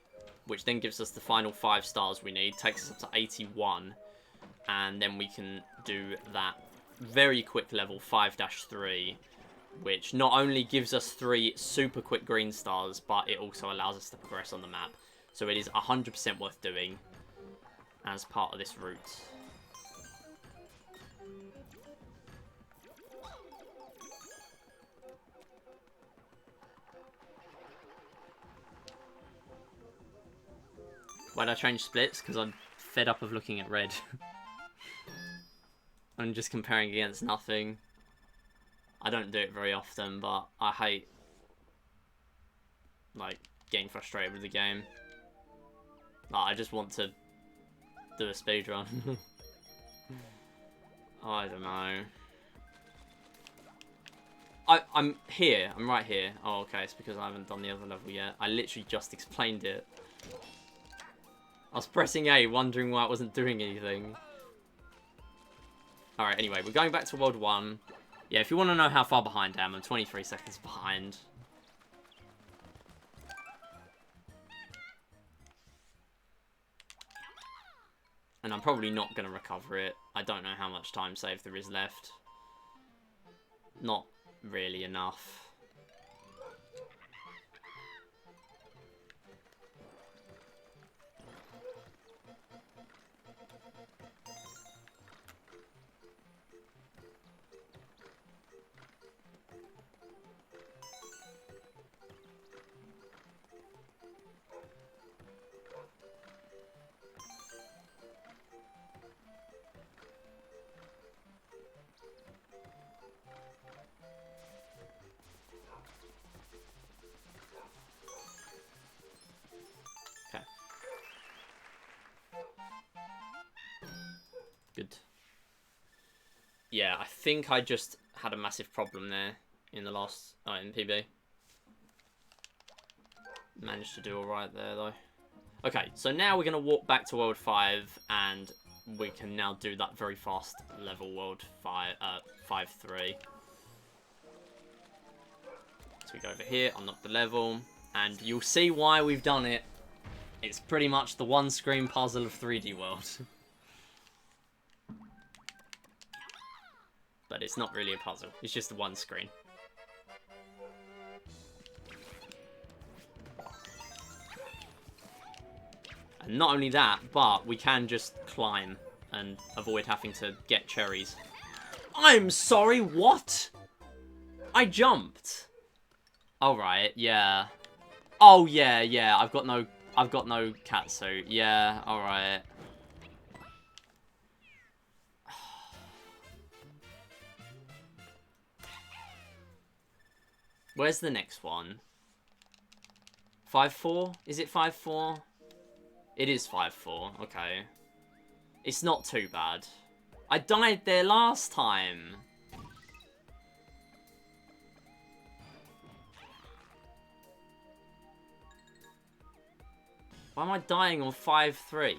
which then gives us the final 5 stars we need, takes us up to 81, and then we can do that very quick level 5-3, which not only gives us 3 super quick green stars, but it also allows us to progress on the map. So it is 100% worth doing as part of this route. Why'd I change splits? Because I'm fed up of looking at red. I'm just comparing against nothing. I don't do it very often, but I hate, like, getting frustrated with the game. Like, I just want to do a speedrun. I don't know. I'm here. I'm right here. Oh, okay. It's because I haven't done the other level yet. I literally just explained it. I was pressing A, wondering why it wasn't doing anything. Alright, anyway, we're going back to World 1. Yeah, if you want to know how far behind I am, I'm 23 seconds behind. And I'm probably not going to recover it. I don't know how much time save there is left. Not really enough. Good. Yeah, I think I just had a massive problem there in the last... Oh, in PB. Managed to do alright there, though. Okay, so now we're going to walk back to World 5, and we can now do that very fast level World 5, 5-3. So we go over here, unlock the level, and you'll see why we've done it. It's pretty much the one-screen puzzle of 3D World. But it's not really a puzzle. It's just one screen. And not only that, but we can just climb and avoid having to get cherries. I'm sorry, what? I jumped. Alright, yeah. Oh yeah, yeah. I've got no cat suit. Yeah, alright. Where's the next one? 5-4? Is it 5-4? It is 5-4. Okay. It's not too bad. I died there last time. Why am I dying on 5-3?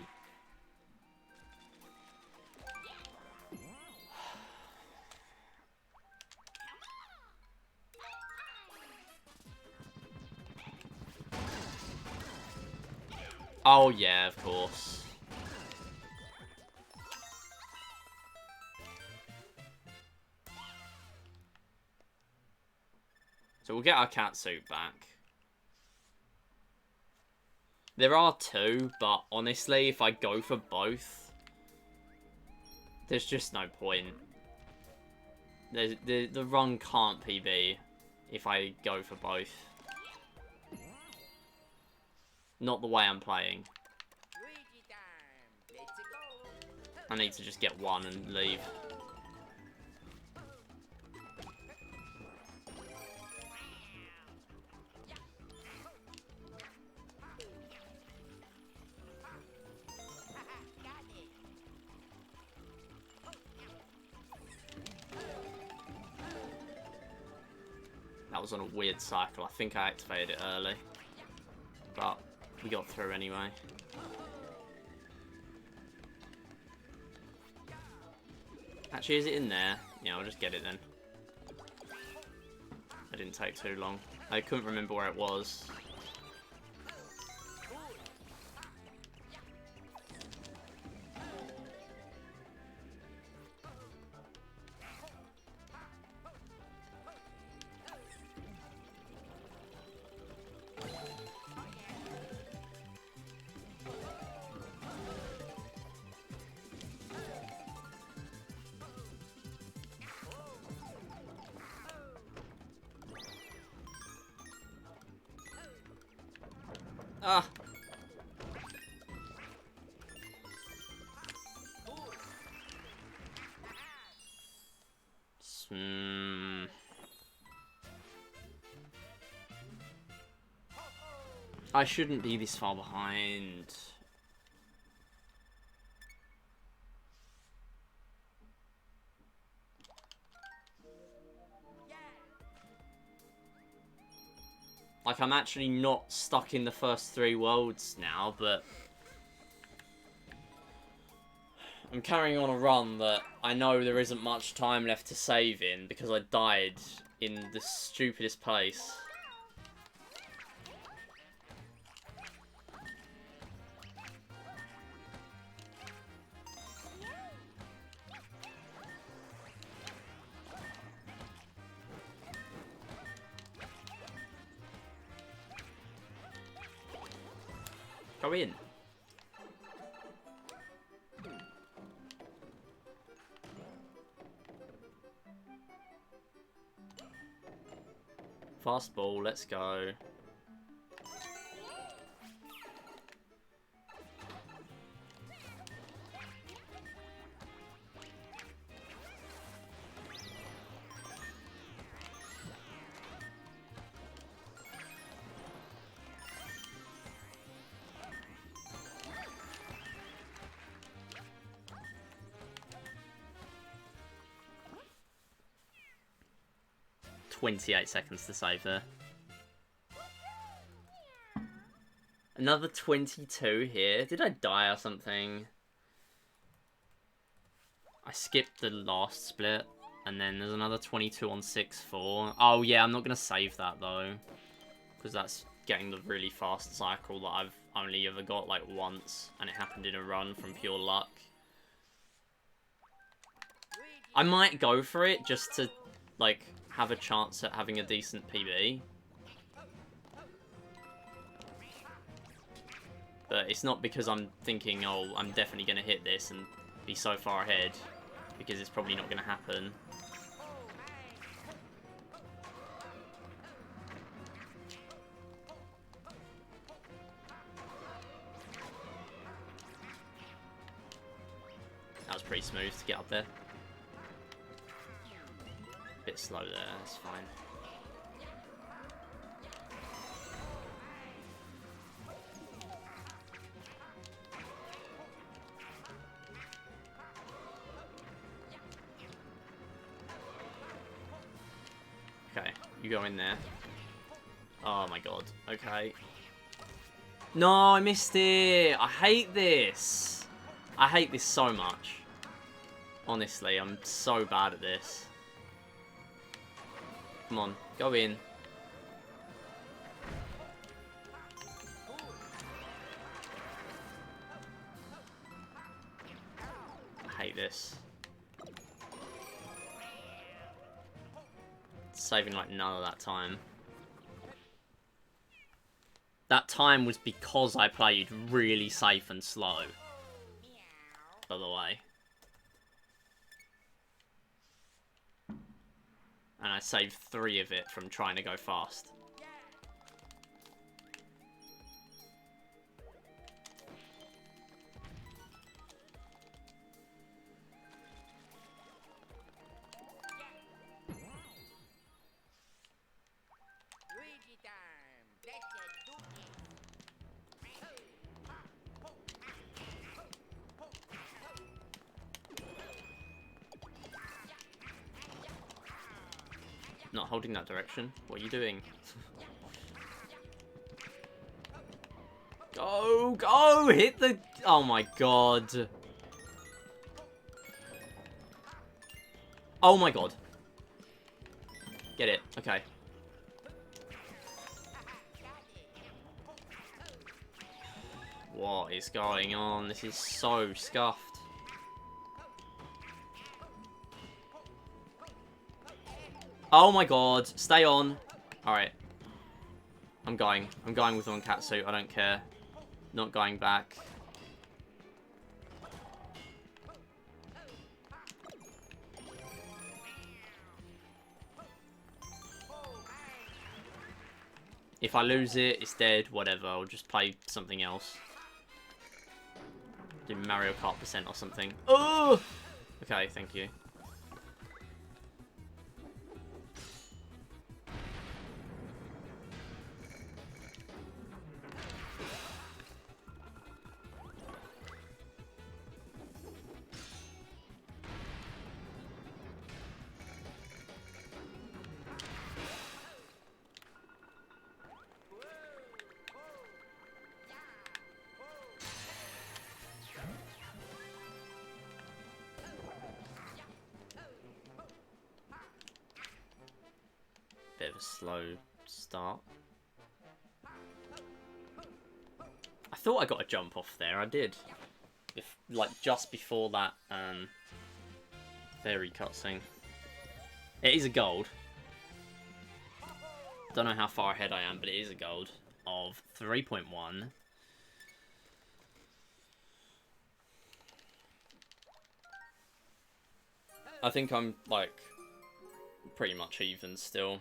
Oh, yeah, of course. So we'll get our cat suit back. There are 2, but honestly, if I go for both, there's just no point. The run can't PB if I go for both. Not the way I'm playing. I need to just get one and leave. That was on a weird cycle. I think I activated it early. But we got through anyway. Actually, is it in there? Yeah, I'll just get it then. It didn't take too long. I couldn't remember where it was. Ah! I shouldn't be this far behind. Like, I'm actually not stuck in the first 3 worlds now, but I'm carrying on a run that I know there isn't much time left to save in because I died in the stupidest place. Go in. Fast ball, let's go. "28 seconds to save there. Another 22 here. Did I die or something? I skipped the last split. And then there's another 22 on 6-4. Oh yeah, I'm not going to save that though. Because that's getting the really fast cycle that I've only ever got like once. And it happened in a run from pure luck. I might go for it just to like have a chance at having a decent PB. But it's not because I'm thinking, oh, I'm definitely going to hit this and be so far ahead. Because it's probably not going to happen. That was pretty smooth to get up there. Bit slow there, that's fine. Okay, you go in there. Oh my god, okay. No, I missed it! I hate this! I hate this so much. Honestly, I'm so bad at this. Come on, go in. I hate this. Saving like none of that time. That time was because I played really safe and slow. By the way. And I saved 3 of it from trying to go fast. Not holding that direction. What are you doing? Go! Go! Hit the... Oh my god. Oh my god. Get it. Okay. What is going on? This is so scuffed. Oh my god. Stay on. Alright. I'm going. I'm going with one catsuit. I don't care. Not going back. If I lose it, it's dead. Whatever. I'll just play something else. Do Mario Kart % or something. Oh! Okay, thank you. Bit of a slow start. I thought I got a jump off there. I did. If, like, just before that fairy cutscene. It is a gold. Don't know how far ahead I am, but it is a gold of 3.1. I think I'm, like, pretty much even still.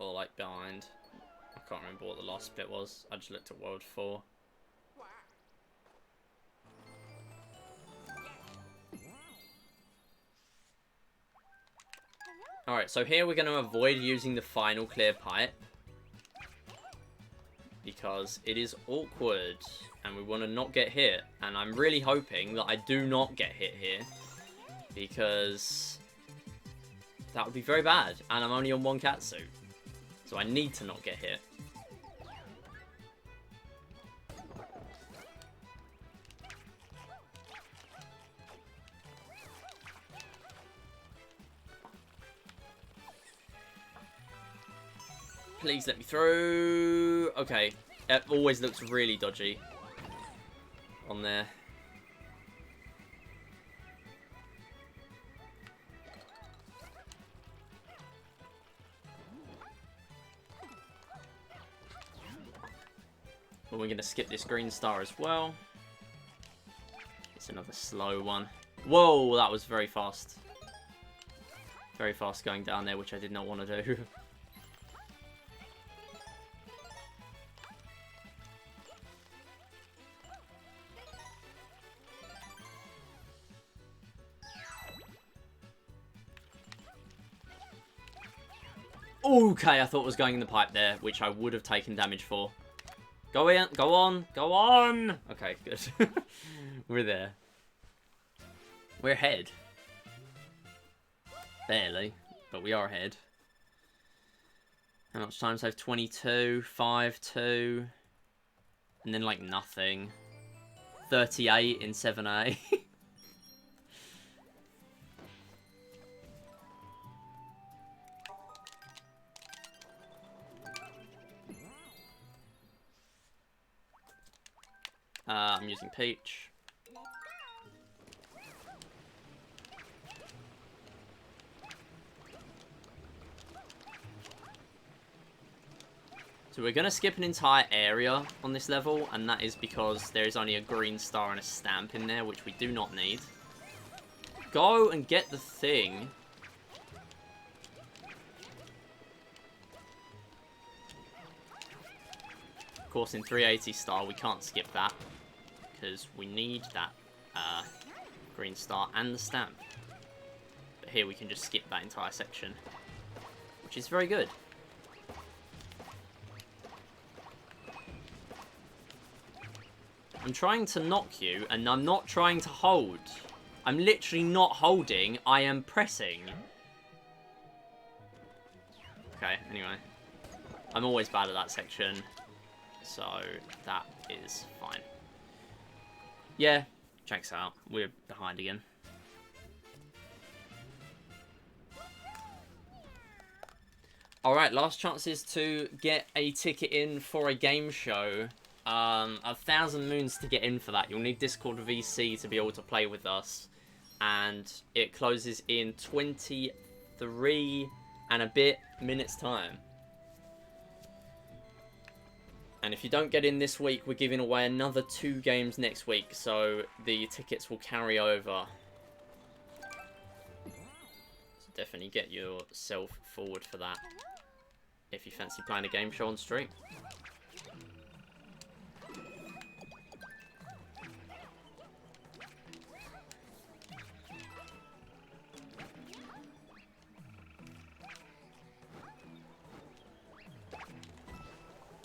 Or, like, behind. I can't remember what the last bit was. I just looked at World 4. Alright, so here we're going to avoid using the final clear pipe. Because it is awkward. And we want to not get hit. And I'm really hoping that I do not get hit here. Because that would be very bad. And I'm only on one catsuit. So I need to not get hit. Please let me through. Okay. It always looks really dodgy on there. Well, we're going to skip this green star as well. It's another slow one. Whoa, that was very fast. Very fast going down there, which I did not want to do. Okay, I thought it was going in the pipe there, which I would have taken damage for. Go in, go on, go on! Okay, good. We're there. We're ahead. Barely, but we are ahead. How much time save? 22, 5, 2. And then, like, nothing. 38 in 7A. I'm using Peach. So we're going to skip an entire area on this level, and that is because there is only a green star and a stamp in there, which we do not need. Go and get the thing. Of course, in 380 star, we can't skip that, because we need that green star and the stamp. But here we can just skip that entire section, which is very good. I'm trying to knock you, and I'm not trying to hold. I'm literally not holding, I am pressing. Okay, anyway. I'm always bad at that section, so that is fine. Yeah, checks out. We're behind again. Alright, last chances to get a ticket in for a game show. 1,000 moons to get in for that. You'll need Discord VC to be able to play with us. And it closes in 23 and a bit minutes time. And if you don't get in this week, we're giving away another 2 games next week. So the tickets will carry over. So definitely get yourself forward for that. If you fancy playing a game show on stream.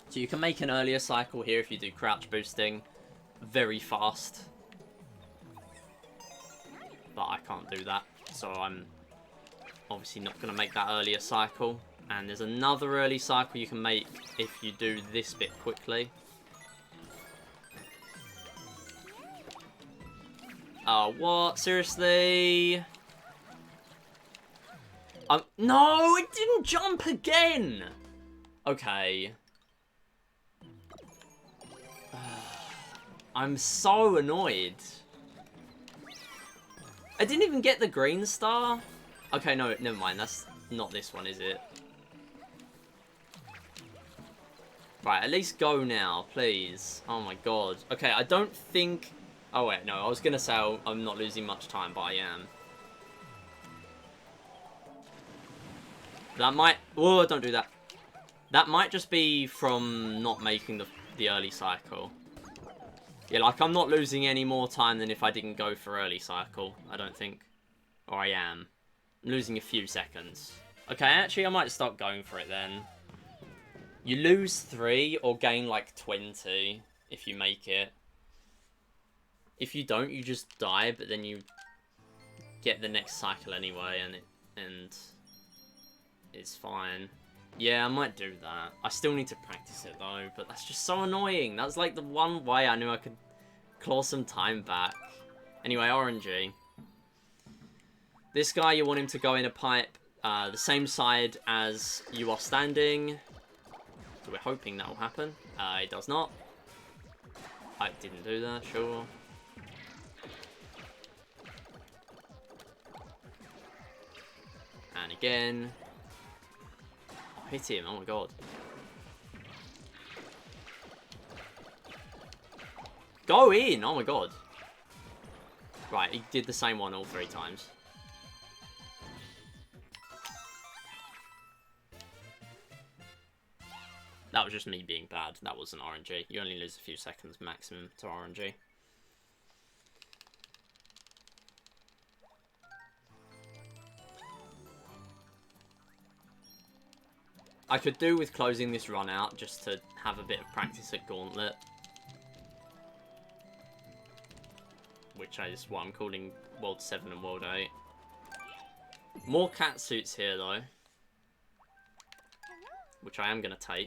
So you can make an earlier cycle here if you do crouch boosting very fast. But I can't do that, so I'm obviously not going to make that earlier cycle. And there's another early cycle you can make if you do this bit quickly. Oh, what? Seriously? No, it didn't jump again! Okay. I'm so annoyed. I didn't even get the green star. Okay, no, never mind. That's not this one, is it? Right, at least go now, please. Oh my god. Okay, I don't think... Oh wait, no, I was going to say I'm not losing much time, but I am. That might... Oh, don't do that. That might just be from not making the early cycle. Yeah, like, I'm not losing any more time than if I didn't go for early cycle, I don't think. Or I am. I'm losing a few seconds. Okay, actually, I might start going for it then. You lose 3 or gain, like, 20 if you make it. If you don't, you just die, but then you get the next cycle anyway, and it's fine. Yeah, I might do that. I still need to practice it, though, but that's just so annoying. That's, like, the one way I knew I could claw some time back. Anyway, RNG. This guy, you want him to go in a pipe the same side as you are standing. So we're hoping that will happen. It does not. I didn't do that, sure. And again. Hit him, oh my god. Go in, oh my god. Right, he did the same one all 3 times. That was just me being bad. That wasn't RNG. You only lose a few seconds maximum to RNG. I could do with closing this run out just to have a bit of practice at Gauntlet. Which is what I'm calling World 7 and World 8. More cat suits here though. Which I am going to take.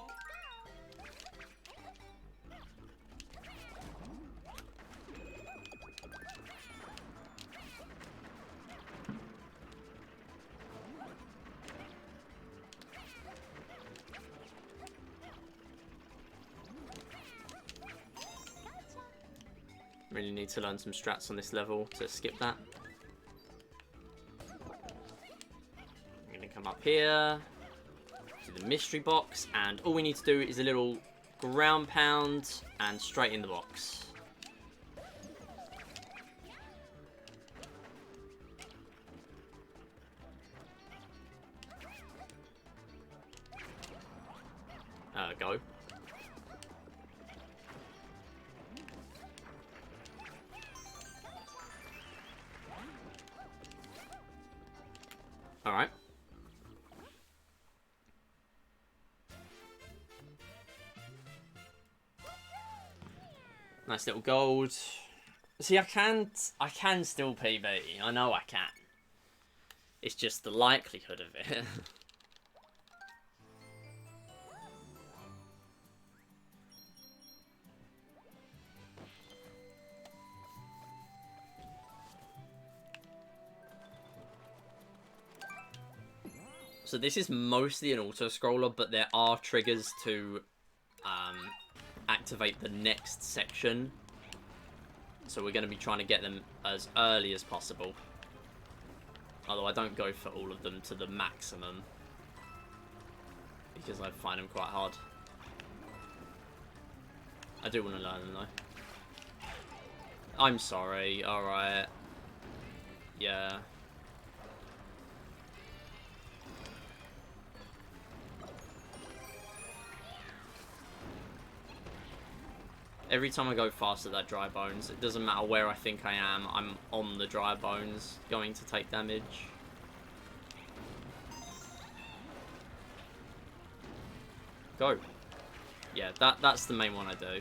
Really need to learn some strats on this level to skip that. I'm going to come up here to the mystery box, and all we need to do is a little ground pound and straight in the box. Go. Alright. Nice little gold. See, I can still PB. I know I can. It's just the likelihood of it. So this is mostly an auto-scroller, but there are triggers to activate the next section. So we're going to be trying to get them as early as possible. Although I don't go for all of them to the maximum, because I find them quite hard. I do want to learn them though. I'm sorry, alright. Yeah. Every time I go faster that dry bones, it doesn't matter where I think I am, I'm on the dry bones, going to take damage. Go. Yeah, that's the main one I do.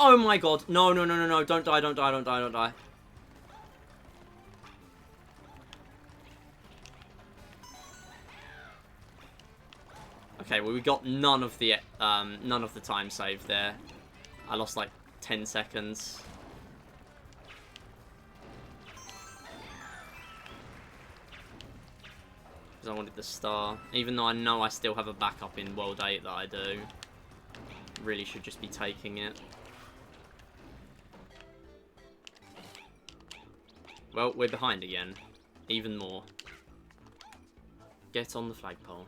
Oh my god, no, no, no, no, no, don't die, don't die, don't die, don't die. Okay, well we got none of the time save there. I lost like 10 seconds. Because I wanted the star. Even though I know I still have a backup in World 8 that I do. Really should just be taking it. Well, we're behind again. Even more. Get on the flagpole.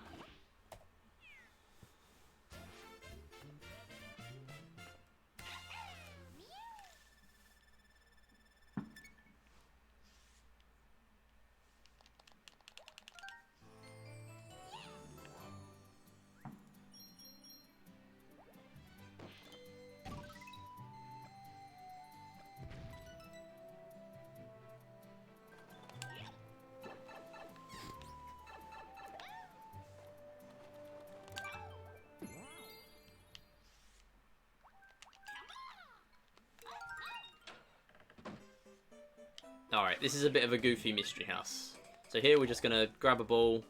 Alright, this is a bit of a goofy mystery house. So here we're just going to grab a ball.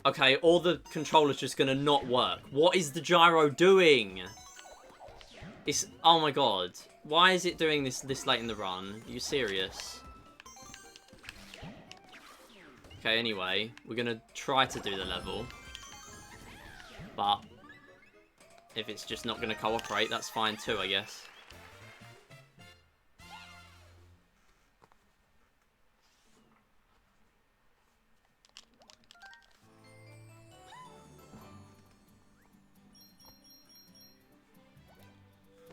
Okay, or the controller's just going to not work. What is the gyro doing? It's... Oh my god. Why is it doing this late in the run? Are you serious? Okay, anyway. We're going to try to do the level. But... if it's just not going to cooperate, that's fine too, I guess.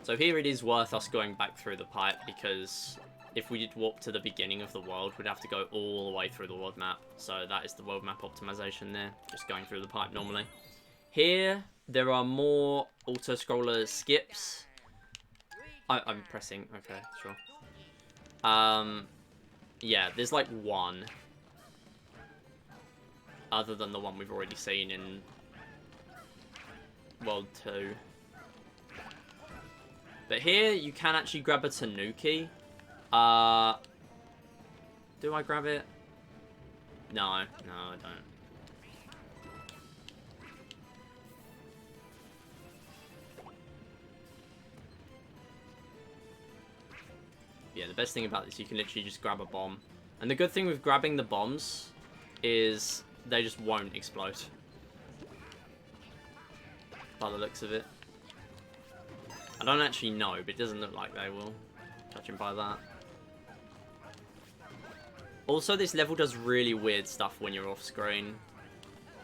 So here it is worth us going back through the pipe, because if we did walk to the beginning of the world, we'd have to go all the way through the world map. So that is the world map optimization there, just going through the pipe normally. Here, there are more auto-scroller skips. I'm pressing, okay, sure. Yeah, there's like one. Other than the one we've already seen in World 2. But here, you can actually grab a Tanuki. Do I grab it? No, I don't. Yeah, the best thing about this, you can literally just grab a bomb. And the good thing with grabbing the bombs is they just won't explode. By the looks of it. I don't actually know, but it doesn't look like they will. Judging by that. Also, this level does really weird stuff when you're off screen.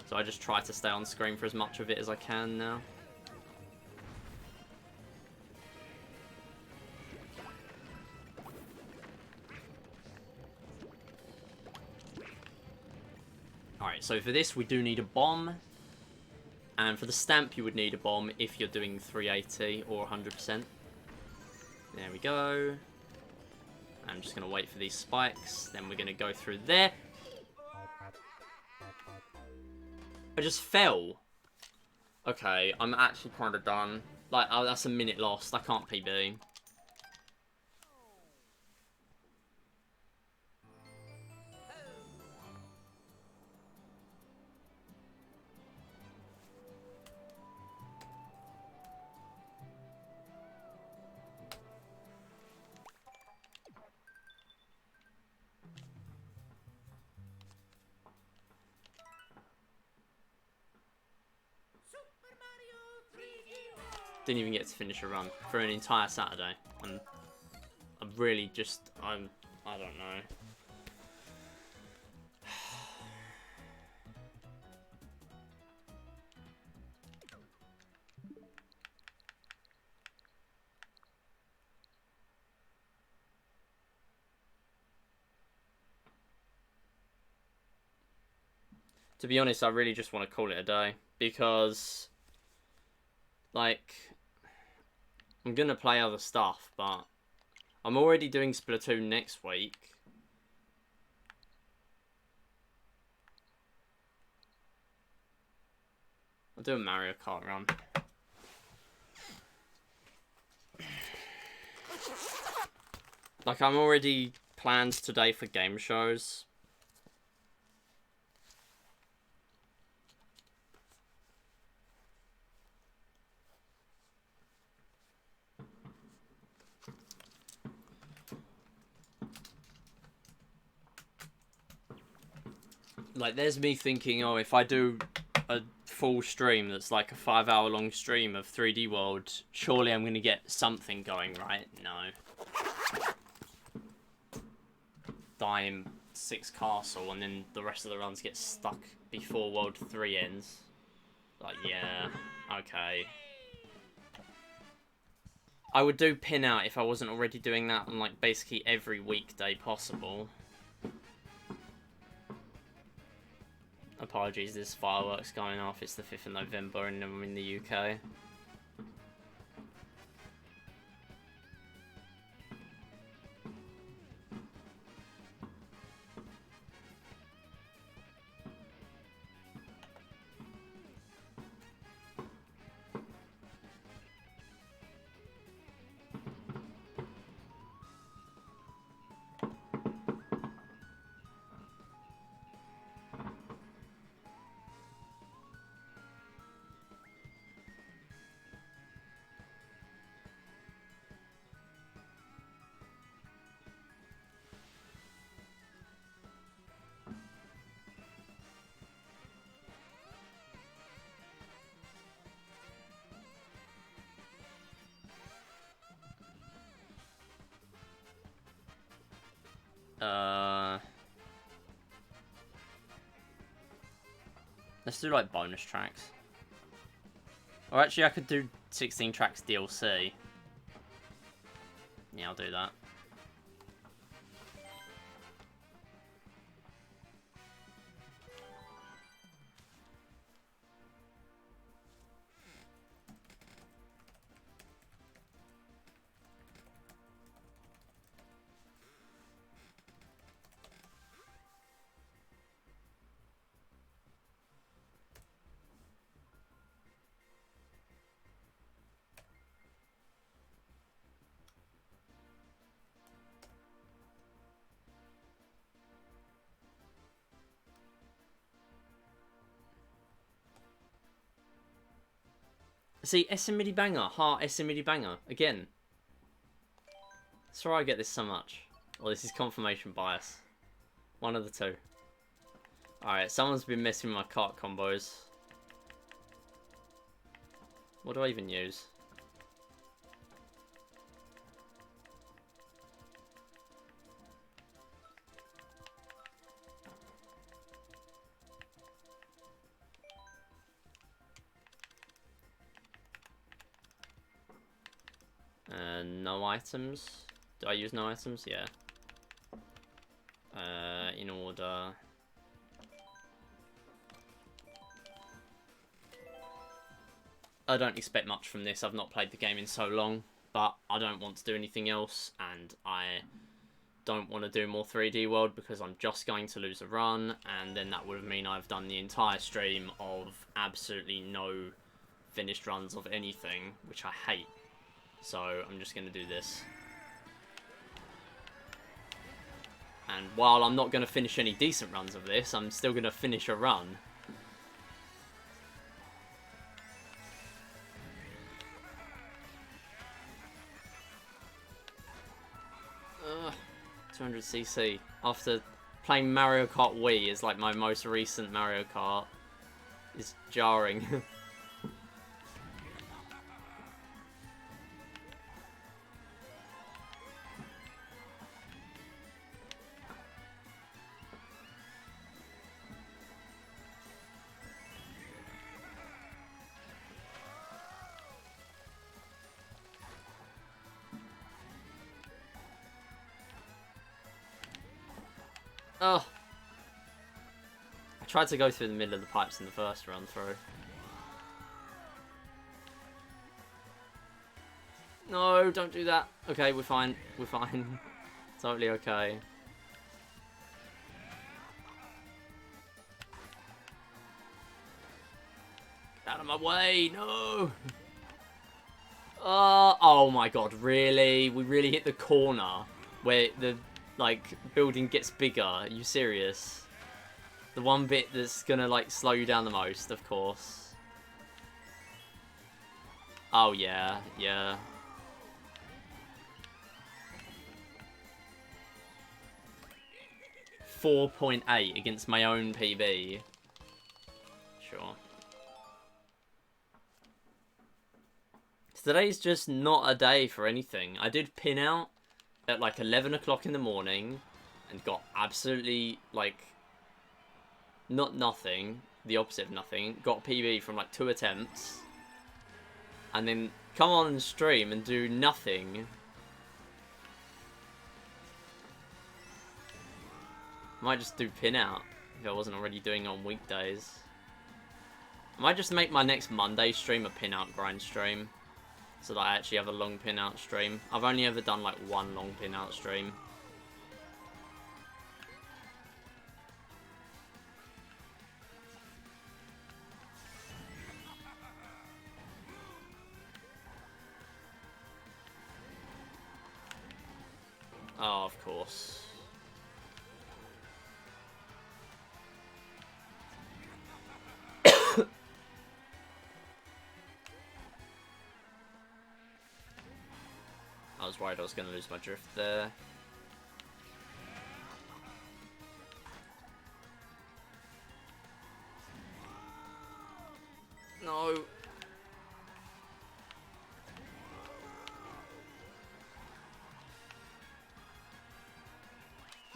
So I just try to stay on screen for as much of it as I can now. Alright, so for this we do need a bomb. And for the stamp you would need a bomb if you're doing 380 or 100%. There we go. I'm just going to wait for these spikes. Then we're going to go through there. I just fell. Okay, I'm actually kind of done. Like, oh, that's a minute lost. I can't PB. Didn't even get to finish a run for an entire Saturday. I'm really just, I don't know. To be honest, I really just want to call it a day because, like, I'm gonna play other stuff, but I'm already doing Splatoon next week. I'll do a Mario Kart run. Like, I'm already planned today for game shows. Like, there's me thinking, oh, if I do a full stream that's like a 5-hour long stream of 3D World, surely I'm going to get something going, right? No. Die in 6 Castle, and then the rest of the runs get stuck before World 3 ends. Like, yeah, okay. I would do PinOut if I wasn't already doing that on, like, basically every weekday possible. Apologies, there's fireworks going off. It's the 5th of November and I'm in the UK. Let's do, like, bonus tracks. Or actually, I could do 16 tracks DLC. Yeah, I'll do that. See, SMidi banger, heart SMidi banger, again. That's why I get this so much. Or this is confirmation bias. One of the two. Alright, someone's been messing with my cart combos. What do I even use? No items. Do I use no items? Yeah. In order. I don't expect much from this. I've not played the game in so long. but I don't want to do anything else, and I don't want to do more 3D World because I'm just going to lose a run, and then that would mean I've done the entire stream of absolutely no finished runs of anything, which I hate. So I'm just going to do this. And while I'm not going to finish any decent runs of this, I'm still going to finish a run. Ugh, 200cc. After playing Mario Kart Wii is like my most recent Mario Kart. Is jarring. Oh. I tried to go through the middle of the pipes in the first run through. No, don't do that. Okay, we're fine. We're fine. Totally okay. Get out of my way, no! Oh my god, really? We really hit the corner where the, like, building gets bigger. Are you serious? The one bit that's gonna, like, slow you down the most, of course. Oh, yeah, yeah. .8 against my own PB. Sure. Today's just not a day for anything. I did PinOut at like 11 o'clock in the morning and got absolutely, like, not nothing, the opposite of nothing. Got PB from like 2 attempts. And then come on and stream and do nothing. Might just do PinOut if I wasn't already doing it on weekdays. I might just make my next Monday stream a PinOut grind stream, so that I actually have a long PinOut stream. I've only ever done like one long PinOut stream. Oh, of course. I was worried I was going to lose my drift there. No.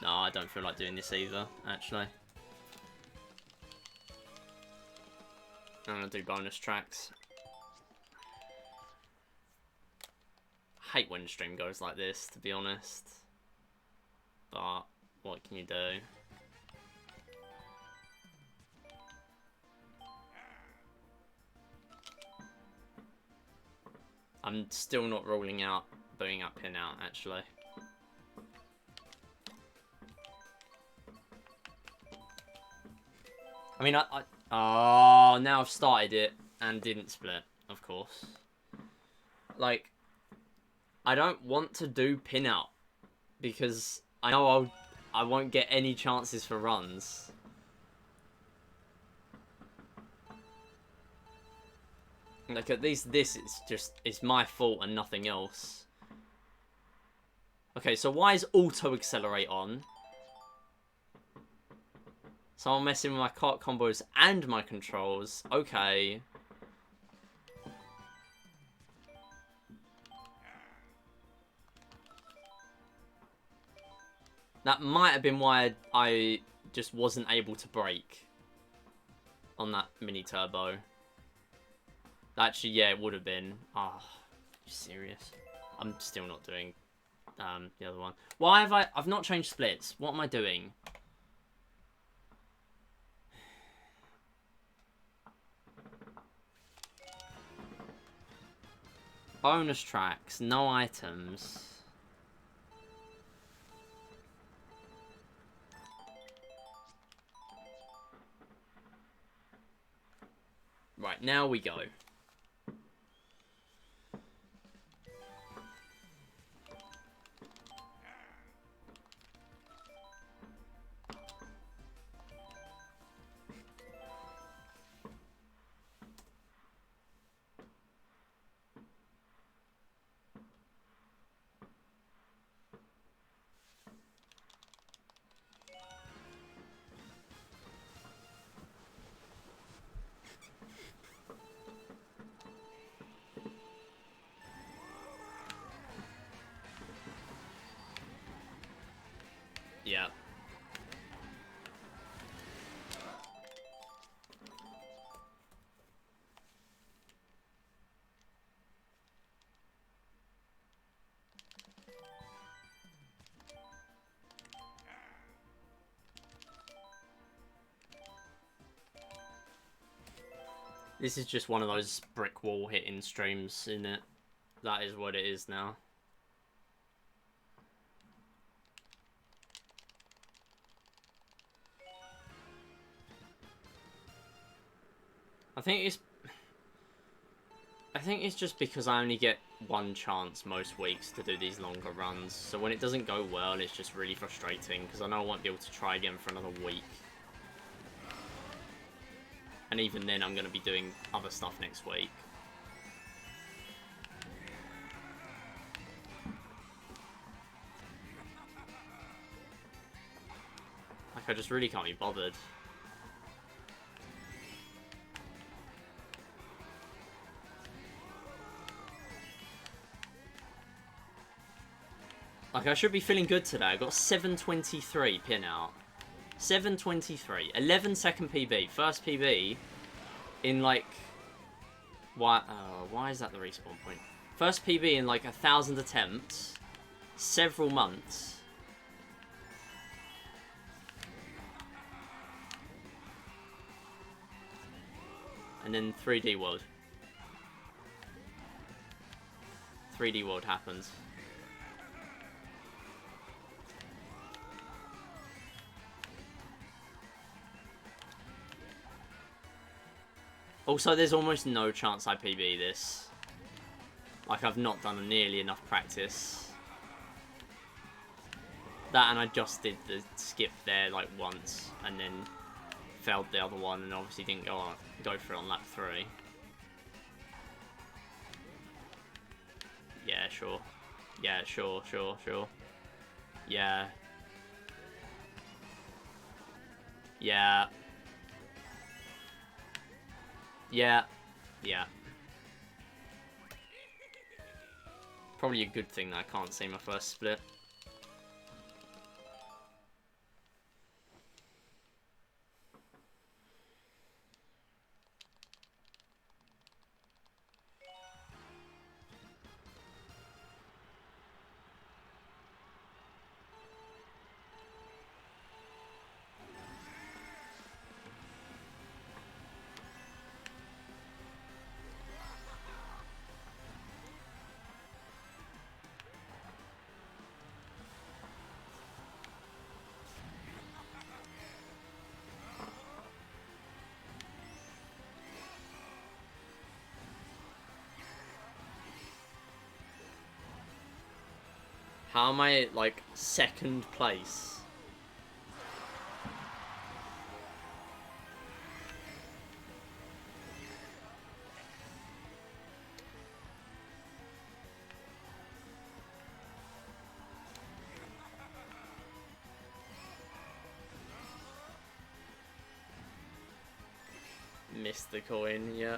No, I don't feel like doing this either, actually. I'm going to do bonus tracks. I hate when stream goes like this, to be honest. But what can you do? I'm still not ruling out booting up PinOut, actually. I mean, oh, now I've started it and didn't split, of course. Like, I don't want to do PinOut because I know I won't get any chances for runs. Like, at least this is just, it's my fault and nothing else. Okay, so why is auto accelerate on? So I'm messing with my kart combos and my controls. Okay. That might have been why I just wasn't able to brake on that mini turbo. Actually, yeah, it would have been. Oh, you serious? I'm still not doing the other one. Why have I've not changed splits. What am I doing? Bonus tracks, no items. Right, now we go. Yeah. This is just one of those brick wall hitting streams, isn't it? That is what it is now. I think it's just because I only get one chance most weeks to do these longer runs. So when it doesn't go well, it's just really frustrating because I know I won't be able to try again for another week. And even then, I'm going to be doing other stuff next week. Like, I just really can't be bothered. Like, I should be feeling good today. I got 723 PinOut. 723. 11-second PB. First PB in, like... Why is that the respawn point? First PB in, like, 1,000 attempts. Several months. And then 3D World. 3D World happens. Also, there's almost no chance I PB this. Like, I've not done nearly enough practice. That, and I just did the skip there, like, once, and then failed the other one, and obviously didn't go for it on lap 3. Yeah, sure. Yeah, sure. Yeah. Yeah. Yeah. Probably a good thing that I can't see my first split. How am I, like, second place? Missed the coin, yeah.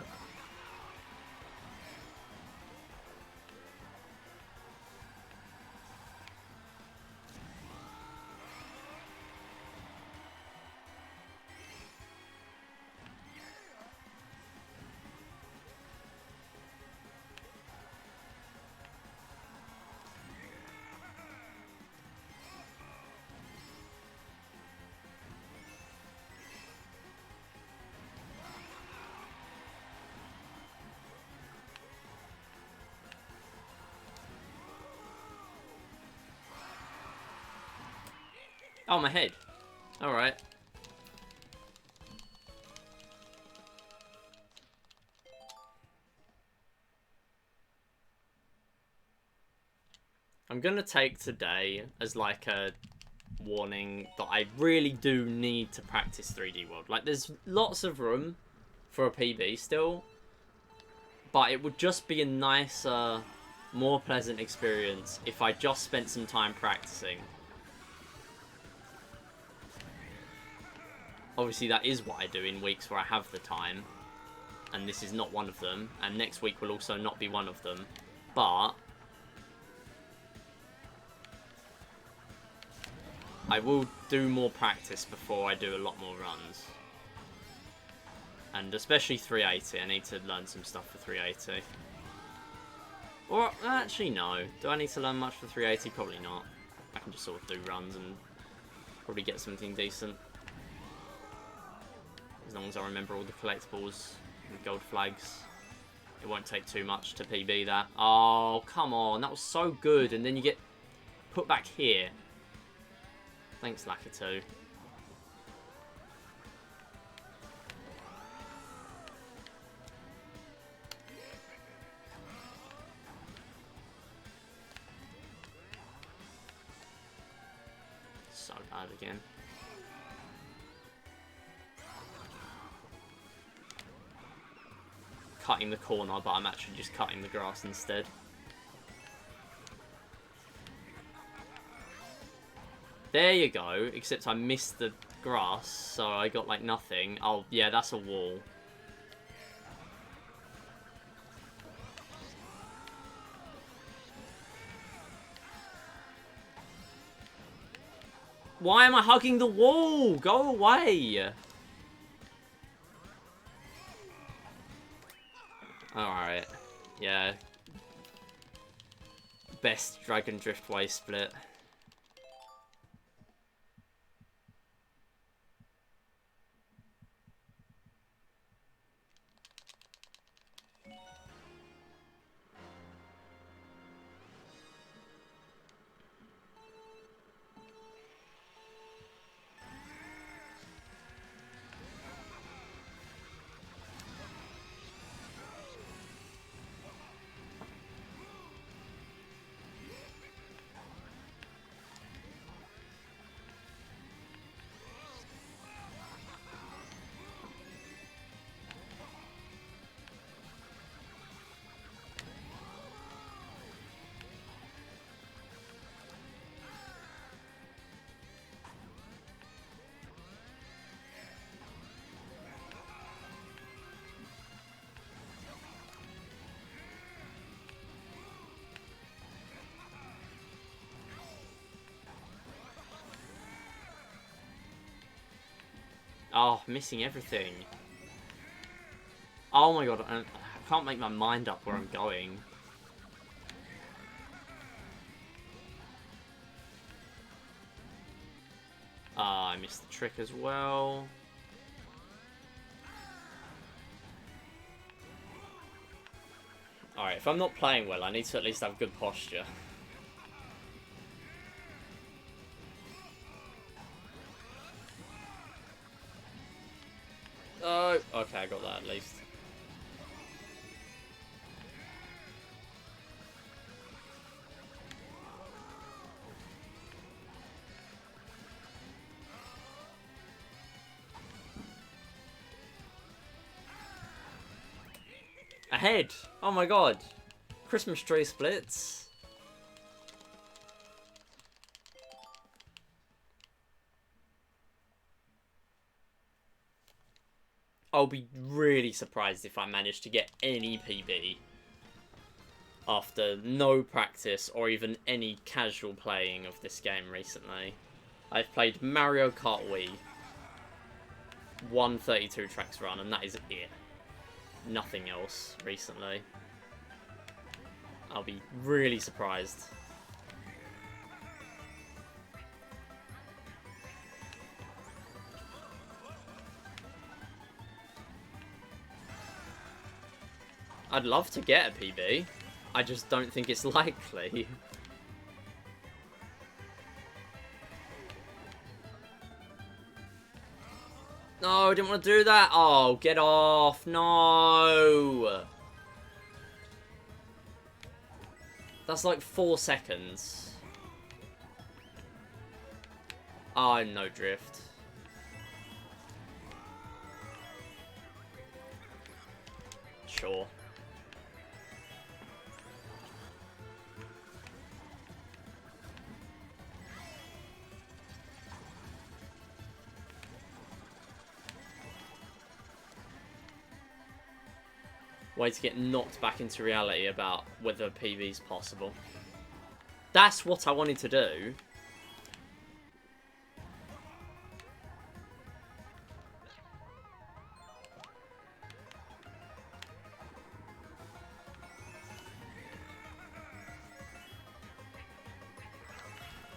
Oh, my head. Alright. I'm gonna take today as like a warning that I really do need to practice 3D World. Like, there's lots of room for a PB still, but it would just be a nicer, more pleasant experience if I just spent some time practicing. Obviously, that is what I do in weeks where I have the time, and this is not one of them, and next week will also not be one of them, but I will do more practice before I do a lot more runs. And especially 380, I need to learn some stuff for 380. Or, actually no, do I need to learn much for 380? Probably not. I can just sort of do runs and probably get something decent. As long as I remember all the collectibles and gold flags. It won't take too much to PB that. Oh, come on, that was so good. And then you get put back here. Thanks, Lakitu. So bad again. Cutting the corner, but I'm actually just cutting the grass instead. There you go, except I missed the grass, so I got like nothing. Oh, yeah, that's a wall. Why am I hugging the wall? Go away! Alright. Yeah. Best Dragon Driftway split. Oh, missing everything. Oh my god, I can't make my mind up where I'm going. I missed the trick as well. Alright, if I'm not playing well, I need to at least have good posture. Oh, okay, I got that at least. Ahead! Oh my god! Christmas tree splits. I'll be really surprised if I manage to get any PB after no practice or even any casual playing of this game recently. I've played Mario Kart Wii, 132 tracks run, and that is it. Nothing else recently. I'll be really surprised. I'd love to get a PB. I just don't think it's likely. No, I didn't want to do that. Oh, get off. No. That's like 4 seconds. Oh, no drift. Sure. Way to get knocked back into reality about whether Pv's possible. That's what I wanted to do.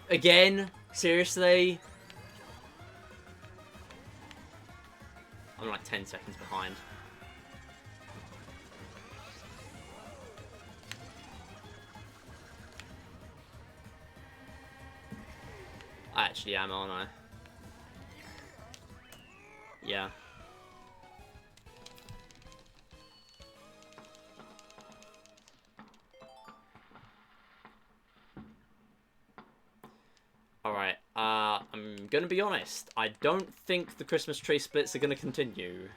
Again? Seriously? I'm like 10 seconds behind. I actually am, aren't I? Yeah. Alright, I'm gonna be honest. I don't think the Christmas tree splits are gonna continue.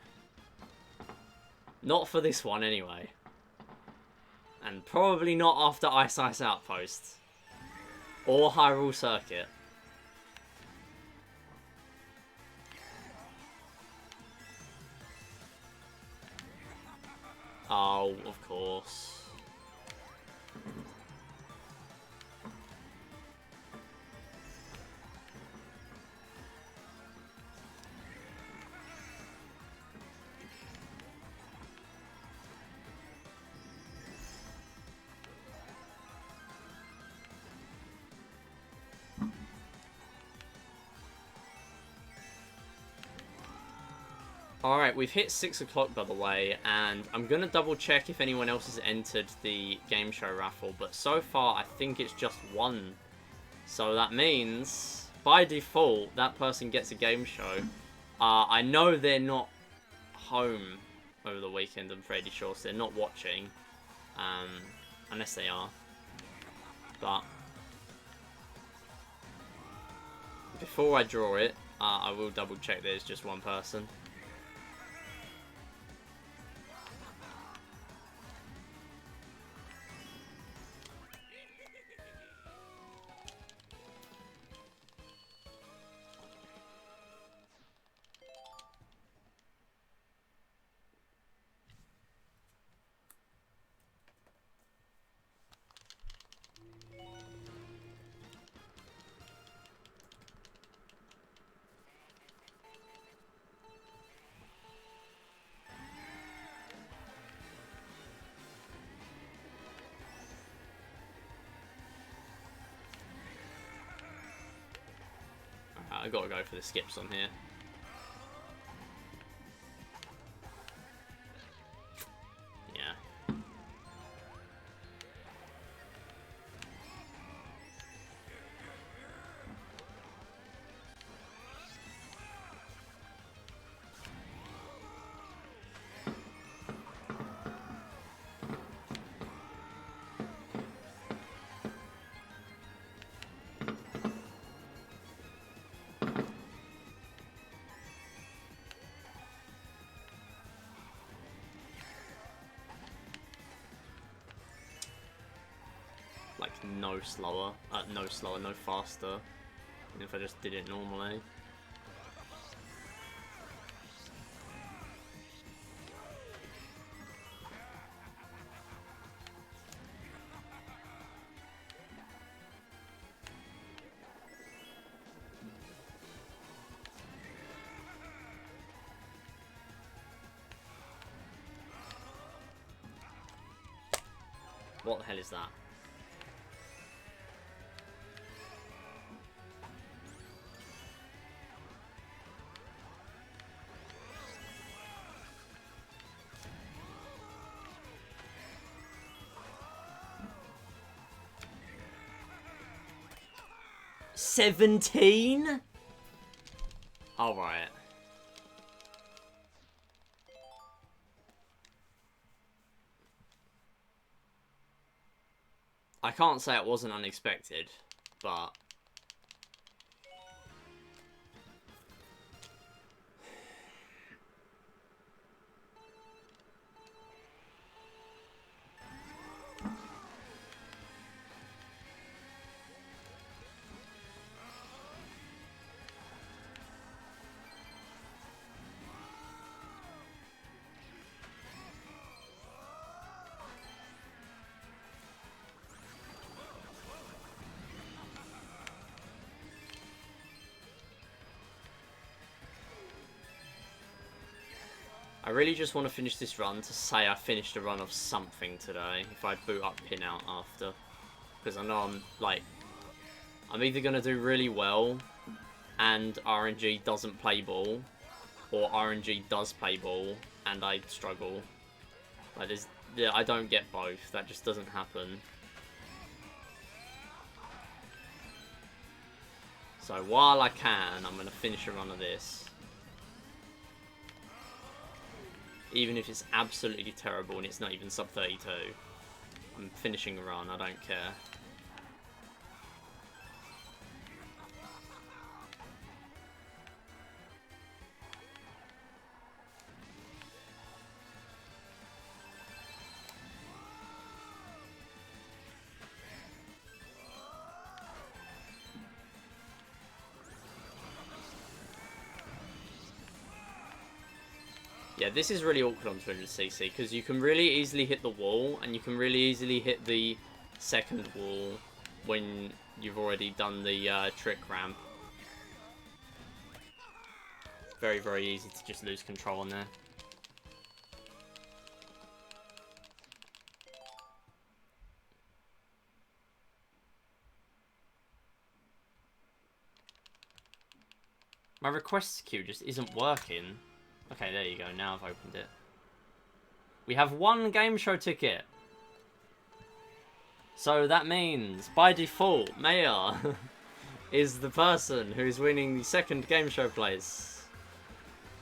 Not for this one, anyway. And probably not after Ice Ice Outpost. Or Hyrule Circuit. Oh, of course. Alright, we've hit 6 o'clock by the way, and I'm going to double check if anyone else has entered the game show raffle, but so far I think it's just one. So that means, by default, that person gets a game show. I know they're not home over the weekend, I'm pretty sure, so they're not watching. Unless they are. But before I draw it, I will double check there's just one person. I gotta go for the skips on here. Yeah. Like, no slower, no faster than if I just did it normally. What the hell is that? $17? Alright. I can't say it wasn't unexpected, but... I really just want to finish this run to say I finished a run of something today, if I boot up PinOut after. Because I know I'm, like, I'm either going to do really well and RNG doesn't play ball, or RNG does play ball and I struggle. Like, yeah, I don't get both. That just doesn't happen. So while I can, I'm going to finish a run of this. Even if it's absolutely terrible and it's not even sub 32. I'm finishing a run, I don't care. Yeah, this is really awkward on 200cc because you can really easily hit the wall and you can really easily hit the second wall when you've already done the trick ramp. Very, very easy to just lose control on there. My requests queue just isn't working. Okay, there you go. Now I've opened it. We have one game show ticket. So that means, by default, Maya is the person who's winning the second game show place.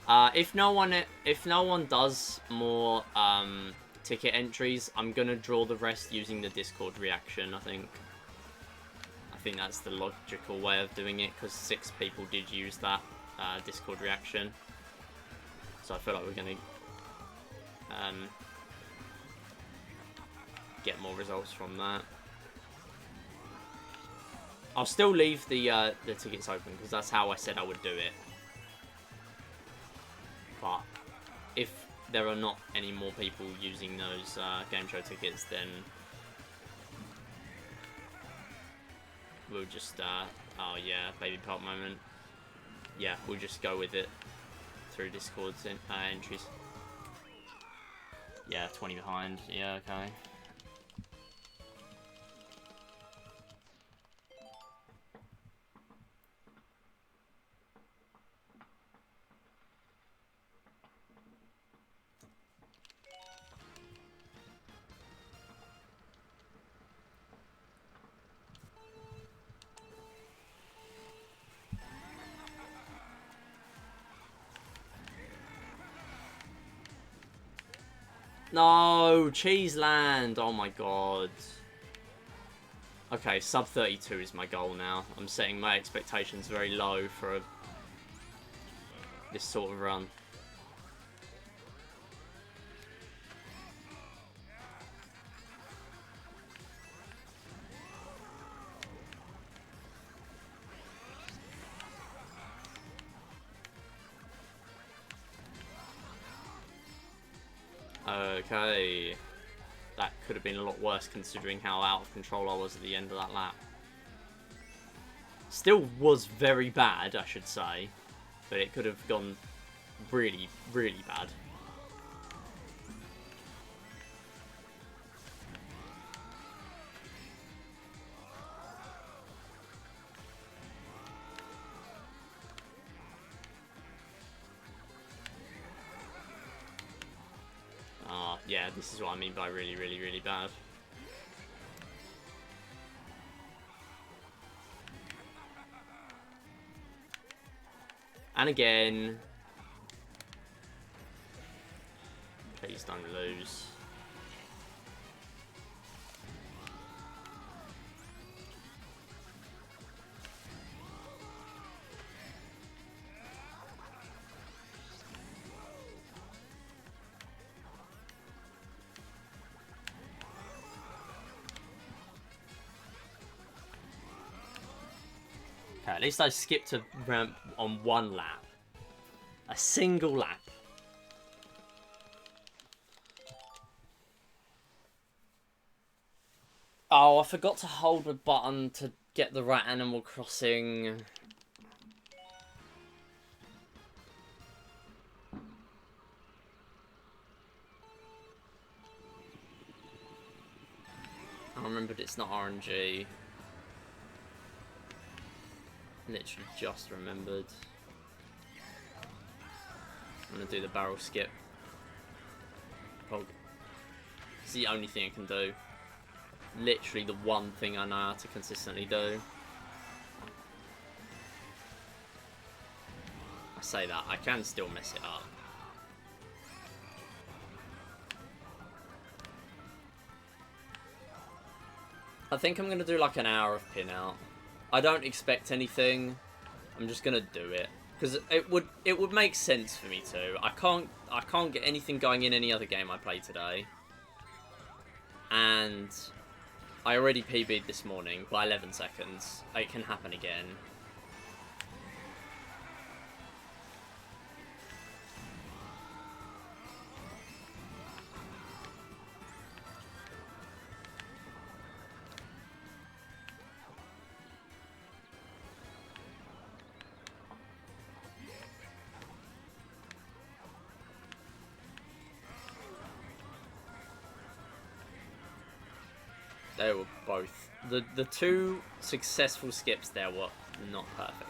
If no one does more ticket entries, I'm gonna draw the rest using the Discord reaction. I think that's the logical way of doing it because 6 people did use that Discord reaction. So I feel like we're gonna get more results from that. I'll still leave the tickets open because that's how I said I would do it. But if there are not any more people using those game show tickets, then we'll just oh yeah, baby part moment. Yeah, we'll just go with it through Discord's entries. Yeah, 20 behind. Yeah, okay. No, Cheeseland. Oh my god. Okay, sub 32 is my goal now. I'm setting my expectations very low for this sort of run. Okay. That could have been a lot worse considering how out of control I was at the end of that lap. Still was very bad, I should say. But it could have gone really, really bad. Yeah, this is what I mean by really, really, really bad. And again. Please don't lose. At least I skipped a ramp on one lap. A single lap. Oh, I forgot to hold the button to get the right Animal Crossing. I remembered it's not RNG. Literally just remembered. I'm gonna do the barrel skip. It's the only thing I can do. Literally the one thing I know how to consistently do. I say that, I can still mess it up. I think I'm gonna do like an hour of PinOut. I don't expect anything. I'm just gonna do it because it would make sense for me to. I can't get anything going in any other game I play today, and I already PB'd this morning by 11 seconds. It can happen again. They were both... The two successful skips there were not perfect.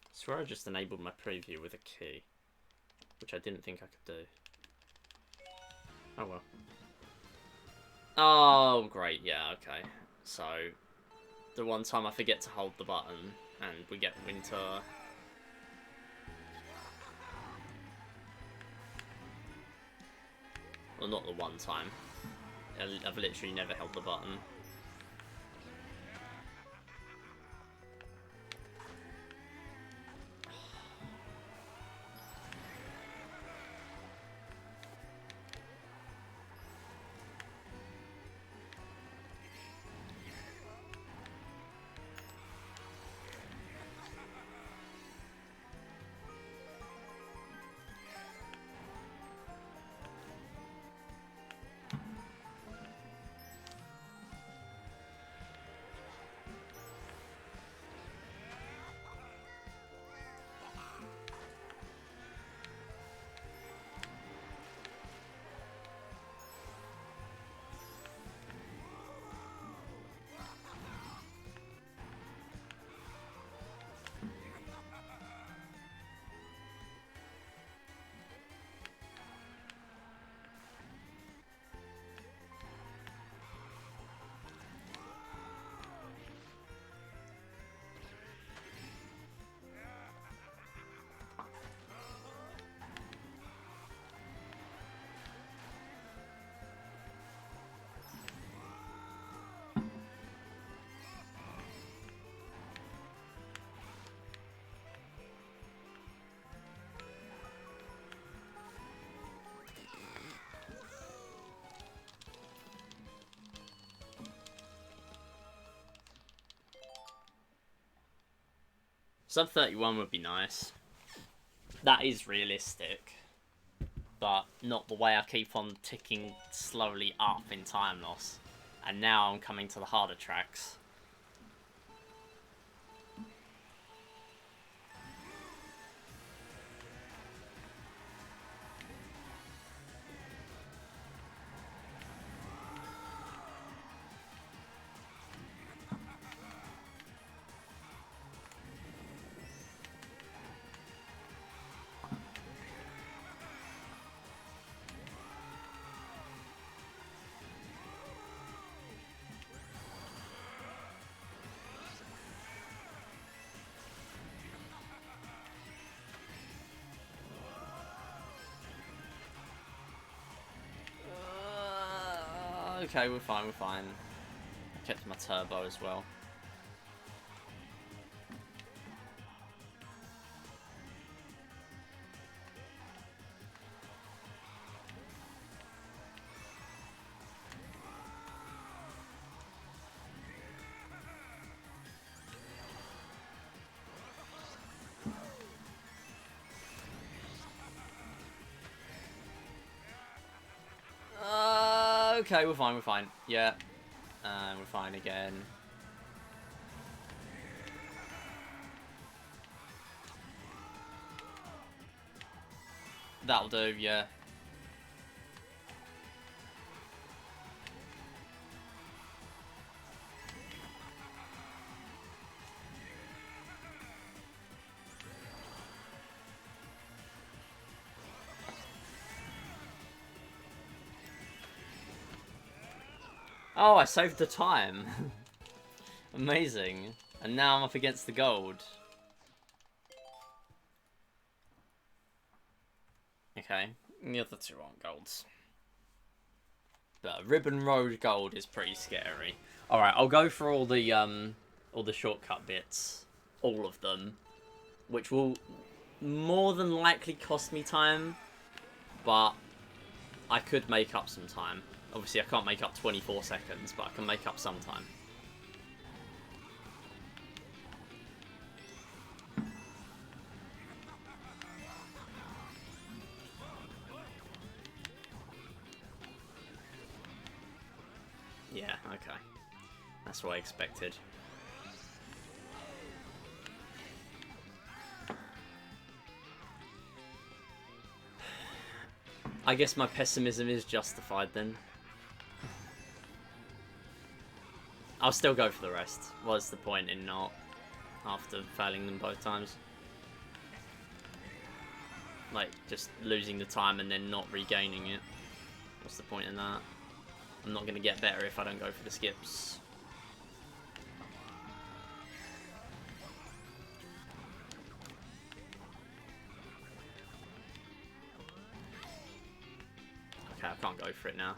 I swear I just enabled my preview with a key, which I didn't think I could do. Oh well. Oh, great, yeah, okay. So, the one time I forget to hold the button, and we get winter. Well, not the one time. I've literally never held the button. Sub 31 would be nice. That is realistic. But not the way I keep on ticking slowly up in time loss. And now I'm coming to the harder tracks. Okay, we're fine, we're fine. I kept my turbo as well. Okay, we're fine, we're fine. Yeah. And we're fine again. That'll do, yeah. Oh, I saved the time. Amazing. And now I'm up against the gold. Okay, the other two aren't golds. But Ribbon Road Gold is pretty scary. Alright, I'll go for all the shortcut bits. All of them. Which will more than likely cost me time. But I could make up some time. Obviously, I can't make up 24 seconds, but I can make up some time. Yeah, okay. That's what I expected. I guess my pessimism is justified then. I'll still go for the rest. What's the point in not after failing them both times? Like, just losing the time and then not regaining it. What's the point in that? I'm not going to get better if I don't go for the skips. Okay, I can't go for it now.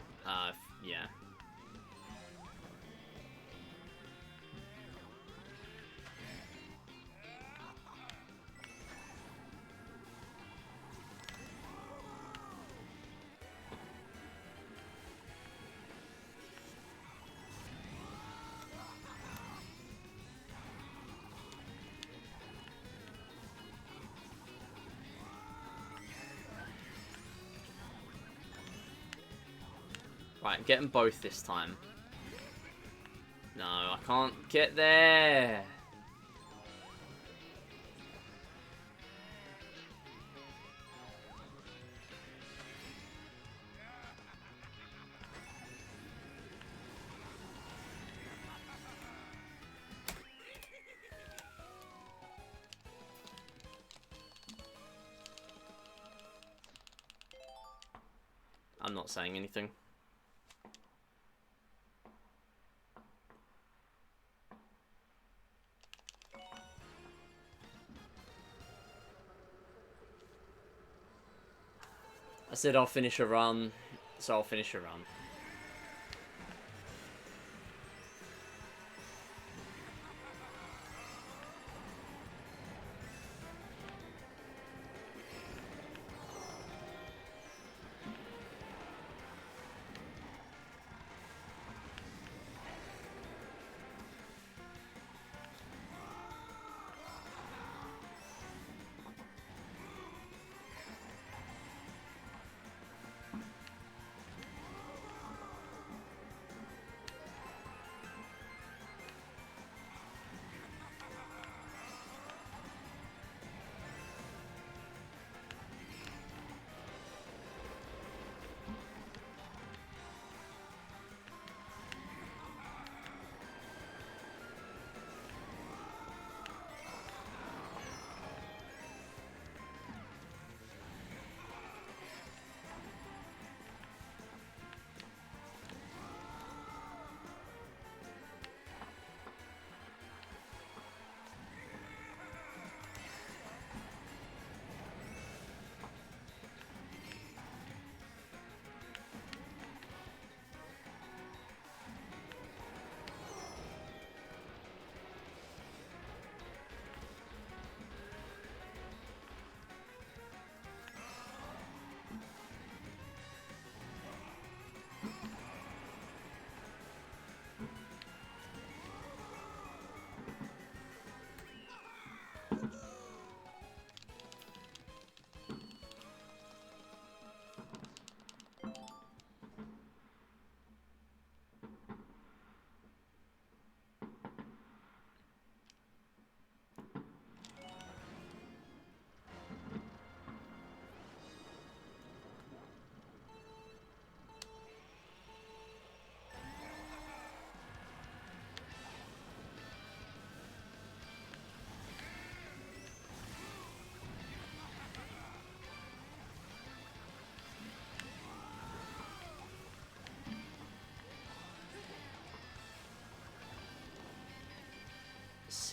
Yeah. Right, get them both this time. No, I can't get there. I'm not saying anything. I said I'll finish a run, so I'll finish a run.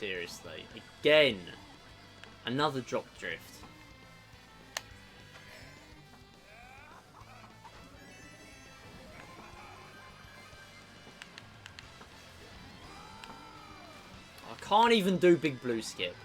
seriously. Again. Another drop drift. I can't even do big blue skip.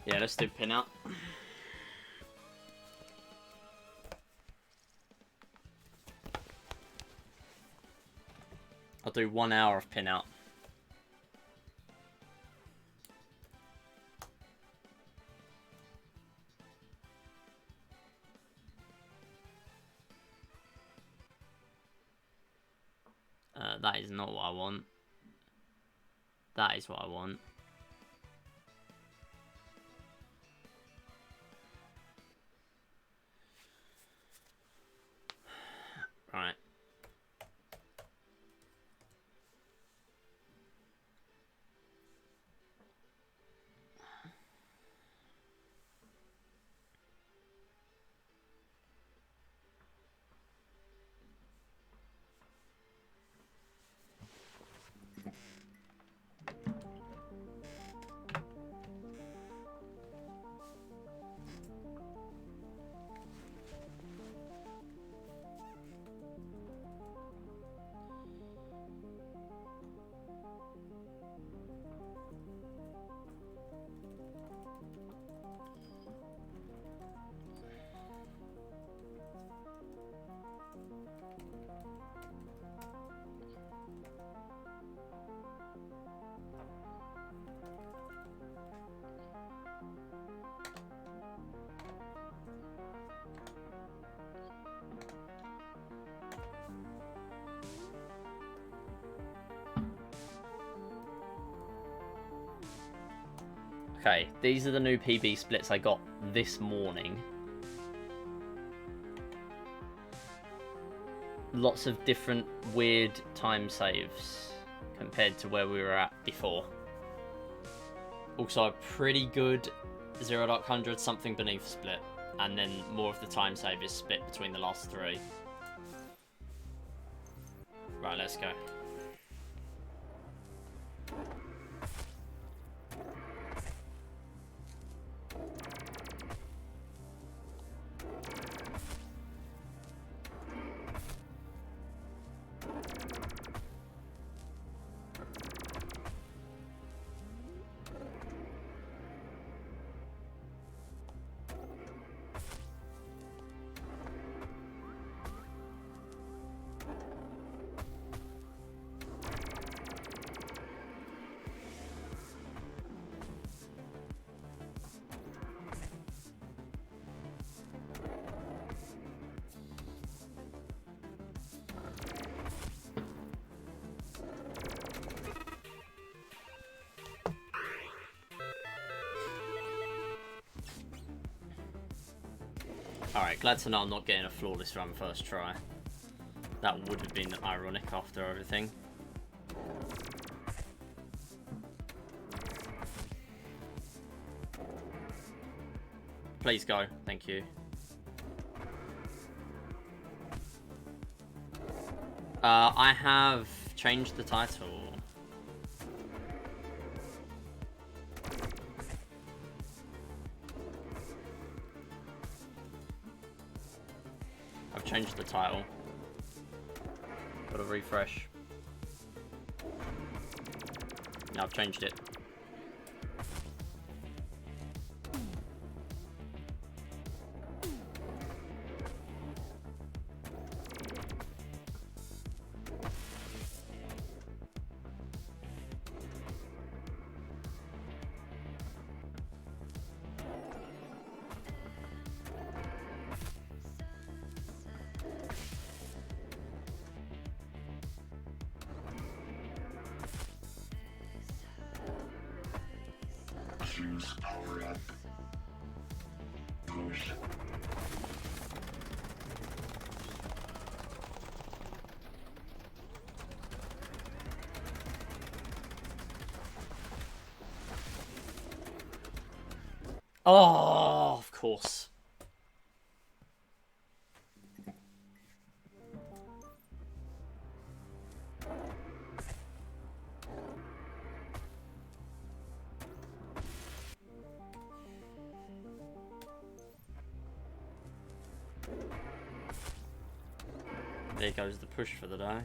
Yeah, let's do PinOut. I'll do 1 hour of PinOut. That is not what I want. That is what I want. Right. Okay, these are the new PB splits I got this morning. Lots of different weird time saves compared to where we were at before. Also a pretty good 0 Dark 100 something beneath split, and then more of the time save is split between the last three. Right, let's go. Alright, glad to know I'm not getting a flawless run first try. That would have been ironic after everything. Please go, thank you. I have changed the title. I've changed the title. Gotta refresh. No, I've changed it. Oh, of course. There goes the push for the day.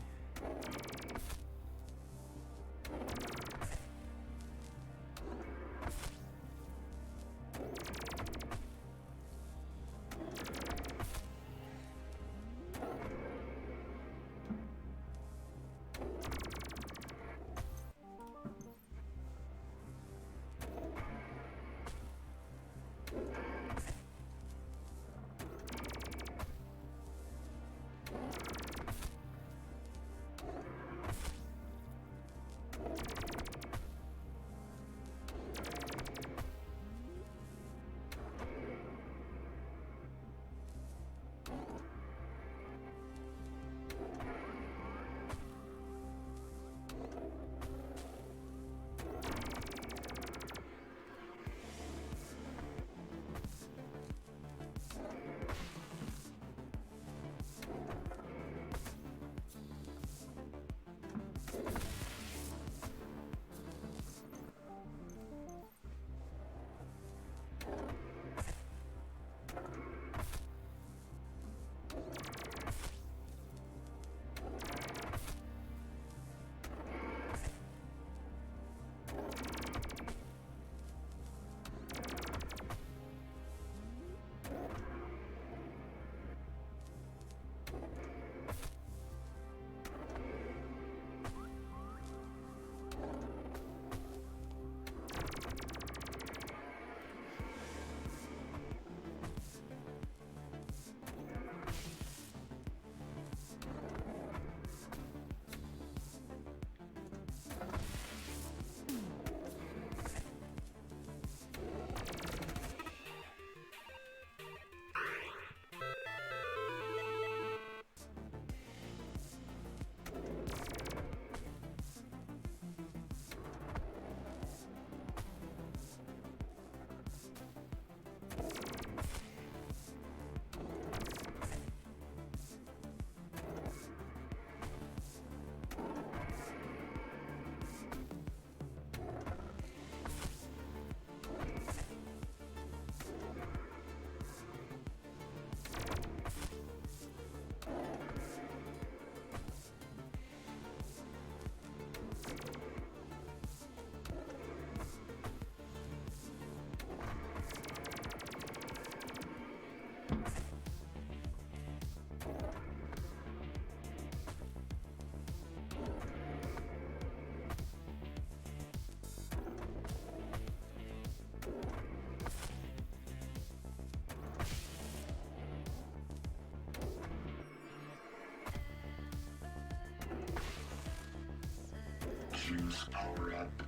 Choose power up.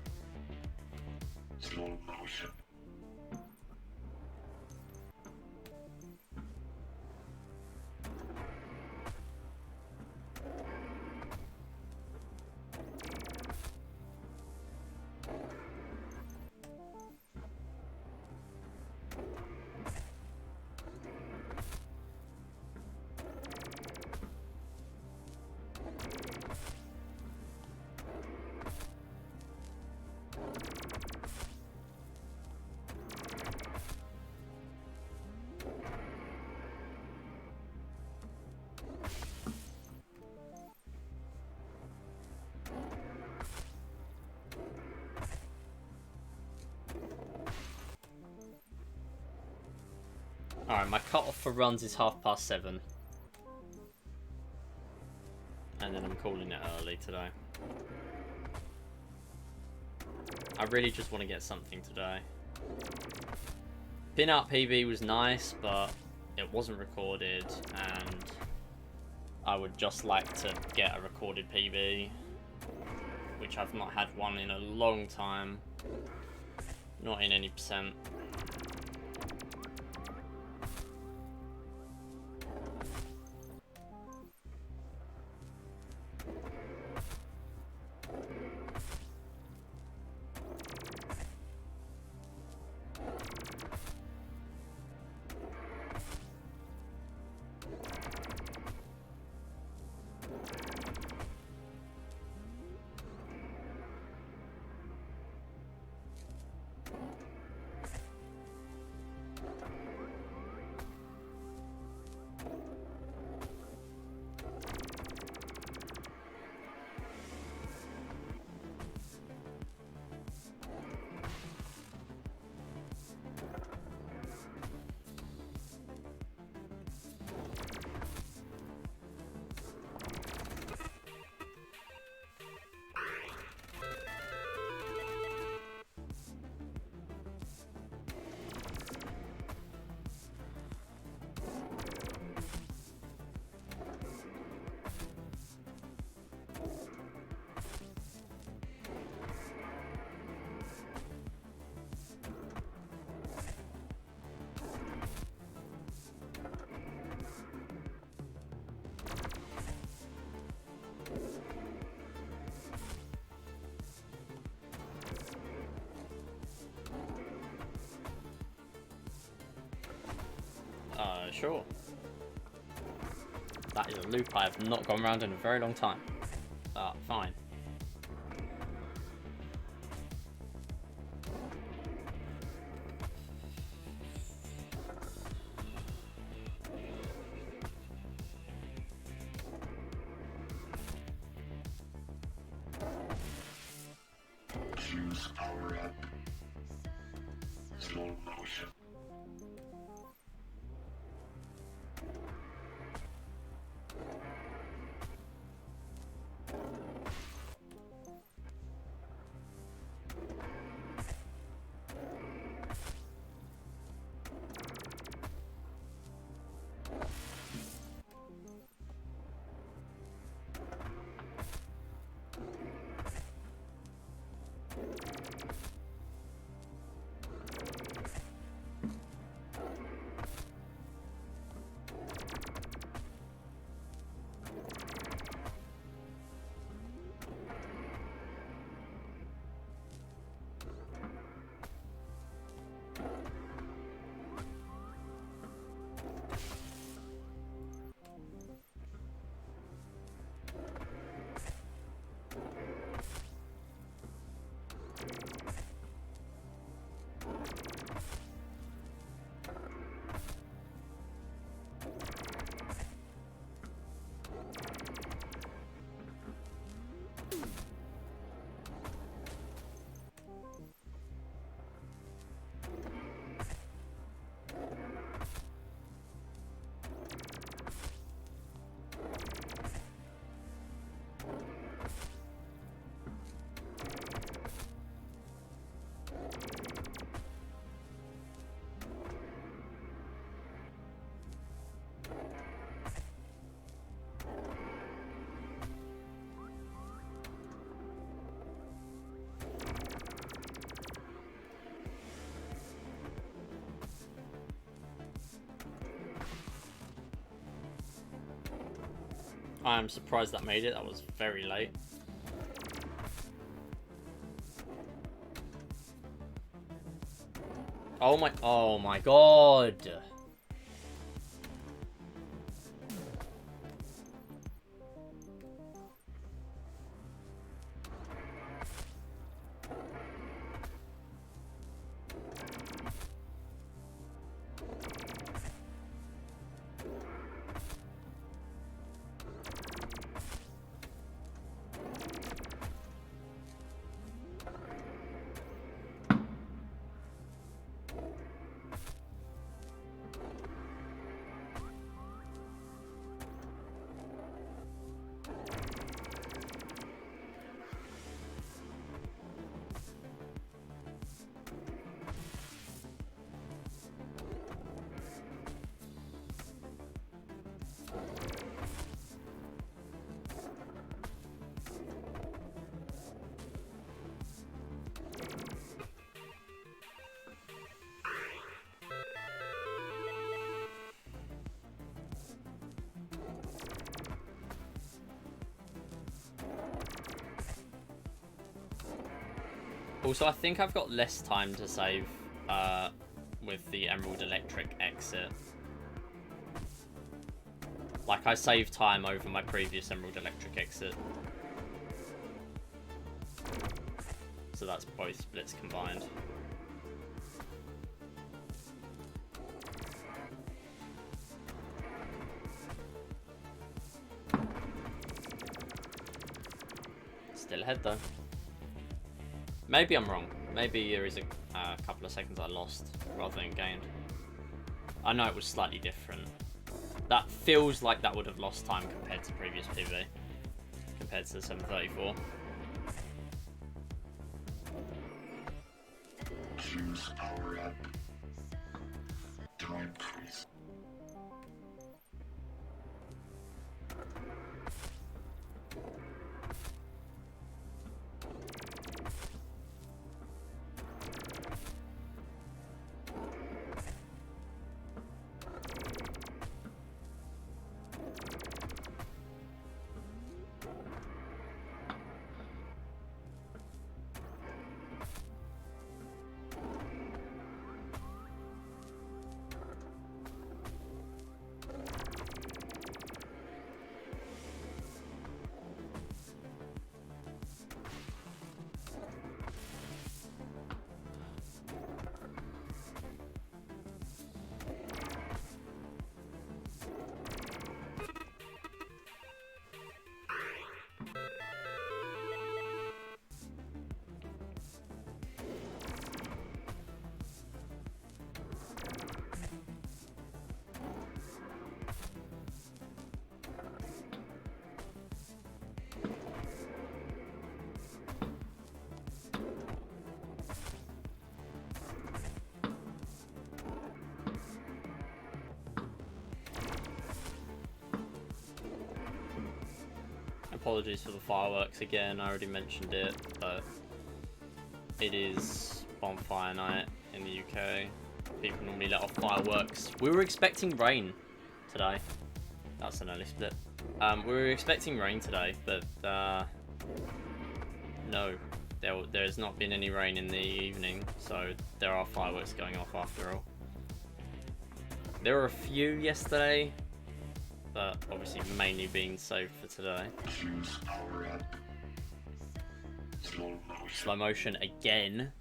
Slow motion. Alright, my cut-off for runs is 7:30. And then I'm calling it early today. I really just want to get something today. PinOut PB was nice, but it wasn't recorded, and I would just like to get a recorded PB, which I've not had one in a long time. Not in any percent. sure. That is a loop I have not gone around in a very long time. Fine. Choose power up. Slow motion. I am surprised that made it. That was very late. Oh my god. Also, I think I've got less time to save with the Emerald Electric exit. Like, I saved time over my previous Emerald Electric exit. So that's both splits combined. Still ahead though. Maybe I'm wrong. Maybe there is a couple of seconds I lost rather than gained. I know it was slightly different. That feels like that would have lost time compared to previous PV. Compared to the 734. Choose power up. To increase. apologies for the fireworks again. I already mentioned it, but it is bonfire night in the UK. People normally let off fireworks. We were expecting rain today. That's an early split. We were expecting rain today, but no, there's not been any rain in the evening, so there are fireworks going off after all. There were a few yesterday, but obviously mainly being saved for today. Fuse power up. Slow motion. Slow motion again.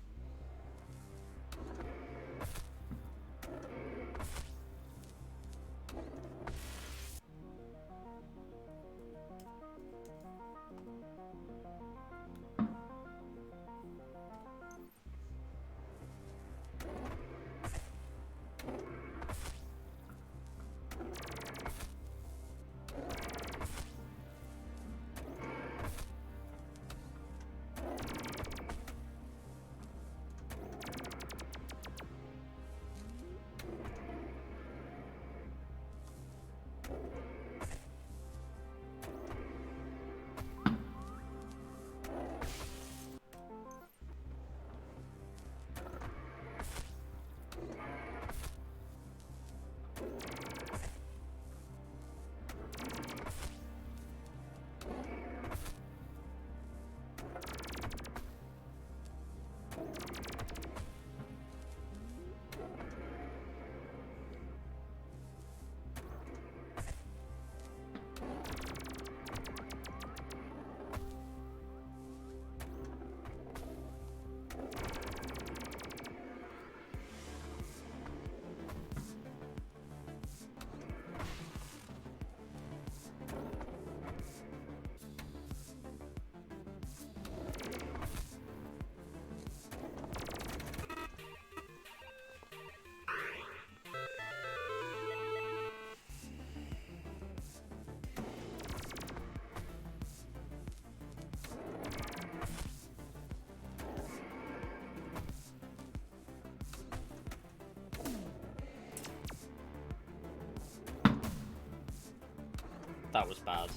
That was bad.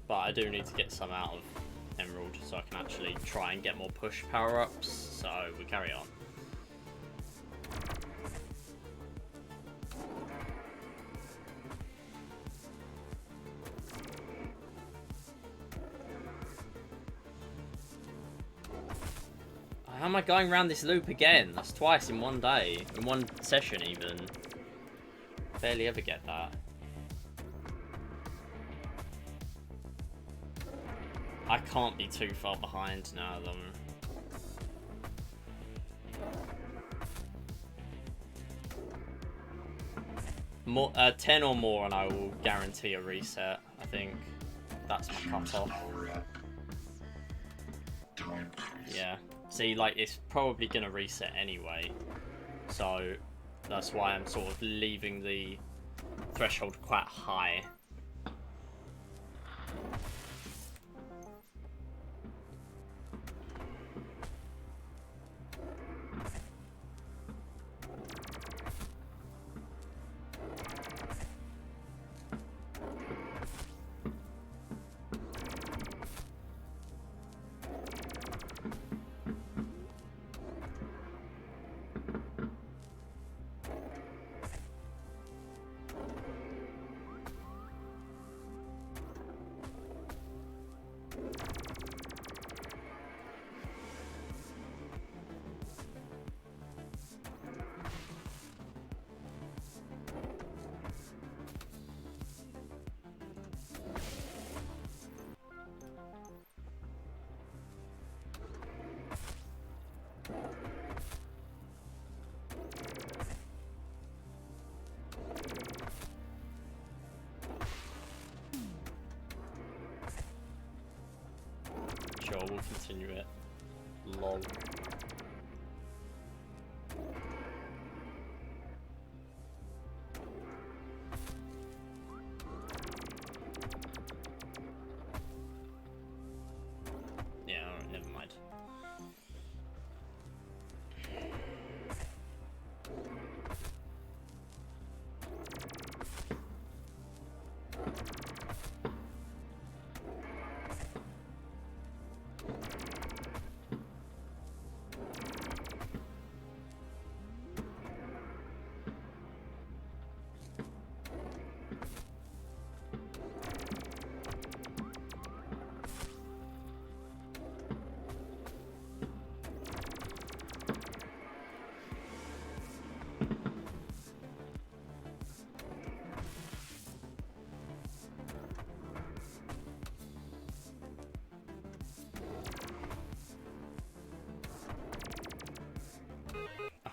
But I do need to get some out of Emerald so I can actually try and get more push power-ups, so we carry on. How am I going around this loop again? That's twice in one day, in one session even. Barely ever get that. I can't be too far behind now, though. More, 10 or more, and I will guarantee a reset. I think that's my cutoff. Yeah. See, like, it's probably gonna reset anyway, so that's why I'm sort of leaving the threshold quite high. Sure, we'll continue it. Lol. Yeah, alright, never mind.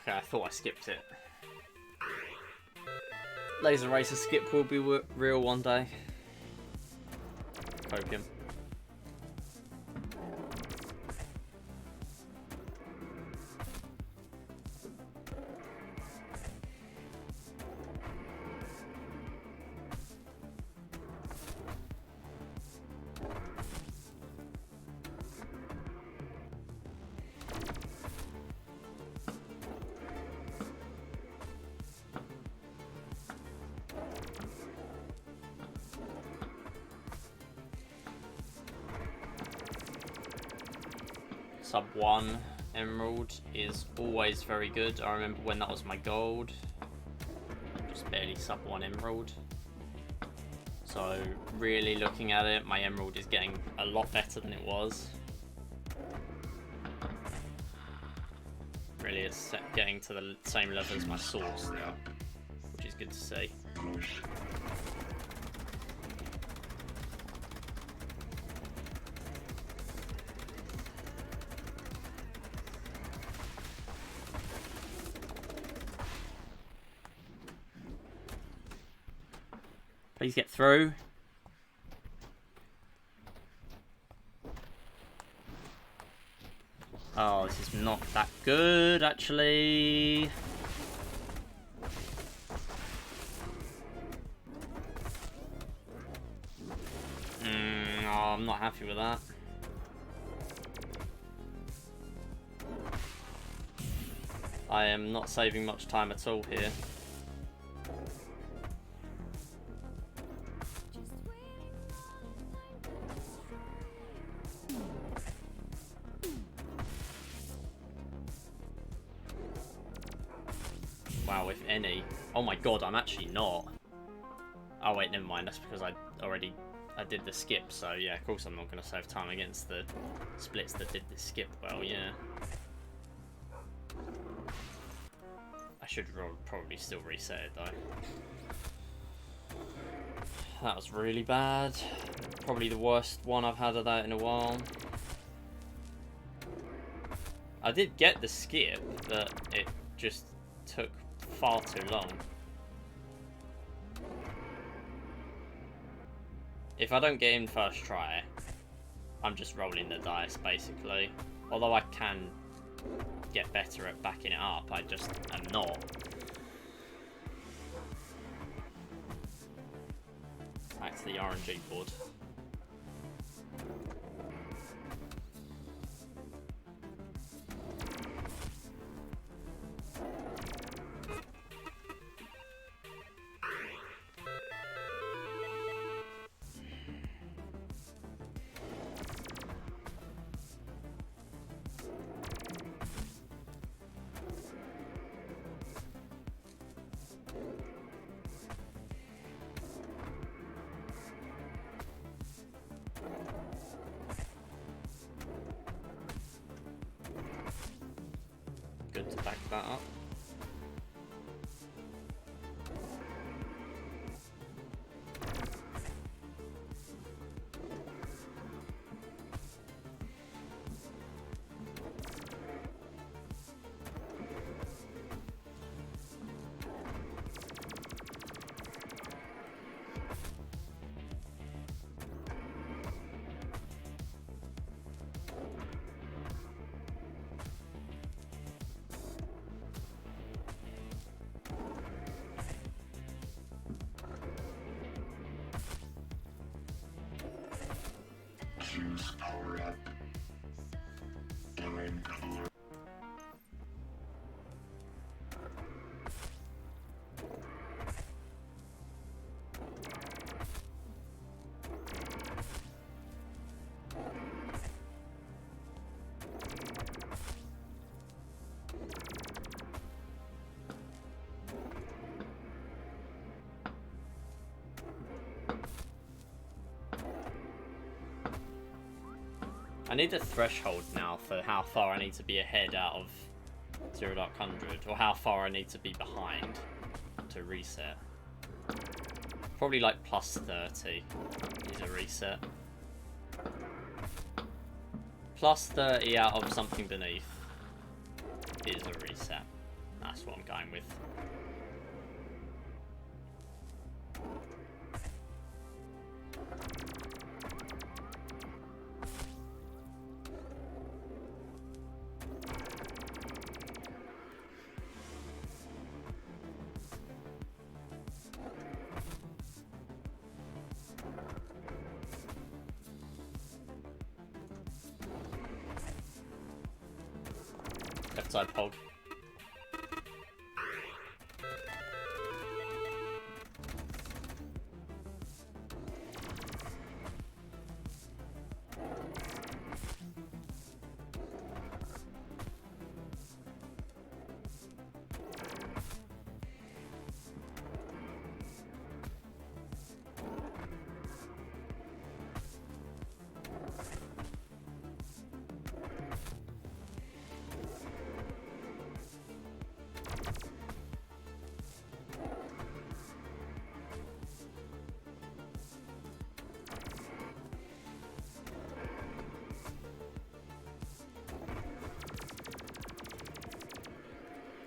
Okay, I thought I skipped it. Laser Racer skip will be real one day. Copium. Sub 1 emerald is always very good. I remember when that was my gold. Just barely sub 1 emerald. So really looking at it, my emerald is getting a lot better than it was. Really, it's getting to the same level as my source now, which is good to see. Please get through. Oh, this is not that good, actually. Oh, I'm not happy with that. I am not saving much time at all here. Wow, if any. Oh my god, I'm actually not. Oh wait, never mind. That's because I did the skip. So yeah, of course I'm not going to save time against the splits that did the skip well, yeah. I should probably still reset it though. That was really bad. Probably the worst one I've had of that in a while. I did get the skip, but it just took far too long. If I don't get in first try, I'm just rolling the dice basically. Although I can get better at backing it up, I just am not. Back to the RNG board. Good to back that up. Choose power up. Therun clear. I need a threshold now for how far I need to be ahead out of 0 Dark 100, or how far I need to be behind to reset. Probably like plus 30 is a reset. Plus 30 out of something beneath is a reset. That's what I'm going with. Left side pog.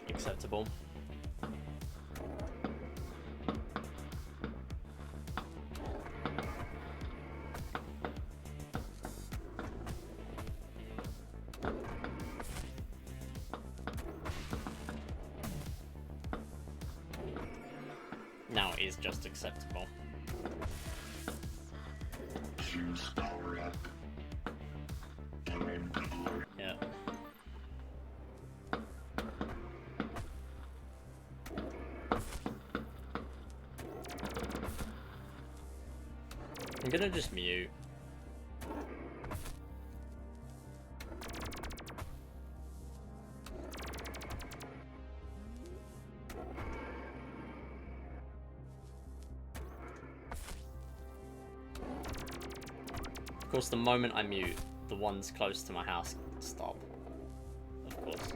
Acceptable. Now it is just acceptable. Choose power up. Therun glory. Yeah. I'm gonna just mute. Of course, the moment I mute, the ones close to my house stop. Of course.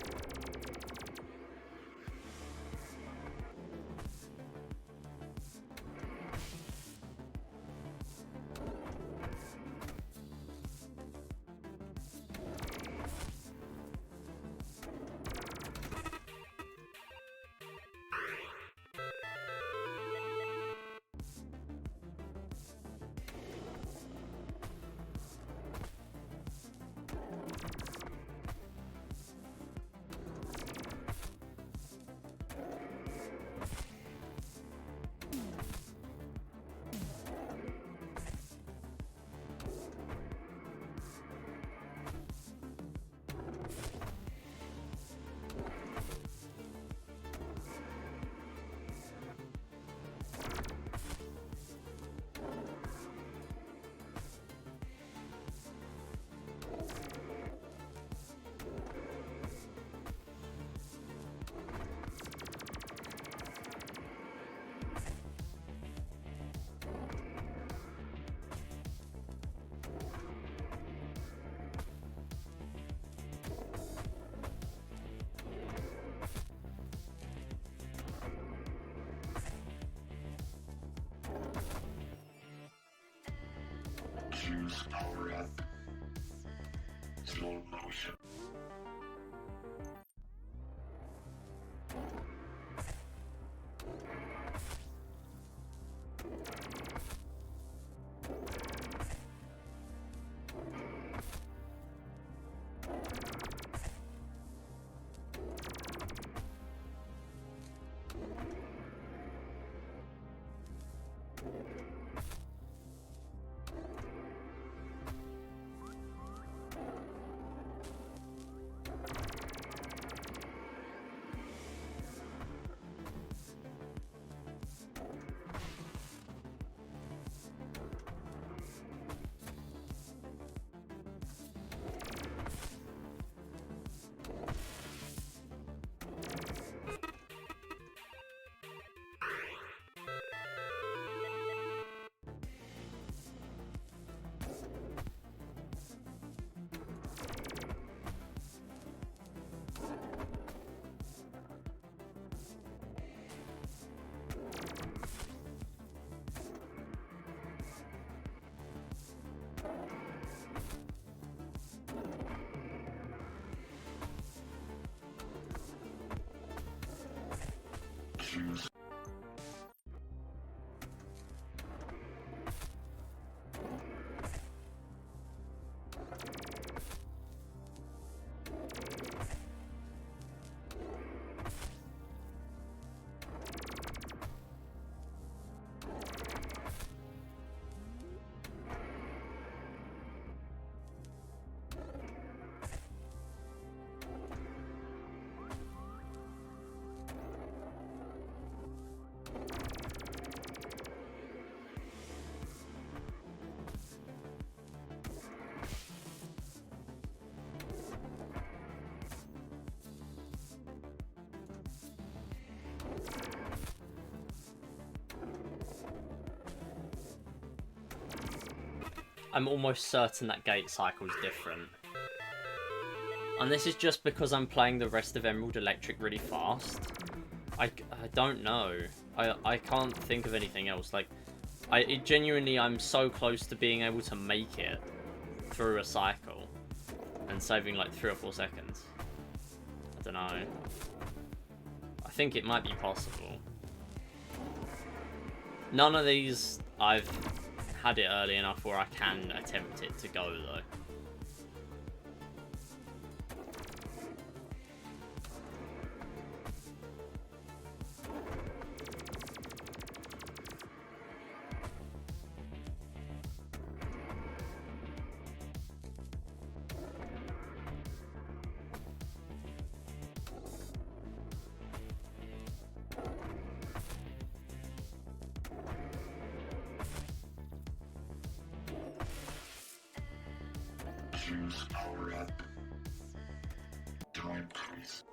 Choose power up. Slow motion. Choose. I'm almost certain that gate cycle is different. And this is just because I'm playing the rest of Emerald Electric really fast. I don't know. I can't think of anything else. Like, genuinely, I'm so close to being able to make it through a cycle and saving like 3 or 4 seconds. I don't know. I think it might be possible. None of these I've had it early enough where I can attempt it to go though. Choose power up. Time increase.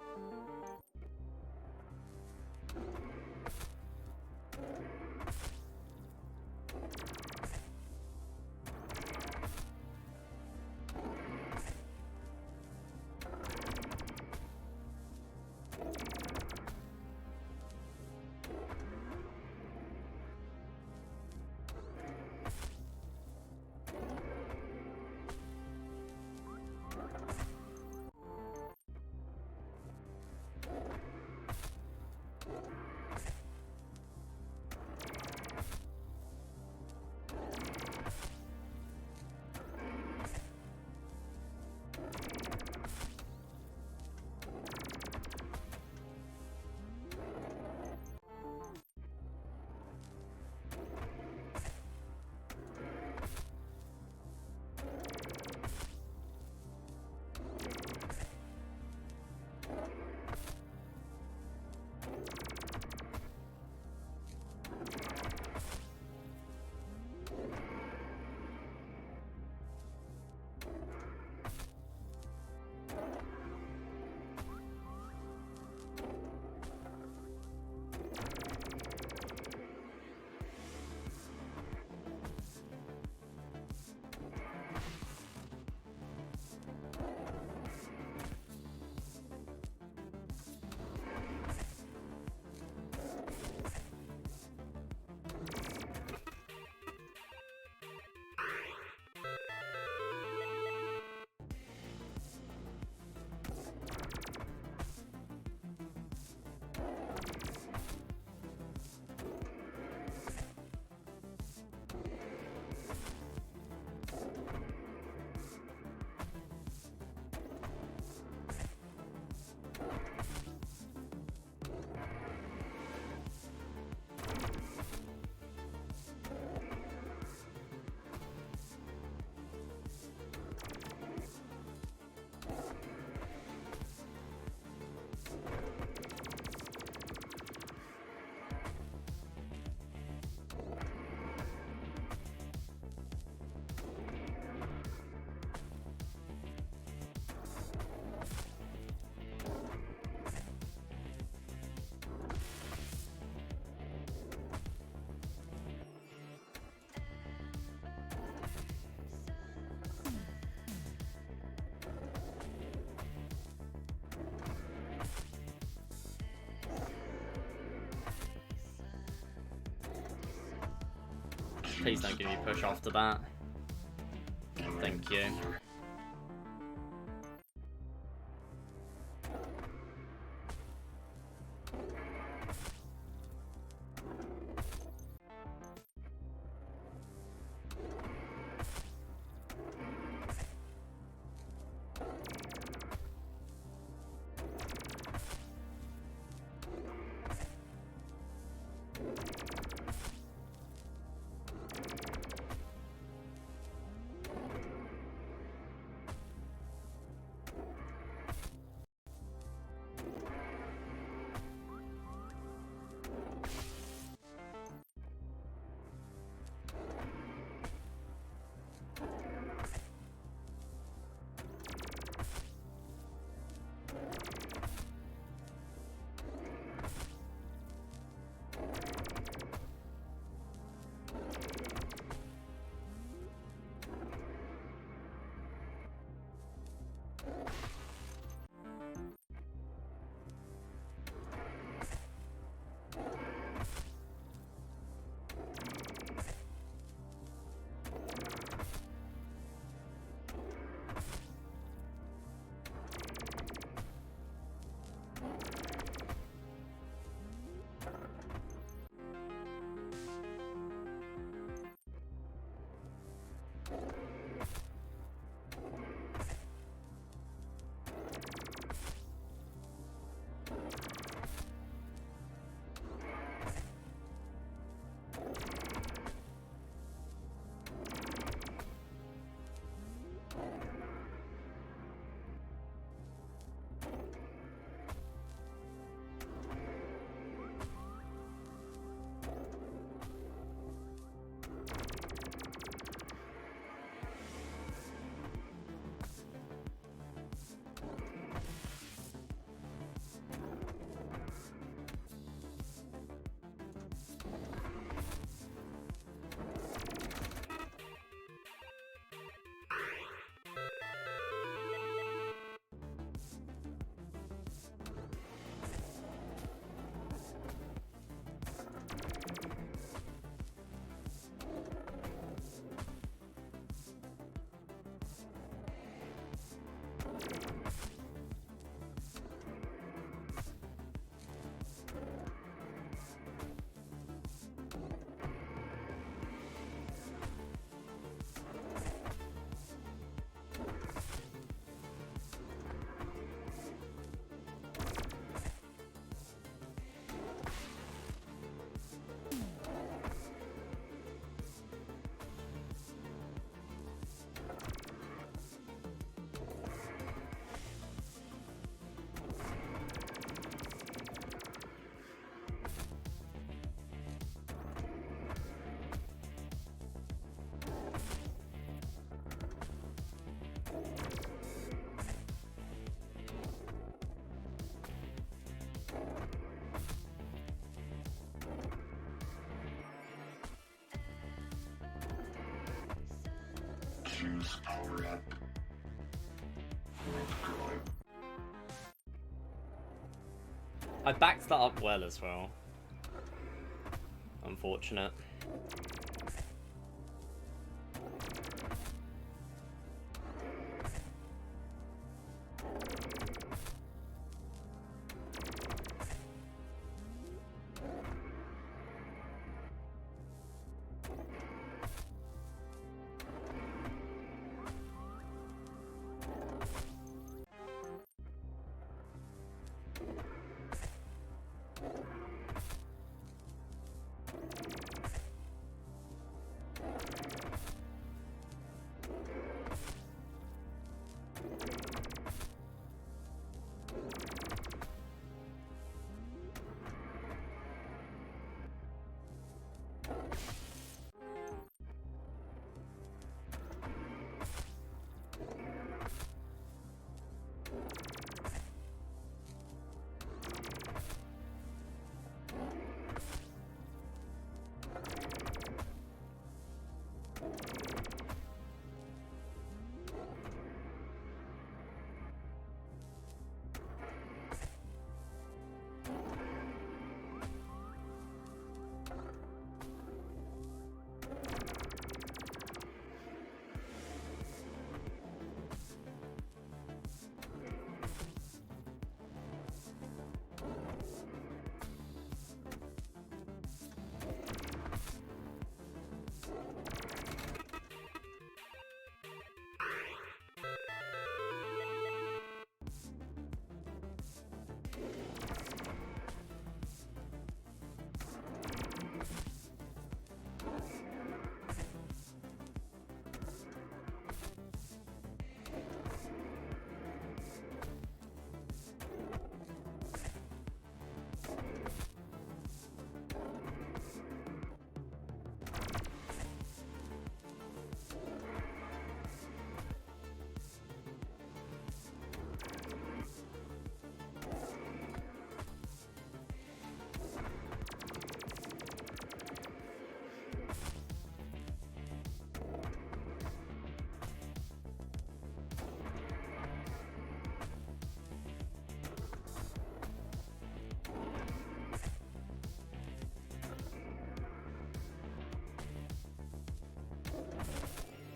Please don't give me push after that. Thank you. Choose power up. Withdraw. I backed that up well as well. Unfortunate.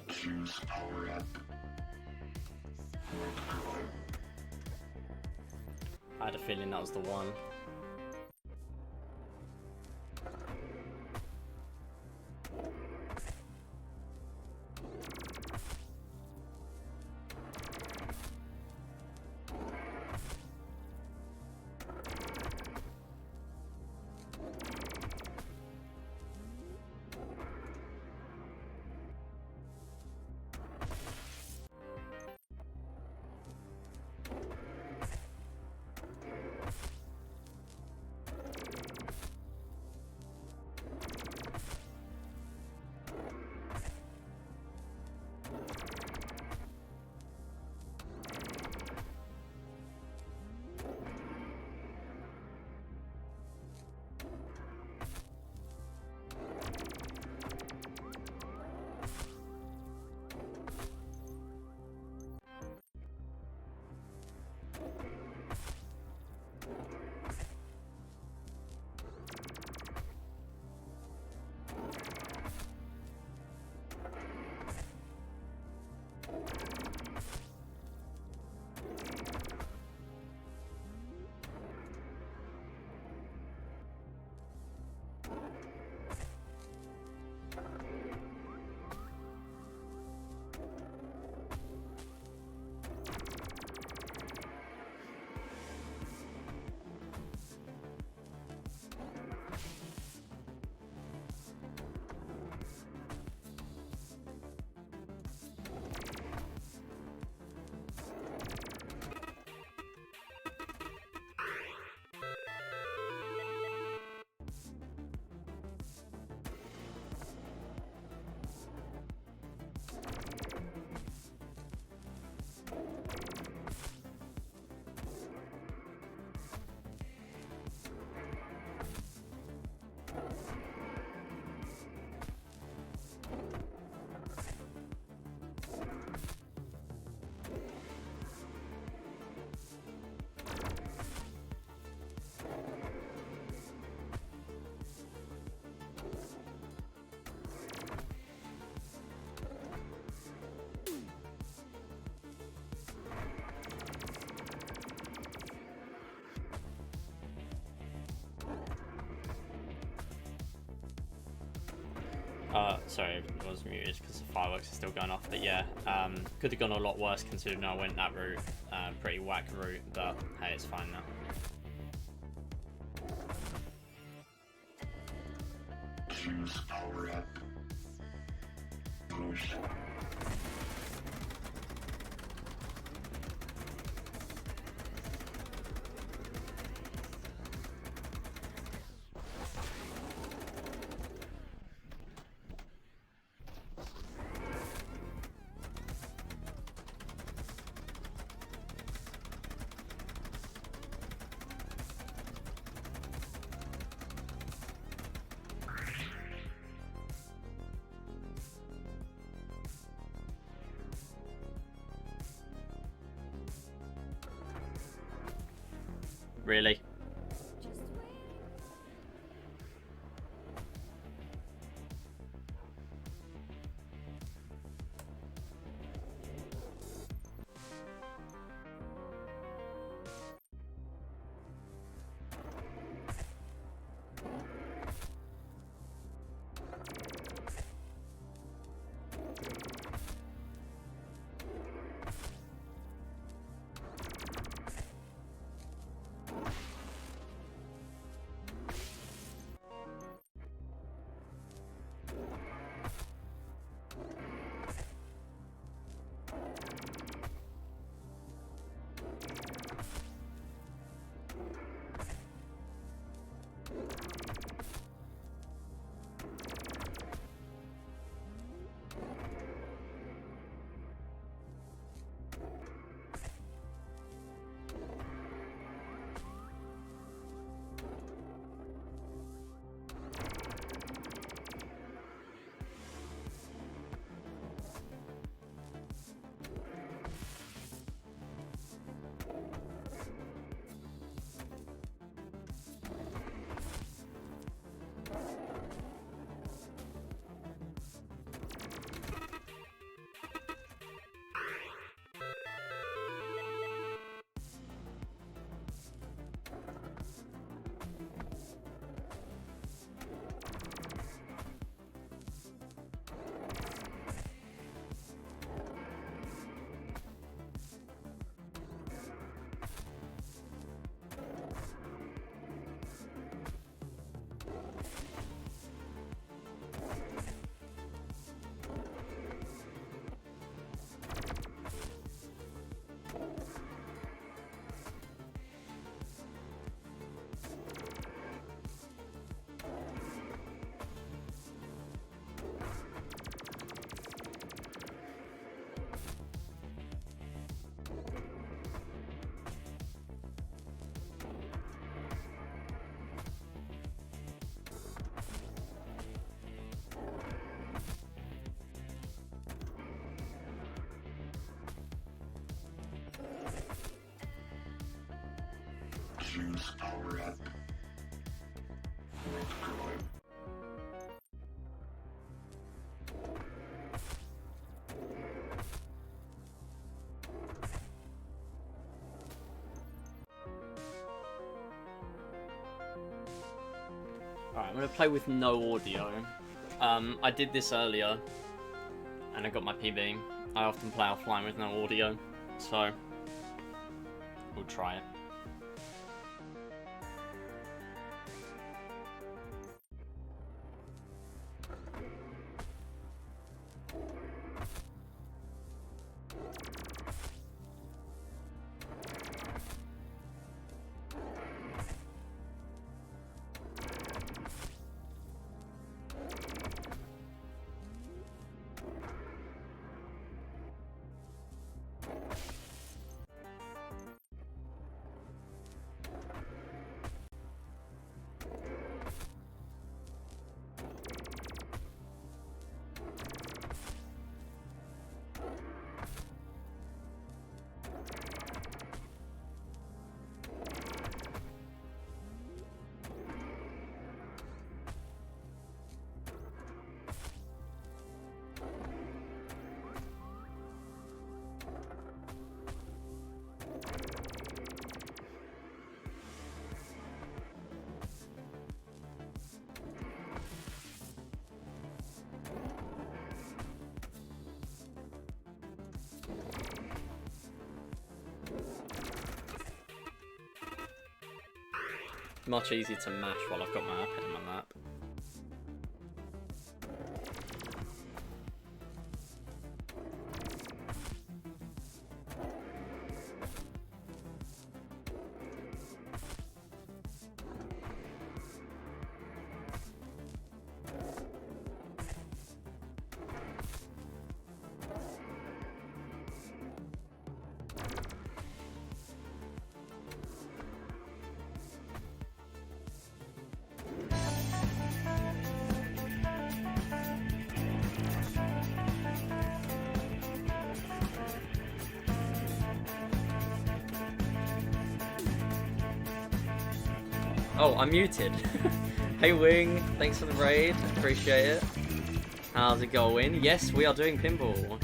Choose power up. Withdraw. I had a feeling that was the one. Sorry, it was muted because the fireworks are still going off. But yeah, could have gone a lot worse considering I went that route. Pretty whack route, but hey, it's fine now. Choose power up. Push. Really? Choose power up. Withdraw. Alright, I'm going to play with no audio. I did this earlier, and I got my PB. I often play offline with no audio, so we'll try it. much easier to mash while I've got my iPad in my lap. Oh, I'm muted. Hey Wing, thanks for the raid, appreciate it. How's it going? Yes, we are doing pinball.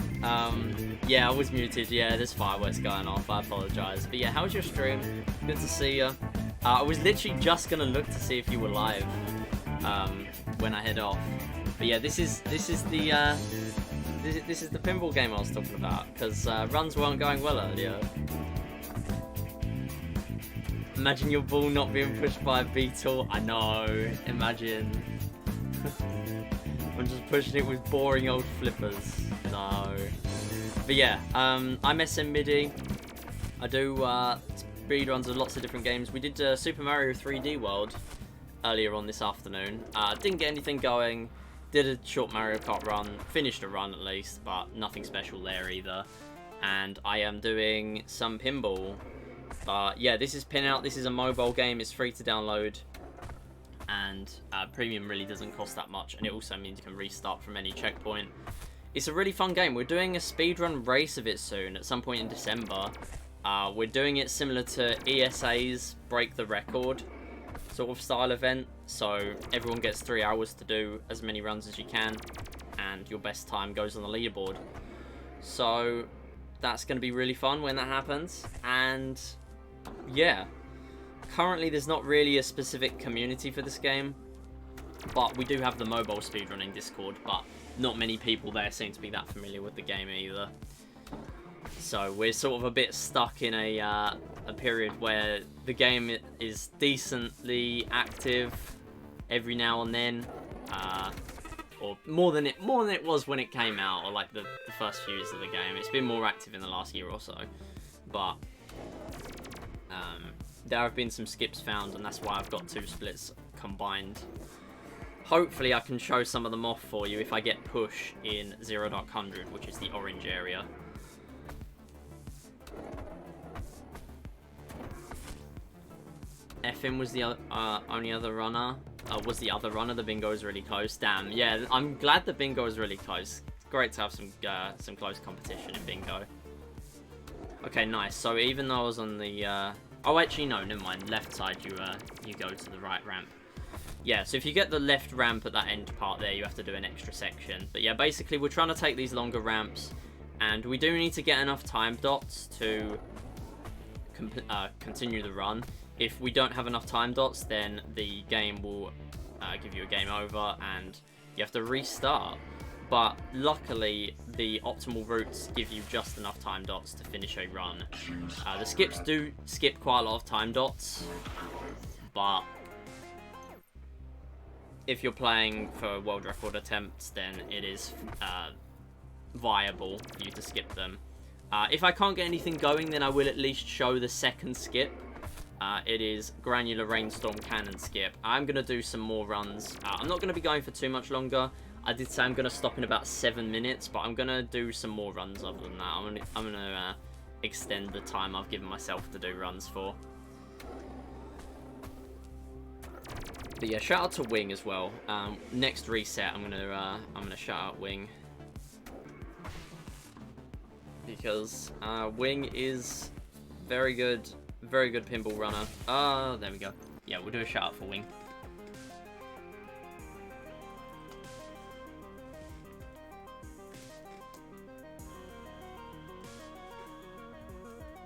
Yeah, I was muted, yeah, there's fireworks going off, I apologise. But yeah, how was your stream? Good to see you. I was literally just gonna look to see if you were live, when I head off. But yeah, this is the pinball game I was talking about, because runs weren't going well earlier. Imagine your ball not being pushed by a beetle. I know. Imagine. I'm just pushing it with boring old flippers. No. But yeah, I'm SM MIDI. I do speedruns of lots of different games. We did Super Mario 3D World earlier on this afternoon. Didn't get anything going. Did a short Mario Kart run. Finished a run at least, but nothing special there either. And I am doing some pinball. Yeah, this is PinOut. This is a mobile game. It's free to download, and premium really doesn't cost that much, and it also means you can restart from any checkpoint. It's a really fun game. We're doing a speedrun race of it soon at some point in December. We're doing it similar to ESA's Break the Record sort of style event, so everyone gets 3 hours to do as many runs as you can, and your best time goes on the leaderboard. So that's going to be really fun when that happens. And yeah, currently there's not really a specific community for this game, but we do have the mobile speedrunning Discord, but not many people there seem to be that familiar with the game either. So we're sort of a bit stuck in a period where the game is decently active every now and then, or more than it was when it came out, or like the first few years of the game. It's been more active in the last year or so, but there have been some skips found, and that's why I've got 2 splits combined. Hopefully I can show some of them off for you if I get push in 0.100, which is the orange area. FM was the only other runner. Was the other runner. The bingo is really close. Damn, yeah, I'm glad the bingo is really close. It's great to have some close competition in bingo. Okay, nice. So even though I was on the oh, actually no, never mind. Left side, you go to the right ramp. Yeah, so if you get the left ramp at that end part there, you have to do an extra section. But yeah, basically we're trying to take these longer ramps, and we do need to get enough time dots to continue the run. If we don't have enough time dots, then the game will give you a game over and you have to restart. But luckily, the optimal routes give you just enough time dots to finish a run. The skips do skip quite a lot of time dots, but if you're playing for world record attempts, then it is viable for you to skip them. If I can't get anything going, then I will at least show the second skip. It is Granular Rainstorm Cannon Skip. I'm going to do some more runs. I'm not going to be going for too much longer. I did say I'm going to stop in about 7 minutes, but I'm going to do some more runs other than that. I'm going to extend the time I've given myself to do runs for. But yeah, shout out to Wing as well. Next reset, I'm gonna shout out Wing, because Wing is very good pinball runner. There we go. Yeah, we'll do a shout out for Wing.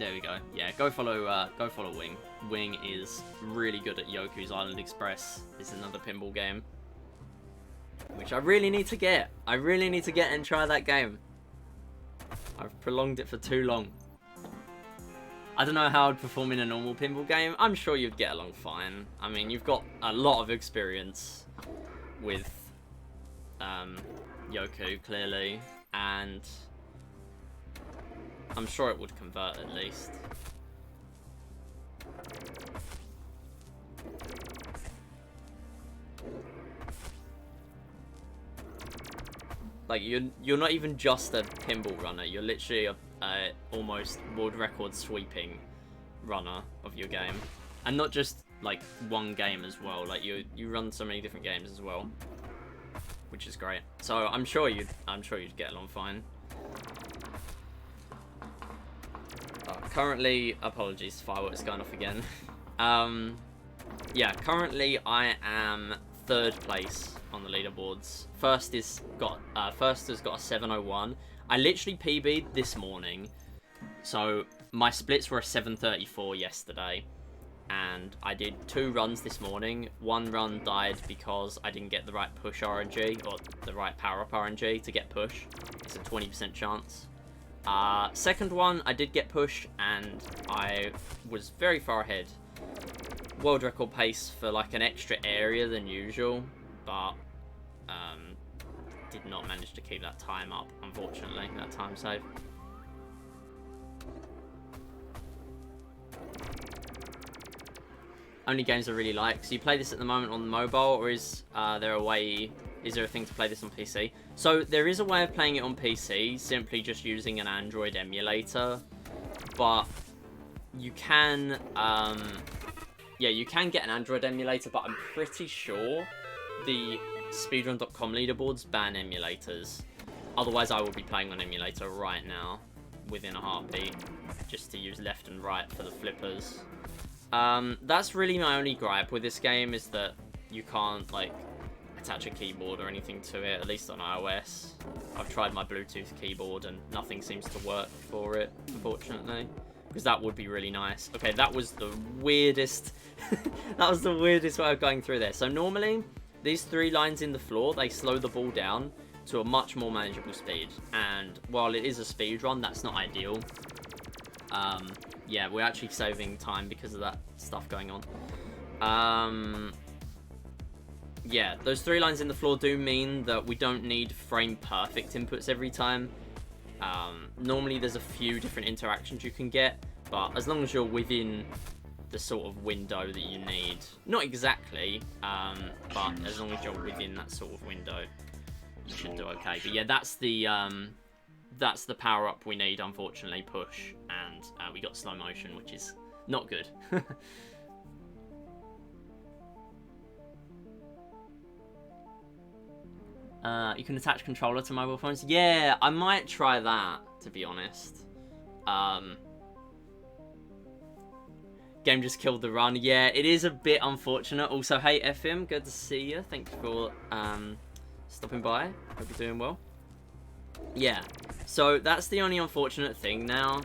There we go. Yeah, go follow Wing. Wing is really good at Yoku's Island Express. It's another pinball game, which I really need to get. I really need to get and try that game. I've prolonged it for too long. I don't know how I'd perform in a normal pinball game. I'm sure you'd get along fine. I mean, you've got a lot of experience with Yoku, clearly, and I'm sure it would convert at least. Like, you're not even just a pinball runner, you're literally a almost world record sweeping runner of your game. And not just, like, one game as well, like, you run so many different games as well. Which is great. So, I'm sure you'd get along fine. Currently, apologies, fireworks going off again. Yeah, currently I am 3rd place on the leaderboards. First has got a 701. I literally PB'd this morning, so my splits were a 734 yesterday, and I did 2 runs this morning. 1 run died because I didn't get the right push RNG, or the right power-up RNG to get push. It's a 20% chance. Second one, I did get push, and I was very far ahead. World record pace for like an extra area than usual, but did not manage to keep that time up, unfortunately, that time save. Only games I really like. So you play this at the moment on the mobile, or is there a thing to play this on PC? So there is a way of playing it on PC, simply just using an Android emulator, but you can, yeah, you can get an Android emulator, but I'm pretty sure the speedrun.com leaderboards ban emulators. Otherwise, I will be playing on emulator right now, within a heartbeat, just to use left and right for the flippers. That's really my only gripe with this game, is that you can't, like, attach a keyboard or anything to it, at least on iOS. I've tried my Bluetooth keyboard and nothing seems to work for it, unfortunately. Because that would be really nice. Okay, that was the weirdest... that was the weirdest way of going through there. So normally, these 3 lines in the floor, they slow the ball down to a much more manageable speed. And while it is a speed run, that's not ideal. Yeah, we're actually saving time because of that stuff going on. Yeah, those 3 lines in the floor do mean that we don't need frame perfect inputs every time. Normally there's a few different interactions you can get, but as long as you're within the sort of window that you need, not exactly, but as long as you're within that sort of window, you should do okay. But yeah, that's the power up we need, unfortunately, push, and we got slow motion, which is not good. You can attach controller to mobile phones. Yeah, I might try that, to be honest. Game just killed the run. Yeah, it is a bit unfortunate. Also, hey, FM, good to see you. Thanks for stopping by. Hope you're doing well. Yeah, so that's the only unfortunate thing now.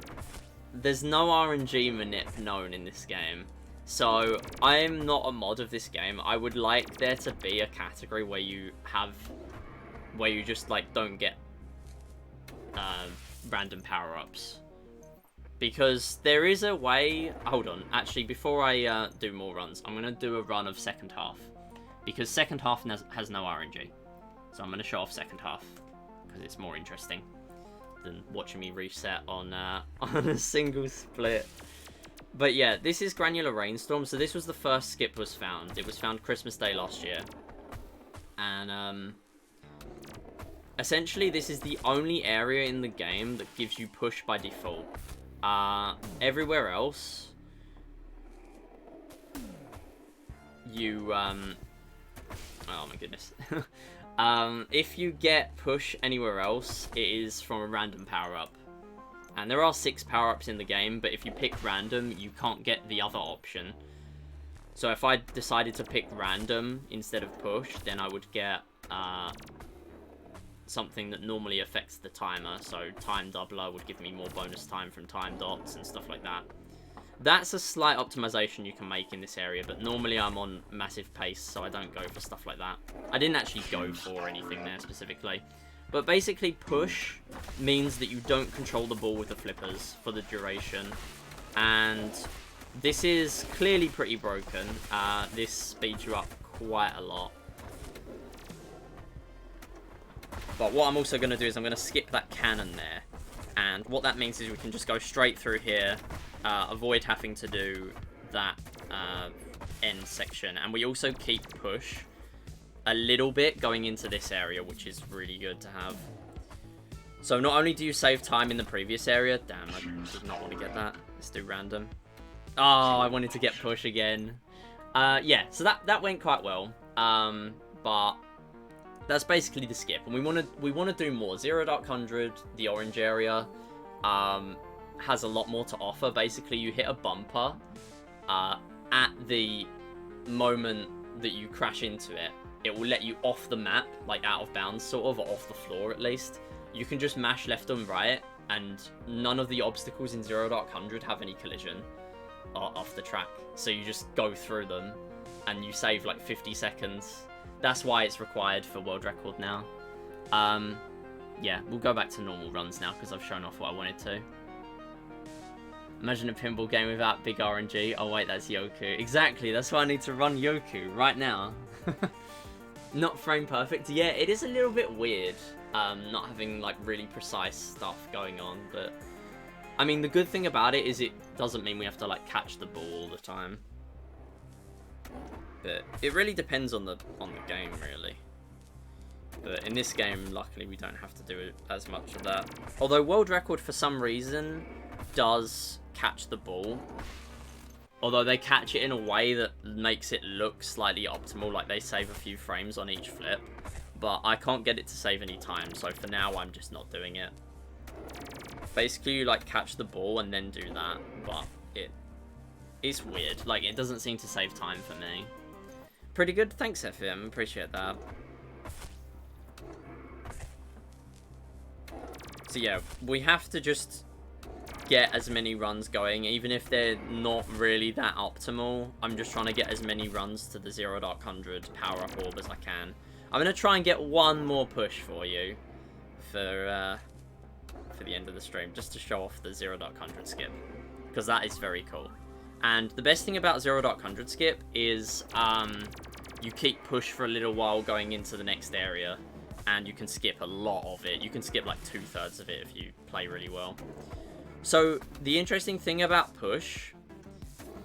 There's no RNG manip known in this game. So, I'm not a mod of this game. I would like there to be a category where you just, like, don't get random power-ups. Because there is a way... Hold on. Actually, before I do more runs, I'm going to do a run of second half. Because second half has no RNG. So I'm going to show off second half. Because it's more interesting than watching me reset on a single split. But yeah, this is Granular Rainstorm. So this was the first skip was found. It was found Christmas Day last year. And essentially this is the only area in the game that gives you push by default. Everywhere else, you oh my goodness. If you get push anywhere else, it is from a random power-up. And there are 6 power-ups in the game, but if you pick random, you can't get the other option. So if I decided to pick random instead of push, then I would get something that normally affects the timer. So time doubler would give me more bonus time from time dots and stuff like that. That's a slight optimization you can make in this area, but normally I'm on massive pace, so I don't go for stuff like that. I didn't actually go for anything there specifically. But basically push means that you don't control the ball with the flippers for the duration. And this is clearly pretty broken. This speeds you up quite a lot. But what I'm also going to do is I'm going to skip that cannon there. And what that means is we can just go straight through here, avoid having to do that end section. And we also keep push a little bit going into this area, which is really good to have. So not only do you save time in the previous area, damn, I did not want to get that. Let's do random. Oh, I wanted to get push again. Yeah, so that went quite well. But that's basically the skip, and we want to do more. Zero Dark 100, the orange area, has a lot more to offer. Basically, you hit a bumper at the moment that you crash into it. It will let you off the map, like out of bounds, sort of, or off the floor at least. You can just mash left and right, and none of the obstacles in Zero Dark 100 have any collision off the track. So you just go through them, and you save like 50 seconds. That's why it's required for world record now. Yeah, we'll go back to normal runs now because I've shown off what I wanted to. Imagine a pinball game without big RNG. Oh wait, that's Yoku. Exactly, that's why I need to run Yoku right now. Not frame perfect. Yeah, it is a little bit weird, not having like really precise stuff going on, but I mean the good thing about it is it doesn't mean we have to like catch the ball all the time. But it really depends on the game, really. But in this game, luckily, we don't have to do as much of that. Although world record, for some reason, does catch the ball. Although they catch it in a way that makes it look slightly optimal, like they save a few frames on each flip. But I can't get it to save any time, so for now, I'm just not doing it. Basically, you like catch the ball and then do that, but it's weird. Like, it doesn't seem to save time for me. Pretty good. Thanks, FM. Appreciate that. So yeah, we have to just get as many runs going, even if they're not really that optimal. I'm just trying to get as many runs to the Zero Dark 100 power-up orb as I can. I'm going to try and get one more push for you for the end of the stream, just to show off the Zero Dark 100 skip, because that is very cool. And the best thing about Zero Dark 100 skip is you keep push for a little while going into the next area, and you can skip a lot of it. You can skip like 2/3 of it if you play really well. So the interesting thing about push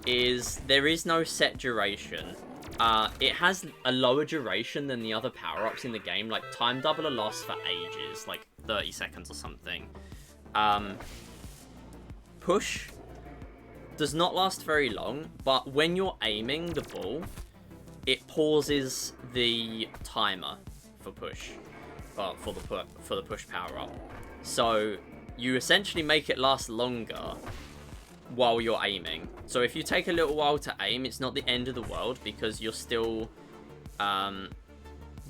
is there is no set duration. It has a lower duration than the other power-ups in the game. Like time double lasts for ages, like 30 seconds or something. Push does not last very long, but when you're aiming the ball, it pauses the timer for push, for the push power up. So you essentially make it last longer while you're aiming. So if you take a little while to aim, it's not the end of the world because you're still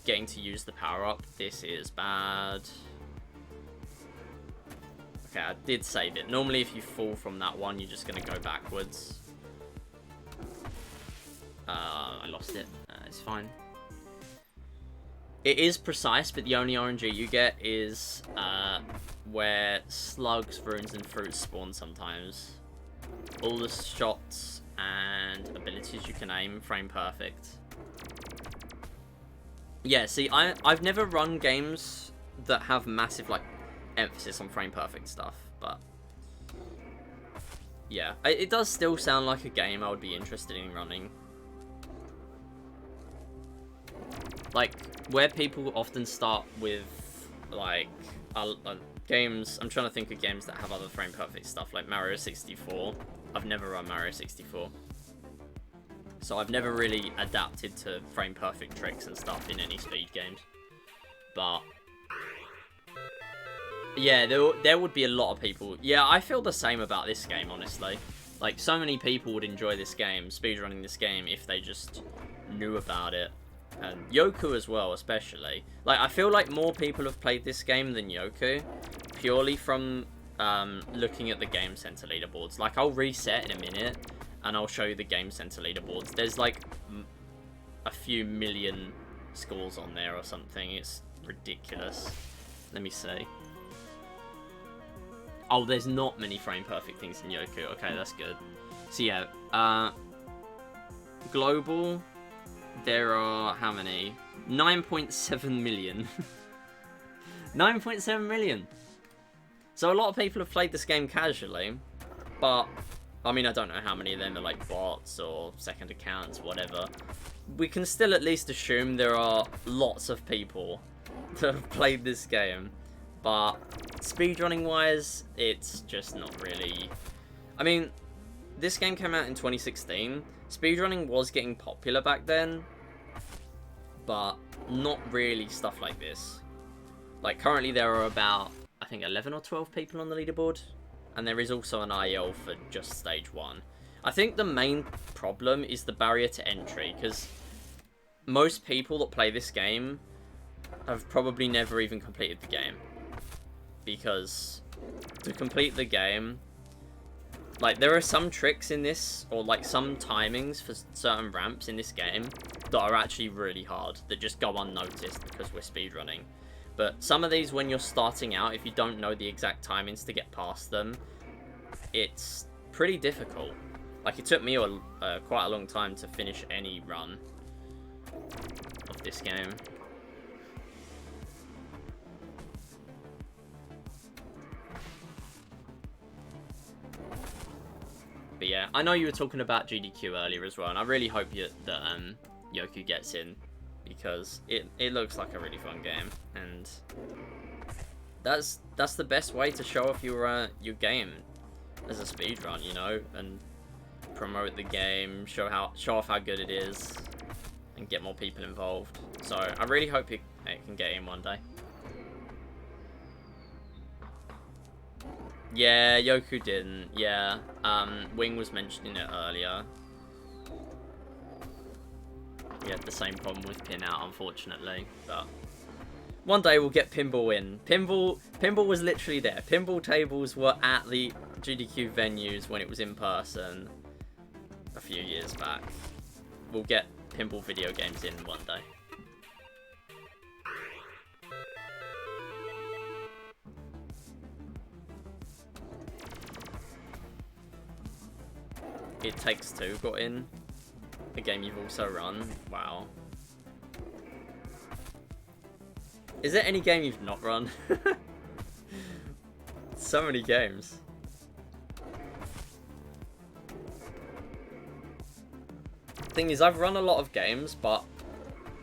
getting to use the power up. This is bad. Okay, I did save it. Normally if you fall from that one, you're just going to go backwards. I lost it. It's fine. It is precise, but the only RNG you get is where slugs, runes, and fruits spawn sometimes. All the shots and abilities you can aim, frame perfect. Yeah, see, I've never run games that have massive, like, emphasis on frame perfect stuff, but yeah, it does still sound like a game I would be interested in running. Like, where people often start with, like, games, I'm trying to think of games that have other frame perfect stuff, like Mario 64. I've never run Mario 64. So I've never really adapted to frame perfect tricks and stuff in any speed games. But yeah, there would be a lot of people. Yeah, I feel the same about this game, honestly. Like, so many people would enjoy this game, speedrunning this game, if they just knew about it. And Yoku as well, especially. Like, I feel like more people have played this game than Yoku, purely from looking at the Game Center leaderboards. Like, I'll reset in a minute, and I'll show you the Game Center leaderboards. There's, like, a few million scores on there or something. It's ridiculous. Let me see. Oh, there's not many frame perfect things in Yoku. Okay, that's good. So yeah, global, there are how many? 9.7 million. 9.7 million. So a lot of people have played this game casually, but I mean, I don't know how many of them are like bots or second accounts, whatever. We can still at least assume there are lots of people that have played this game, but speedrunning wise, it's just not really. I mean, this game came out in 2016. Speedrunning was getting popular back then, but not really stuff like this. Like currently there are about, I think 11 or 12 people on the leaderboard, and there is also an IL for just stage 1. I think the main problem is the barrier to entry, because most people that play this game have probably never even completed the game. Because to complete the game, like there are some tricks in this, or like some timings for certain ramps in this game that are actually really hard, that just go unnoticed because we're speedrunning. But some of these, when you're starting out, if you don't know the exact timings to get past them, it's pretty difficult. Like, it took me quite a long time to finish any run of this game. But yeah, I know you were talking about GDQ earlier as well, and I really hope that Yoku gets in, because it looks like a really fun game, and that's the best way to show off your game as a speedrun, you know, and promote the game, show off how good it is, and get more people involved. So I really hope it can get in one day. Yeah, Yoku didn't. Yeah, Wing was mentioning it earlier. We had the same problem with PinOut, unfortunately, but one day we'll get Pinball in. Pinball was literally there. Pinball tables were at the GDQ venues when it was in person a few years back. We'll get pinball video games in one day. It Takes Two got in. A game you've also run. Wow. Is there any game you've not run? So many games. Thing is, I've run a lot of games, but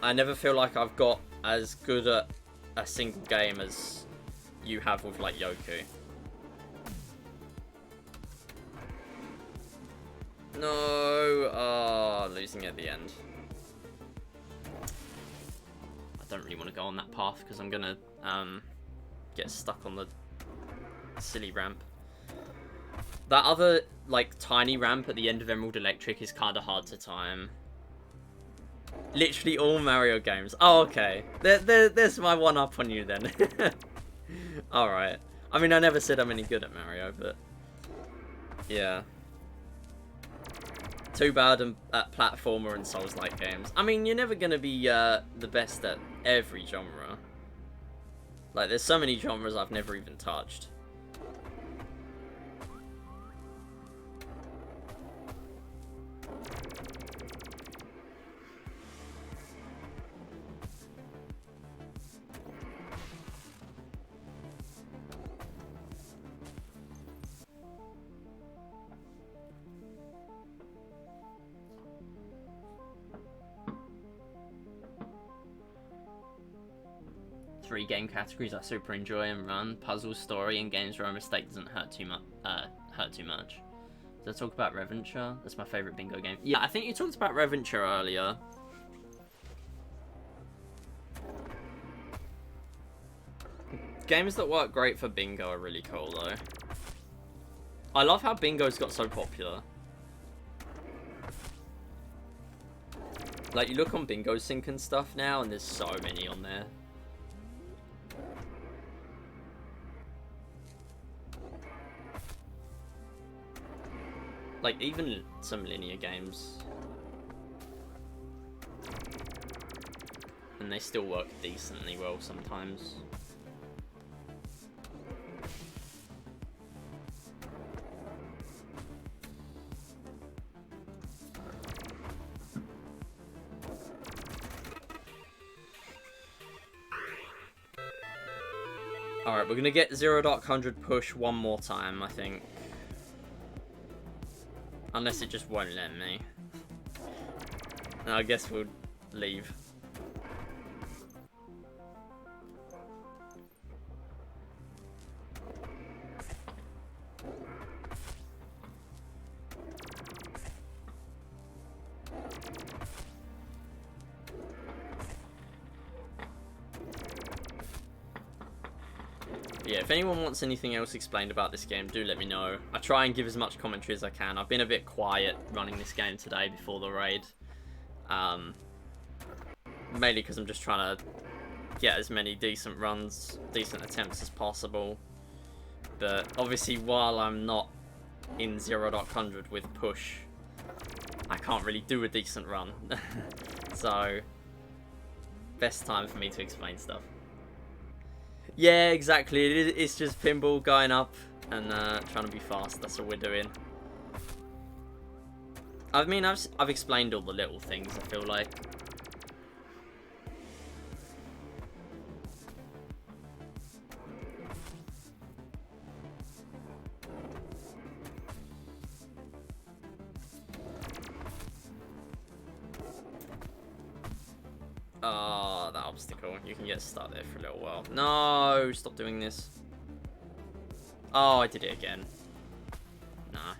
I never feel like I've got as good at a single game as you have with, like, Yoku. No, losing at the end. I don't really want to go on that path because I'm gonna get stuck on the silly ramp. That other, like, tiny ramp at the end of Emerald Electric is kind of hard to time. Literally all Mario games. Oh, okay. There's my one-up on you then. Alright. I mean, I never said I'm any good at Mario, but yeah. Too bad at platformer and Souls-like games. I mean, you're never going to be the best at every genre. Like, there's so many genres I've never even touched. Three game categories I super enjoy and run: puzzle, story, and games where a mistake doesn't hurt too much. Did I talk about Reventure? That's my favorite bingo game. Yeah, I think you talked about Reventure earlier. Games that work great for bingo are really cool, though. I love how bingo's got so popular. Like, you look on Bingo Sync and stuff now, and there's so many on there. Like, even some linear games. And they still work decently well sometimes. Alright, we're gonna get 0.100 push one more time, I think. Unless it just won't let me. No, I guess we'll leave. Yeah, if anyone wants anything else explained about this game, do let me know. I try and give as much commentary as I can. I've been a bit quiet running this game today before the raid. Mainly because I'm just trying to get as many decent runs, decent attempts as possible. But obviously, while I'm not in 0.100 with push, I can't really do a decent run. So, best time for me to explain stuff. Yeah, exactly. It's just pinball going up and trying to be fast. That's all we're doing. I mean, I've explained all the little things, I feel like. Oh, that obstacle. You can get stuck there for a little while. No, stop doing this. Oh, I did it again. Nah.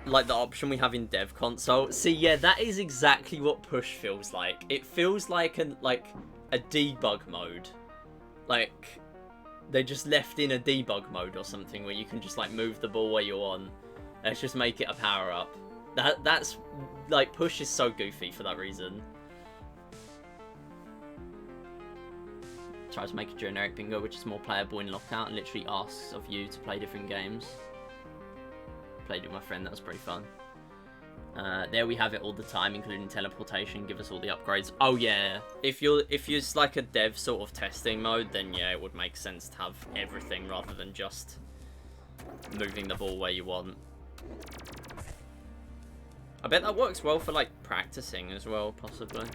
Like the option we have in dev console. See, yeah, that is exactly what push feels like. It feels like a debug mode. Like they just left in a debug mode or something where you can just like move the ball where you're on. Let's just make it a power up. That's like push is so goofy for that reason. Tries to make a generic bingo which is more playable in lockout and literally asks of you to play different games. Played with my friend, that was pretty fun. There we have it all the time, including teleportation, give us all the upgrades. Oh yeah, if you're like a dev sort of testing mode, then yeah, it would make sense to have everything rather than just moving the ball where you want. I bet that works well for like practicing as well, possibly.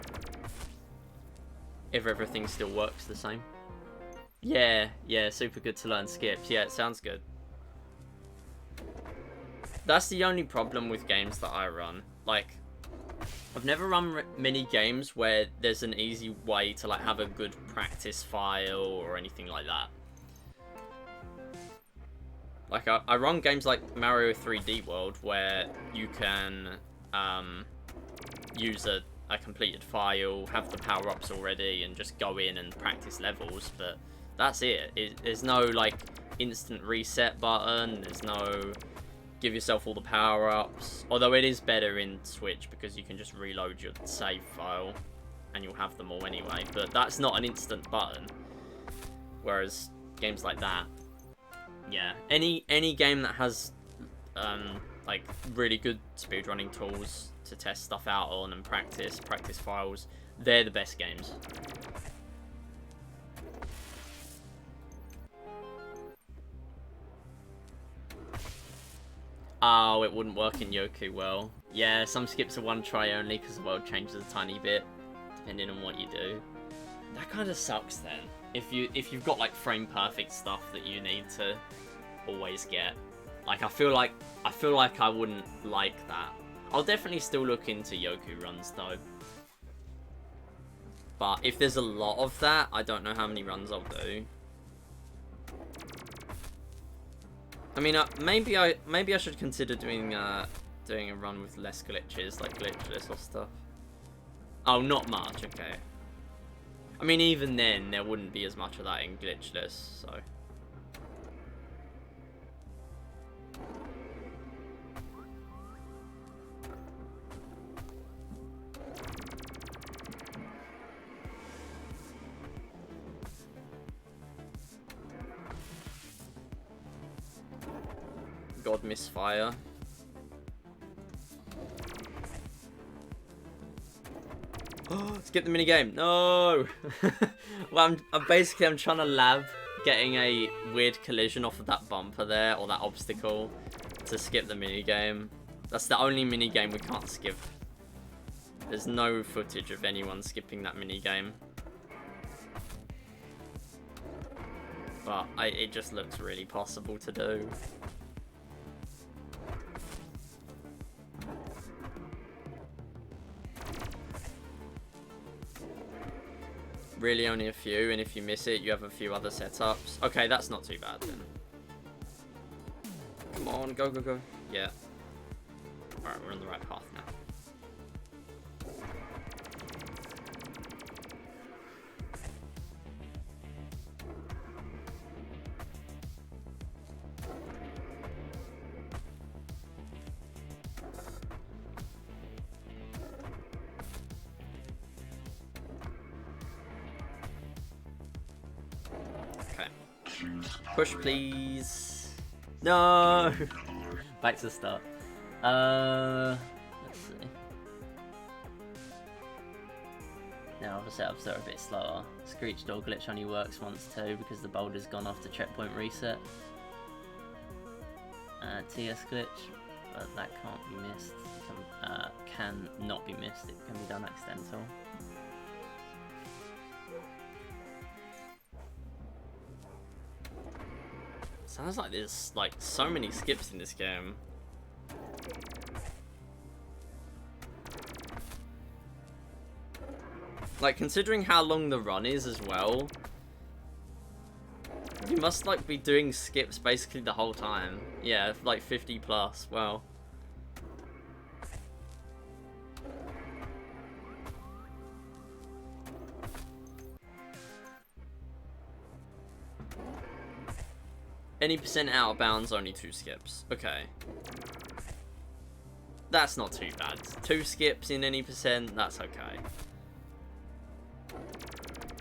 If everything still works the same. Yeah, super good to learn skips. Yeah, it sounds good. That's the only problem with games that I run. Like, I've never run many games where there's an easy way to like have a good practice file or anything like that. Like, I run games like Mario 3D World where you can use a completed file, have the power-ups already, and just go in and practice levels, but that's it. There's no, like, instant reset button, there's no give yourself all the power-ups, although it is better in Switch because you can just reload your save file and you'll have them all anyway, but that's not an instant button, whereas games like that, yeah, any game that has like really good speedrunning tools to test stuff out on and practice files, they're the best games. Oh, it wouldn't work in Yoku well. Yeah, some skips are one try only because the world changes a tiny bit depending on what you do. That kind of sucks then. If you've got like frame perfect stuff that you need to always get. Like I feel like I wouldn't like that. I'll definitely still look into Yoku runs though. But if there's a lot of that, I don't know how many runs I'll do. I mean, maybe I should consider doing a run with less glitches, like glitchless or stuff. Oh, not much. Okay. I mean, even then, there wouldn't be as much of that in glitchless, so. God, misfire. Oh, skip the minigame. No! Well, I'm trying to lab getting a weird collision off of that bumper there, or that obstacle, to skip the minigame. That's the only minigame we can't skip. There's no footage of anyone skipping that minigame. But it just looks really possible to do. Really only a few, and if you miss it, you have a few other setups. Okay, that's not too bad then. Come on, go, go, go. Yeah. Alright, we're on the right path now. Push, please. No! Back to the start. Let's see. Now, other setups are a bit slower. Screech door glitch only works once too because the boulder's gone off the checkpoint reset. TS glitch, but that can't be missed. Can not be missed. It can be done accidental. Sounds like there's like so many skips in this game. Like, considering how long the run is as well, you must like be doing skips basically the whole time. Yeah, like 50 plus. Wow. Any percent out of bounds, only 2 skips. Okay. That's not too bad. 2 skips in any percent, that's okay.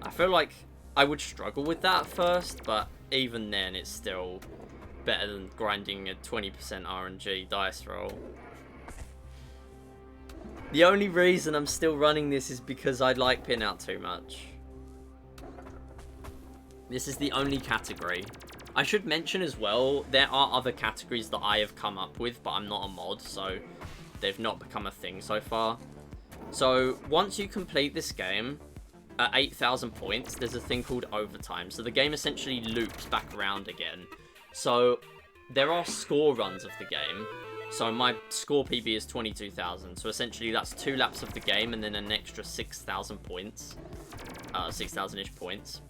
I feel like I would struggle with that first, but even then it's still better than grinding a 20% RNG dice roll. The only reason I'm still running this is because I like PinOut too much. This is the only category. I should mention as well, there are other categories that I have come up with, but I'm not a mod, so they've not become a thing so far. So, once you complete this game, at 8,000 points, there's a thing called overtime. So the game essentially loops back around again. So, there are score runs of the game. So my score PB is 22,000. So essentially that's 2 laps of the game and then an extra 6,000 points. 6,000-ish points.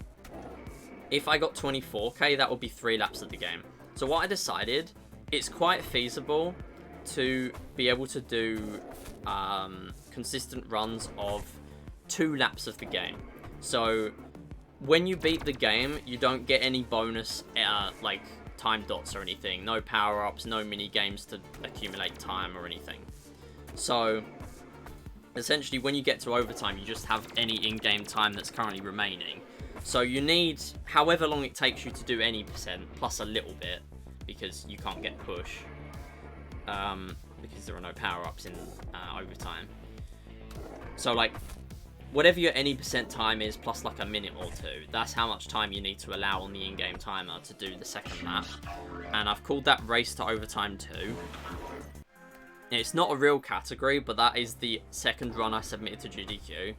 If I got 24k, that would be 3 laps of the game. So what I decided, it's quite feasible to be able to do consistent runs of 2 laps of the game. So when you beat the game, you don't get any bonus like time dots or anything. No power-ups, no mini games to accumulate time or anything. So essentially when you get to overtime, you just have any in-game time that's currently remaining. So you need however long it takes you to do any percent, plus a little bit, because you can't get push, because there are no power-ups in overtime. So like, whatever your any percent time is, plus like a minute or 2, that's how much time you need to allow on the in-game timer to do the second lap. And I've called that Race to Overtime 2. It's not a real category, but that is the second run I submitted to GDQ.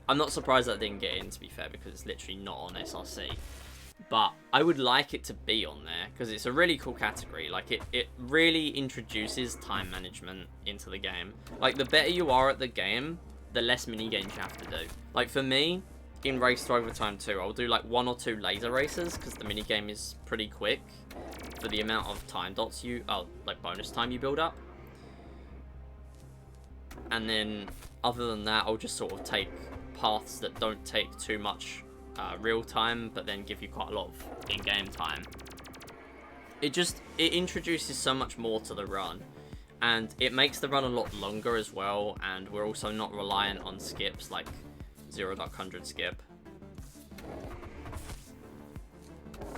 I'm not surprised that didn't get in, to be fair, because it's literally not on SRC. But I would like it to be on there, because it's a really cool category. Like, it really introduces time management into the game. Like, the better you are at the game, the less mini-games you have to do. Like, for me, in Race to Overtime 2, I'll do, like, 1 or 2 laser races, because the mini-game is pretty quick for the amount of time dots like, bonus time you build up. And then, other than that, I'll just sort of take paths that don't take too much real time, but then give you quite a lot of in-game time. It introduces so much more to the run, and it makes the run a lot longer as well, and we're also not reliant on skips like 0.100 skip.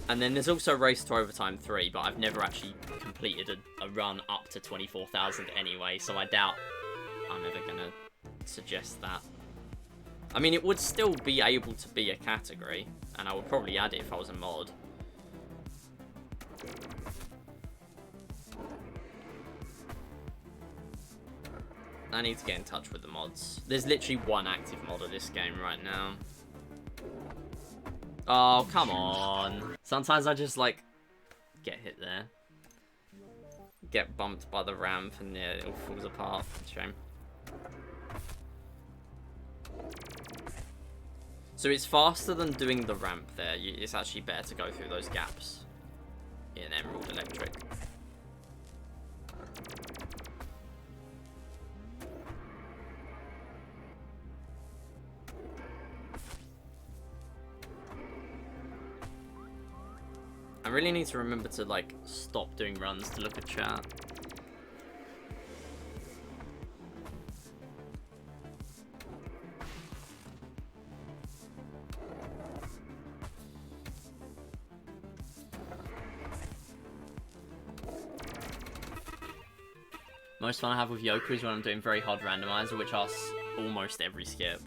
And then there's also Race to Overtime 3, but I've never actually completed a run up to 24,000 anyway, so I doubt I'm ever gonna suggest that. I mean, it would still be able to be a category, and I would probably add it if I was a mod. I need to get in touch with the mods. There's literally one active mod of this game right now. Oh, come on. Sometimes I just, like, get hit there. Get bumped by the ramp and yeah, it all falls apart. Shame. So it's faster than doing the ramp there. It's actually better to go through those gaps in Emerald Electric. I really need to remember to, like, stop doing runs to look at chat. Most fun I have with Yoku is when I'm doing very hard randomizer, which asks almost every skip.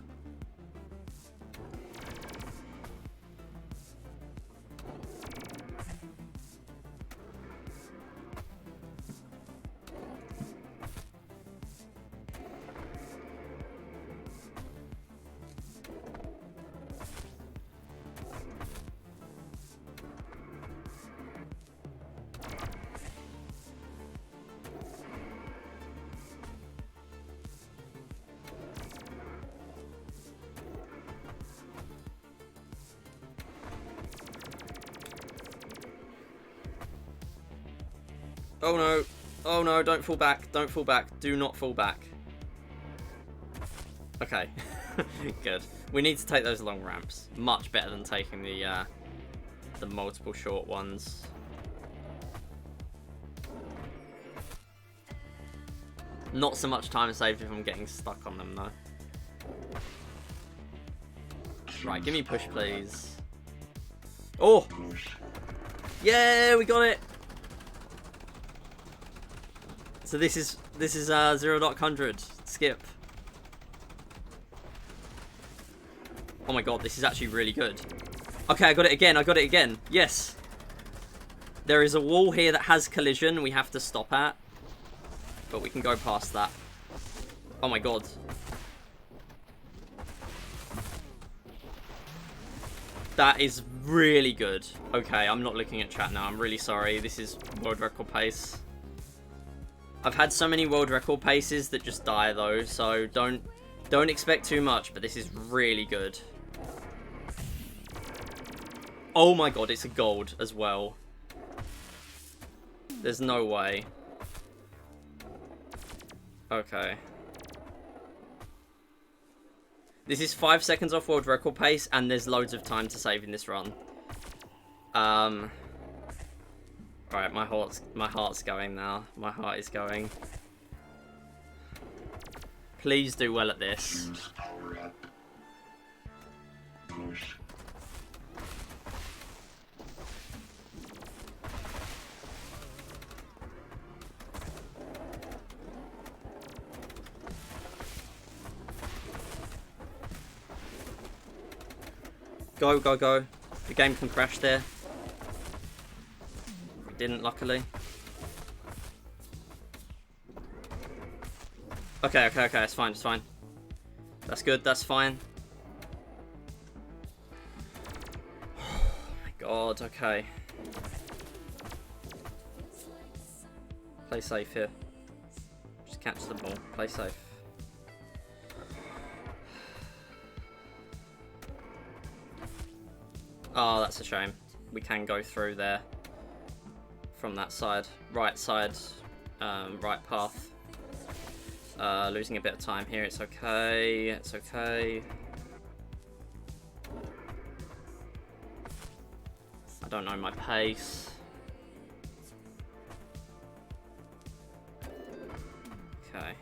Oh no. Oh no, don't fall back. Don't fall back. Do not fall back. Okay. Good. We need to take those long ramps. Much better than taking the multiple short ones. Not so much time saved if I'm getting stuck on them though. Right, give me push please. Oh! Yeah, we got it! So this is 0.100 skip. Oh my god, this is actually really good. Okay, I got it again. I got it again. Yes. There is a wall here that has collision we have to stop at. But we can go past that. Oh my god. That is really good. Okay, I'm not looking at chat now. I'm really sorry. This is world record pace. I've had so many world record paces that just die though, so don't expect too much, but this is really good. Oh my god, it's a gold as well. There's no way. Okay. This is 5 seconds off world record pace, and there's loads of time to save in this run. Alright, my heart's going now. My heart is going. Please do well at this. Go, go, go. The game can crash there. It didn't, luckily. Okay, okay, okay, it's fine, it's fine. That's good, that's fine. Oh my god, okay. Play safe here. Just catch the ball, play safe. Oh, that's a shame. We can go through there from that side. Right side, right path. Losing a bit of time here. It's okay. It's okay. I don't know my pace. Okay.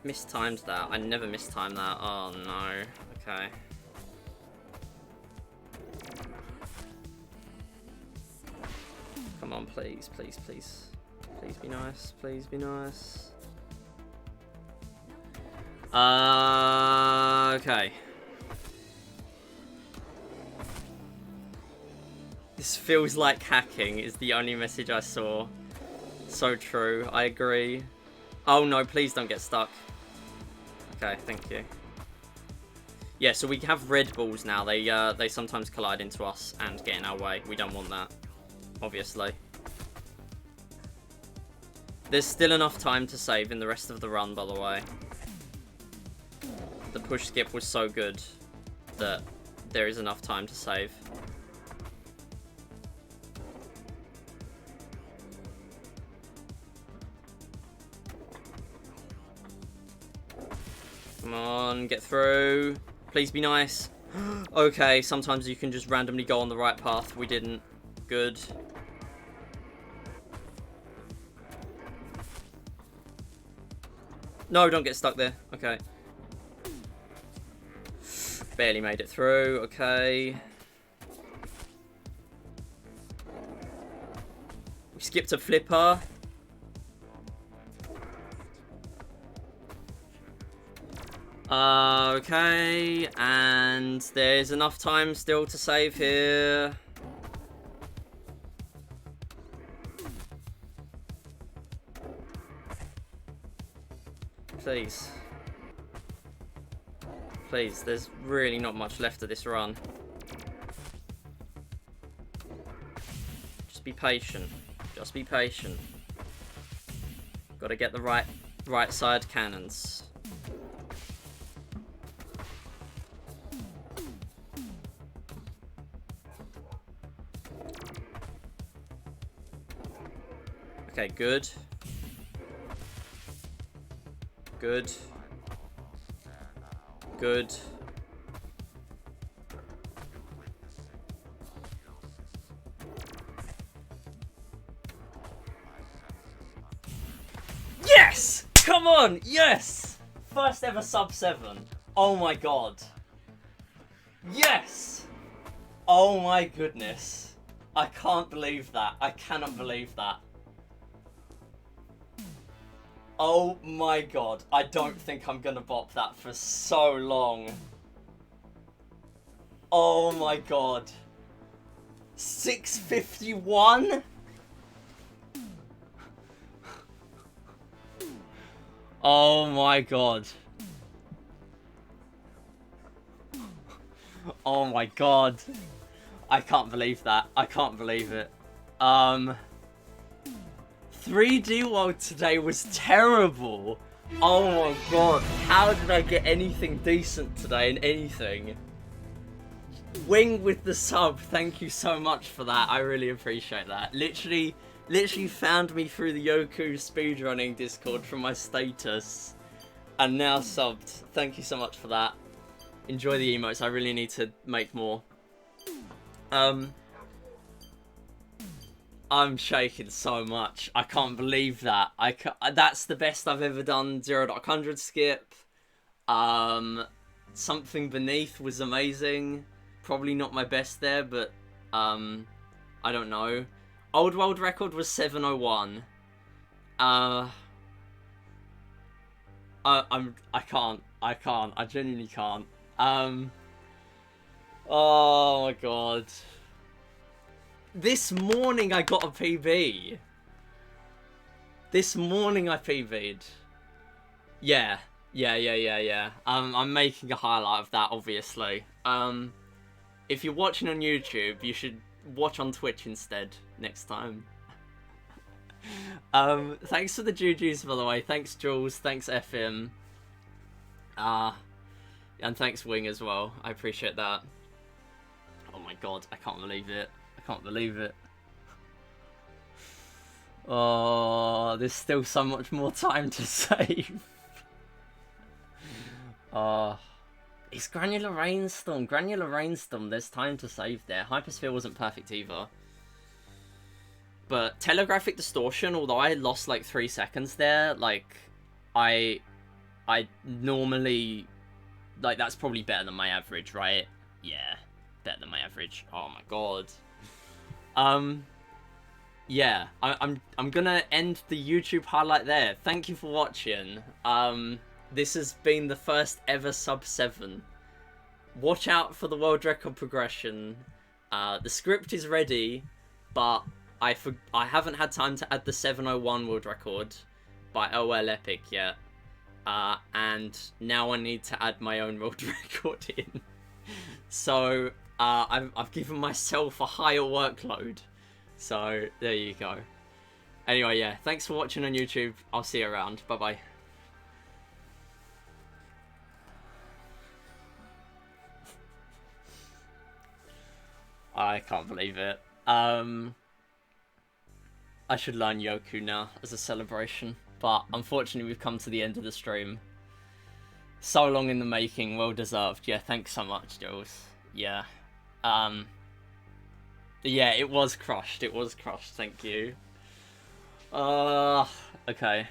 Mistimed that. I never mistimed that. Oh no. Okay. Come on, please, please, please. Please be nice. Please be nice. Okay. This feels like hacking is the only message I saw. So true. I agree. Oh no, please don't get stuck. Okay, thank you. Yeah, so we have red balls now. They sometimes collide into us and get in our way. We don't want that, obviously. There's still enough time to save in the rest of the run, by the way. The push skip was so good that there is enough time to save. Come on, get through. Please be nice. Okay, sometimes you can just randomly go on the right path. We didn't. Good. No, don't get stuck there. Okay. Barely made it through. Okay. We skipped a flipper. Okay, and there's enough time still to save here. Please. Please, there's really not much left of this run. Just be patient. Just be patient. Gotta get the right side cannons. Okay, good. Good. Good. Yes! Come on! Yes! First ever sub 7. Oh my god. Yes! Oh my goodness. I can't believe that. I cannot believe that. Oh my god, I don't think I'm gonna bop that for so long. Oh my god. 651? Oh my god. Oh my god. I can't believe that. I can't believe it. 3D World today was terrible. Oh my god. How did I get anything decent today in anything? Wing with the sub. Thank you so much for that. I really appreciate that. Literally found me through the Yoku speedrunning Discord from my status. And now subbed. Thank you so much for that. Enjoy the emotes. I really need to make more. I'm shaking so much. I can't believe that. That's the best I've ever done 0.100 skip. Something Beneath was amazing. Probably not my best there, but I don't know. Old world record was 701. I can't. I genuinely can't. Oh my god. This morning I got a PB. This morning I PB'd. Yeah. I'm making a highlight of that, obviously. If you're watching on YouTube, you should watch on Twitch instead next time. Thanks for the Jujus, by the way. Thanks, Jules. Thanks, FM. And thanks, Wing, as well. I appreciate that. Oh my god, I can't believe it. I can't believe it. Oh, there's still so much more time to save. It's Granular Rainstorm. Granular Rainstorm, there's time to save there. Hypersphere wasn't perfect either. But Telegraphic Distortion, although I lost like 3 seconds there, like, I normally, like, that's probably better than my average, right? Yeah, better than my average. Oh my god. Yeah, I'm gonna end the YouTube highlight there. Thank you for watching. This has been the first ever sub 7. Watch out for the world record progression. The script is ready, but I haven't had time to add the 701 world record by OL Epic yet. And now I need to add my own world record in. So, I've given myself a higher workload. So, there you go. Anyway, yeah, thanks for watching on YouTube. I'll see you around. Bye-bye. I can't believe it. I should learn Yoku now as a celebration. But unfortunately, we've come to the end of the stream. So long in the making, well deserved. Yeah, thanks so much, Jules. Yeah. Yeah, it was crushed. It was crushed. Thank you. Okay.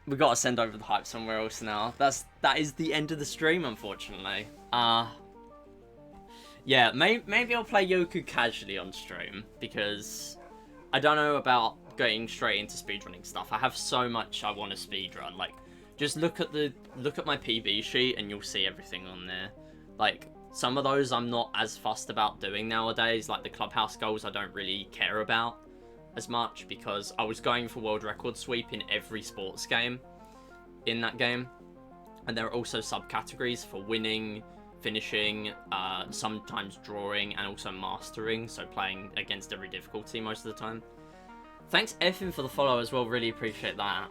We gotta send over the hype somewhere else now. That is the end of the stream, unfortunately. Yeah, maybe I'll play Yoku casually on stream because I don't know about getting straight into speedrunning stuff. I have so much I want to speedrun. Like, just look at my PB sheet and you'll see everything on there. Like, some of those I'm not as fussed about doing nowadays. Like the clubhouse goals I don't really care about as much because I was going for world record sweep in every sports game in that game. And there are also subcategories for winning, finishing, sometimes drawing, and also mastering, so playing against every difficulty most of the time. Thanks Effin for the follow as well, really appreciate that.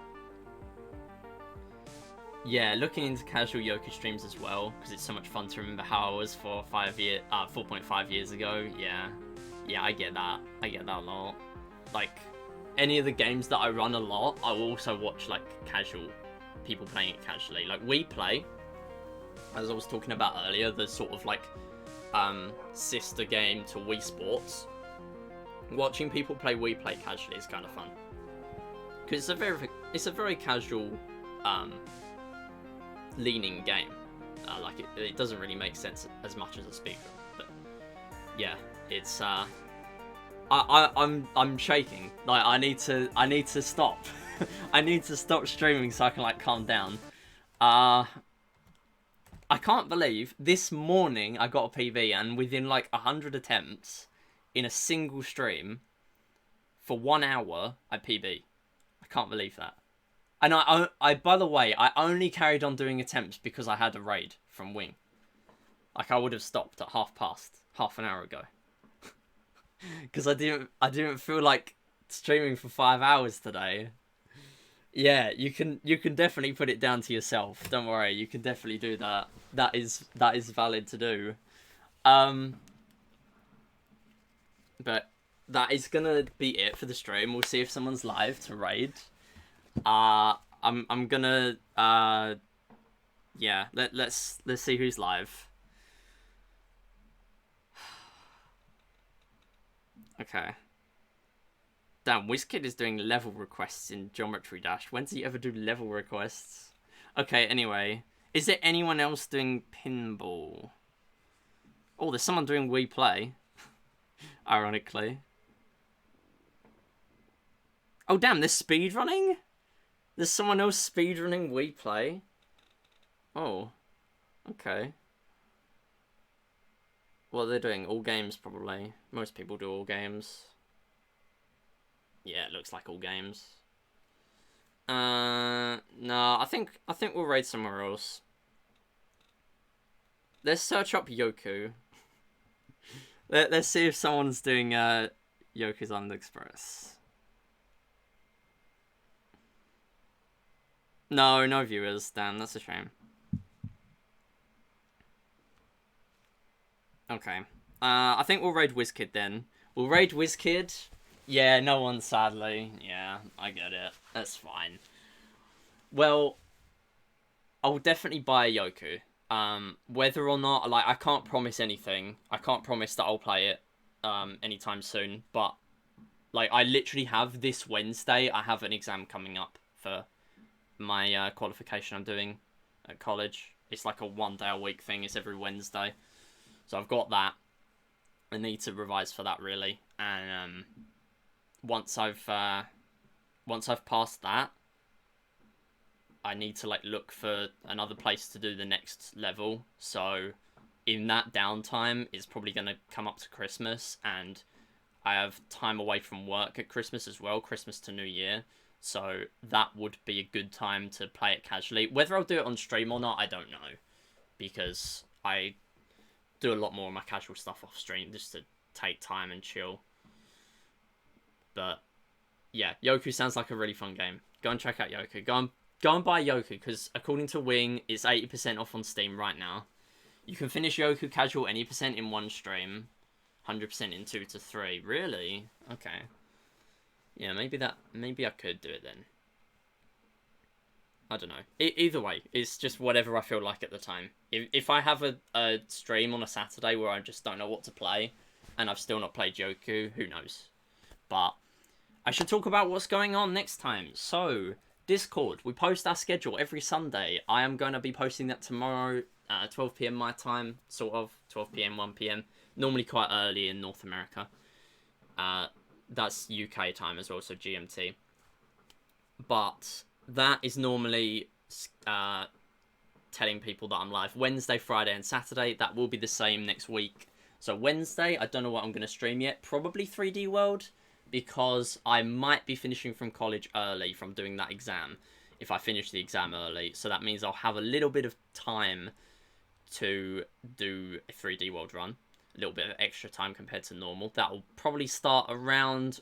Yeah, looking into casual Yoku streams as well, because it's so much fun to remember how I was for 4.5 years ago. Yeah, I get that a lot. Like, any of the games that I run a lot, I will also watch, like, casual people playing it casually. Like, We Play, as I was talking about earlier, the sort of, like, sister game to Wii Sports. Watching people play We Play casually is kind of fun. Because it's a very casual, leaning game. Like, it doesn't really make sense as much as a speedrun. But, yeah, it's, I'm shaking. Like, I need to stop. I need to stop streaming so I can, like, calm down. I can't believe this morning I got a PB and within like 100 attempts in a single stream for 1 hour I PB. I can't believe that. And I by the way, I only carried on doing attempts because I had a raid from Wing. Like, I would have stopped at half an hour ago. Because I didn't feel like streaming for 5 hours today. Yeah, you can definitely put it down to yourself. Don't worry, you can definitely do that. That is valid to do. But that is gonna be it for the stream. We'll see if someone's live to raid. I'm gonna yeah, let's see who's live. Okay. Damn, WizKid is doing level requests in Geometry Dash. When does he ever do level requests? Okay, anyway. Is there anyone else doing pinball? Oh, there's someone doing We Play. Ironically. Oh, damn, there's speedrunning? There's someone else speedrunning We Play? Oh. Okay. What are they doing? All games, probably. Most people do all games. Yeah, it looks like all games. No, I think we'll raid somewhere else. Let's search up Yoku. Let's see if someone's doing Yoku's Express. No viewers, damn, that's a shame. Okay. I think we'll raid WizKid then. We'll raid WizKid. Yeah, no one, sadly. Yeah, I get it. That's fine. Well, I'll definitely buy a Yoku. Whether or not, like, I can't promise anything. I can't promise that I'll play it anytime soon. But, like, I literally have this Wednesday, I have an exam coming up for my qualification I'm doing at college. It's like a 1 day a week thing. It's every Wednesday. So I've got that. I need to revise for that, really. And, once I've passed that, I need to, like, look for another place to do the next level. So in that downtime, it's probably going to come up to Christmas, and I have time away from work at Christmas as well, Christmas to New Year. So that would be a good time to play it casually. Whether I'll do it on stream or not, I don't know. Because I do a lot more of my casual stuff off stream just to take time and chill. But yeah, Yoku sounds like a really fun game. Go and check out Yoku. Go and buy Yoku, because according to Wing, it's 80% off on Steam right now. You can finish Yoku casual any percent in one stream, 100% in 2 to 3. Really? Okay. Yeah, maybe I could do it then. I don't know. Either way, it's just whatever I feel like at the time. If I have a stream on a Saturday where I just don't know what to play, and I've still not played Yoku, who knows? But I should talk about what's going on next time. So, Discord. We post our schedule every Sunday. I am going to be posting that tomorrow, 12 p.m. my time, sort of. 12 p.m., 1 p.m. Normally quite early in North America. That's UK time as well, so GMT. But that is normally telling people that I'm live Wednesday, Friday, and Saturday. That will be the same next week. So Wednesday, I don't know what I'm going to stream yet. Probably 3D World, because I might be finishing from college early from doing that exam. If I finish the exam early. So that means I'll have a little bit of time to do a 3D World run. A little bit of extra time compared to normal. That will probably start around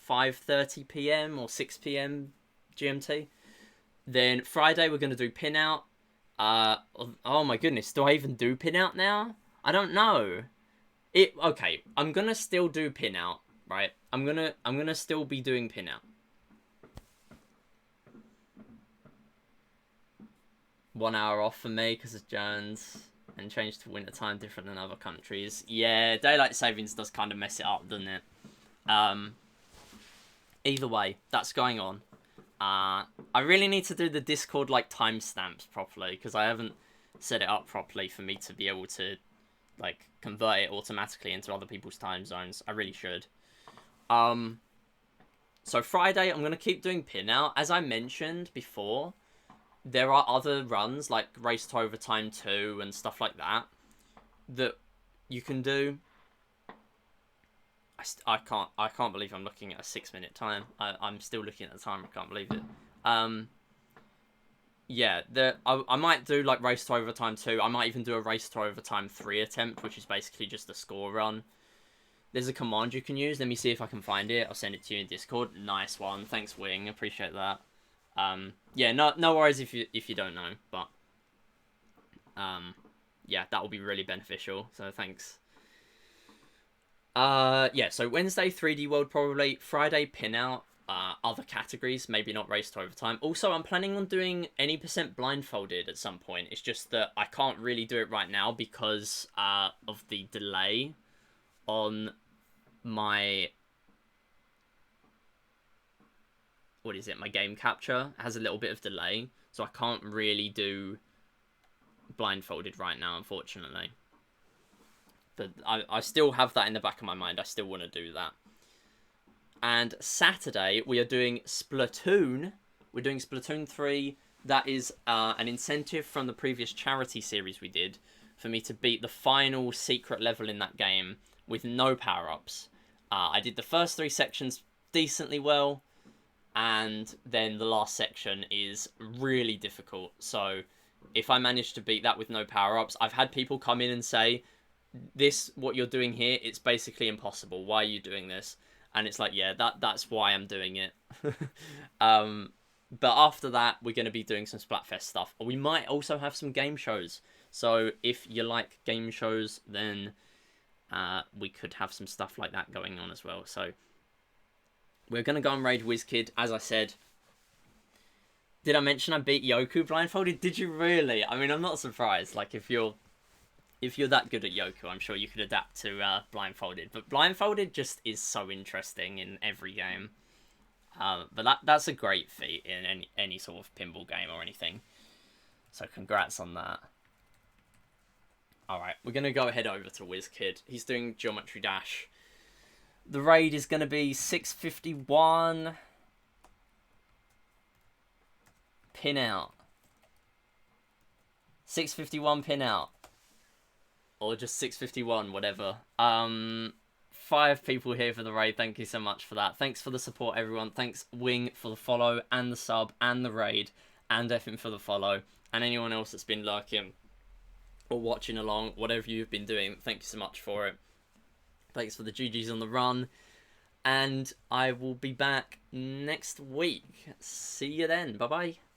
5:30 p.m. or 6 p.m. GMT. Then Friday we're going to do PinOut. Oh my goodness, do I even do PinOut now? I don't know. Okay, I'm going to still do PinOut, right? I'm going to still be doing PinOut. One hour off for me because of Jones. And change to winter time, different than other countries. Yeah, daylight savings does kind of mess it up, doesn't it? Either way, that's going on. I really need to do the Discord like timestamps properly, because I haven't set it up properly for me to be able to like convert it automatically into other people's time zones. I really should. So Friday, I'm gonna keep doing PinOut. As I mentioned before, there are other runs like Race to Overtime 2 and stuff like that that you can do. I can't believe I'm looking at a 6-minute time. I'm still looking at the time. I can't believe it. Yeah, I might do like Race to Overtime 2. I might even do a Race to Overtime 3 attempt, which is basically just a score run. There's a command you can use. Let me see if I can find it. I'll send it to you in Discord. Nice one. Thanks, Wing. Appreciate that. Yeah, no worries if you don't know, but yeah, that will be really beneficial. So thanks. Yeah, so Wednesday 3D World probably, Friday PinOut, other categories, maybe not Race to Overtime. Also, I'm planning on doing any % blindfolded at some point. It's just that I can't really do it right now because of the delay on my my game capture has a little bit of delay, so I can't really do blindfolded right now, unfortunately. But I still have that in the back of my mind. I still want to do that. And Saturday, we are doing Splatoon. We're doing Splatoon 3. That is an incentive from the previous charity series we did for me to beat the final secret level in that game with no power-ups. I did the first 3 sections decently well, and then the last section is really difficult. So if I manage to beat that with no power-ups, I've had people come in and say, what you're doing here, it's basically impossible. Why are you doing this? And it's like, yeah, that's why I'm doing it. But after that, we're going to be doing some Splatfest stuff. We might also have some game shows. So if you like game shows, then we could have some stuff like that going on as well. So we're going to go and raid WizKid, as I said. Did I mention I beat Yoku blindfolded? Did you really? I mean, I'm not surprised. Like, if you're that good at Yoku, I'm sure you could adapt to blindfolded. But blindfolded just is so interesting in every game. But that's a great feat in any sort of pinball game or anything. So congrats on that. Alright, we're going to go head over to WizKid. He's doing Geometry Dash. The raid is going to be 651. PinOut. 651 PinOut. Or just 651, whatever. 5 people here for the raid. Thank you so much for that. Thanks for the support, everyone. Thanks, Wing, for the follow and the sub and the raid, and Effin for the follow, and anyone else that's been lurking or watching along, whatever you've been doing. Thank you so much for it. Thanks for the GGs on the run, and I will be back next week. See you then. Bye bye.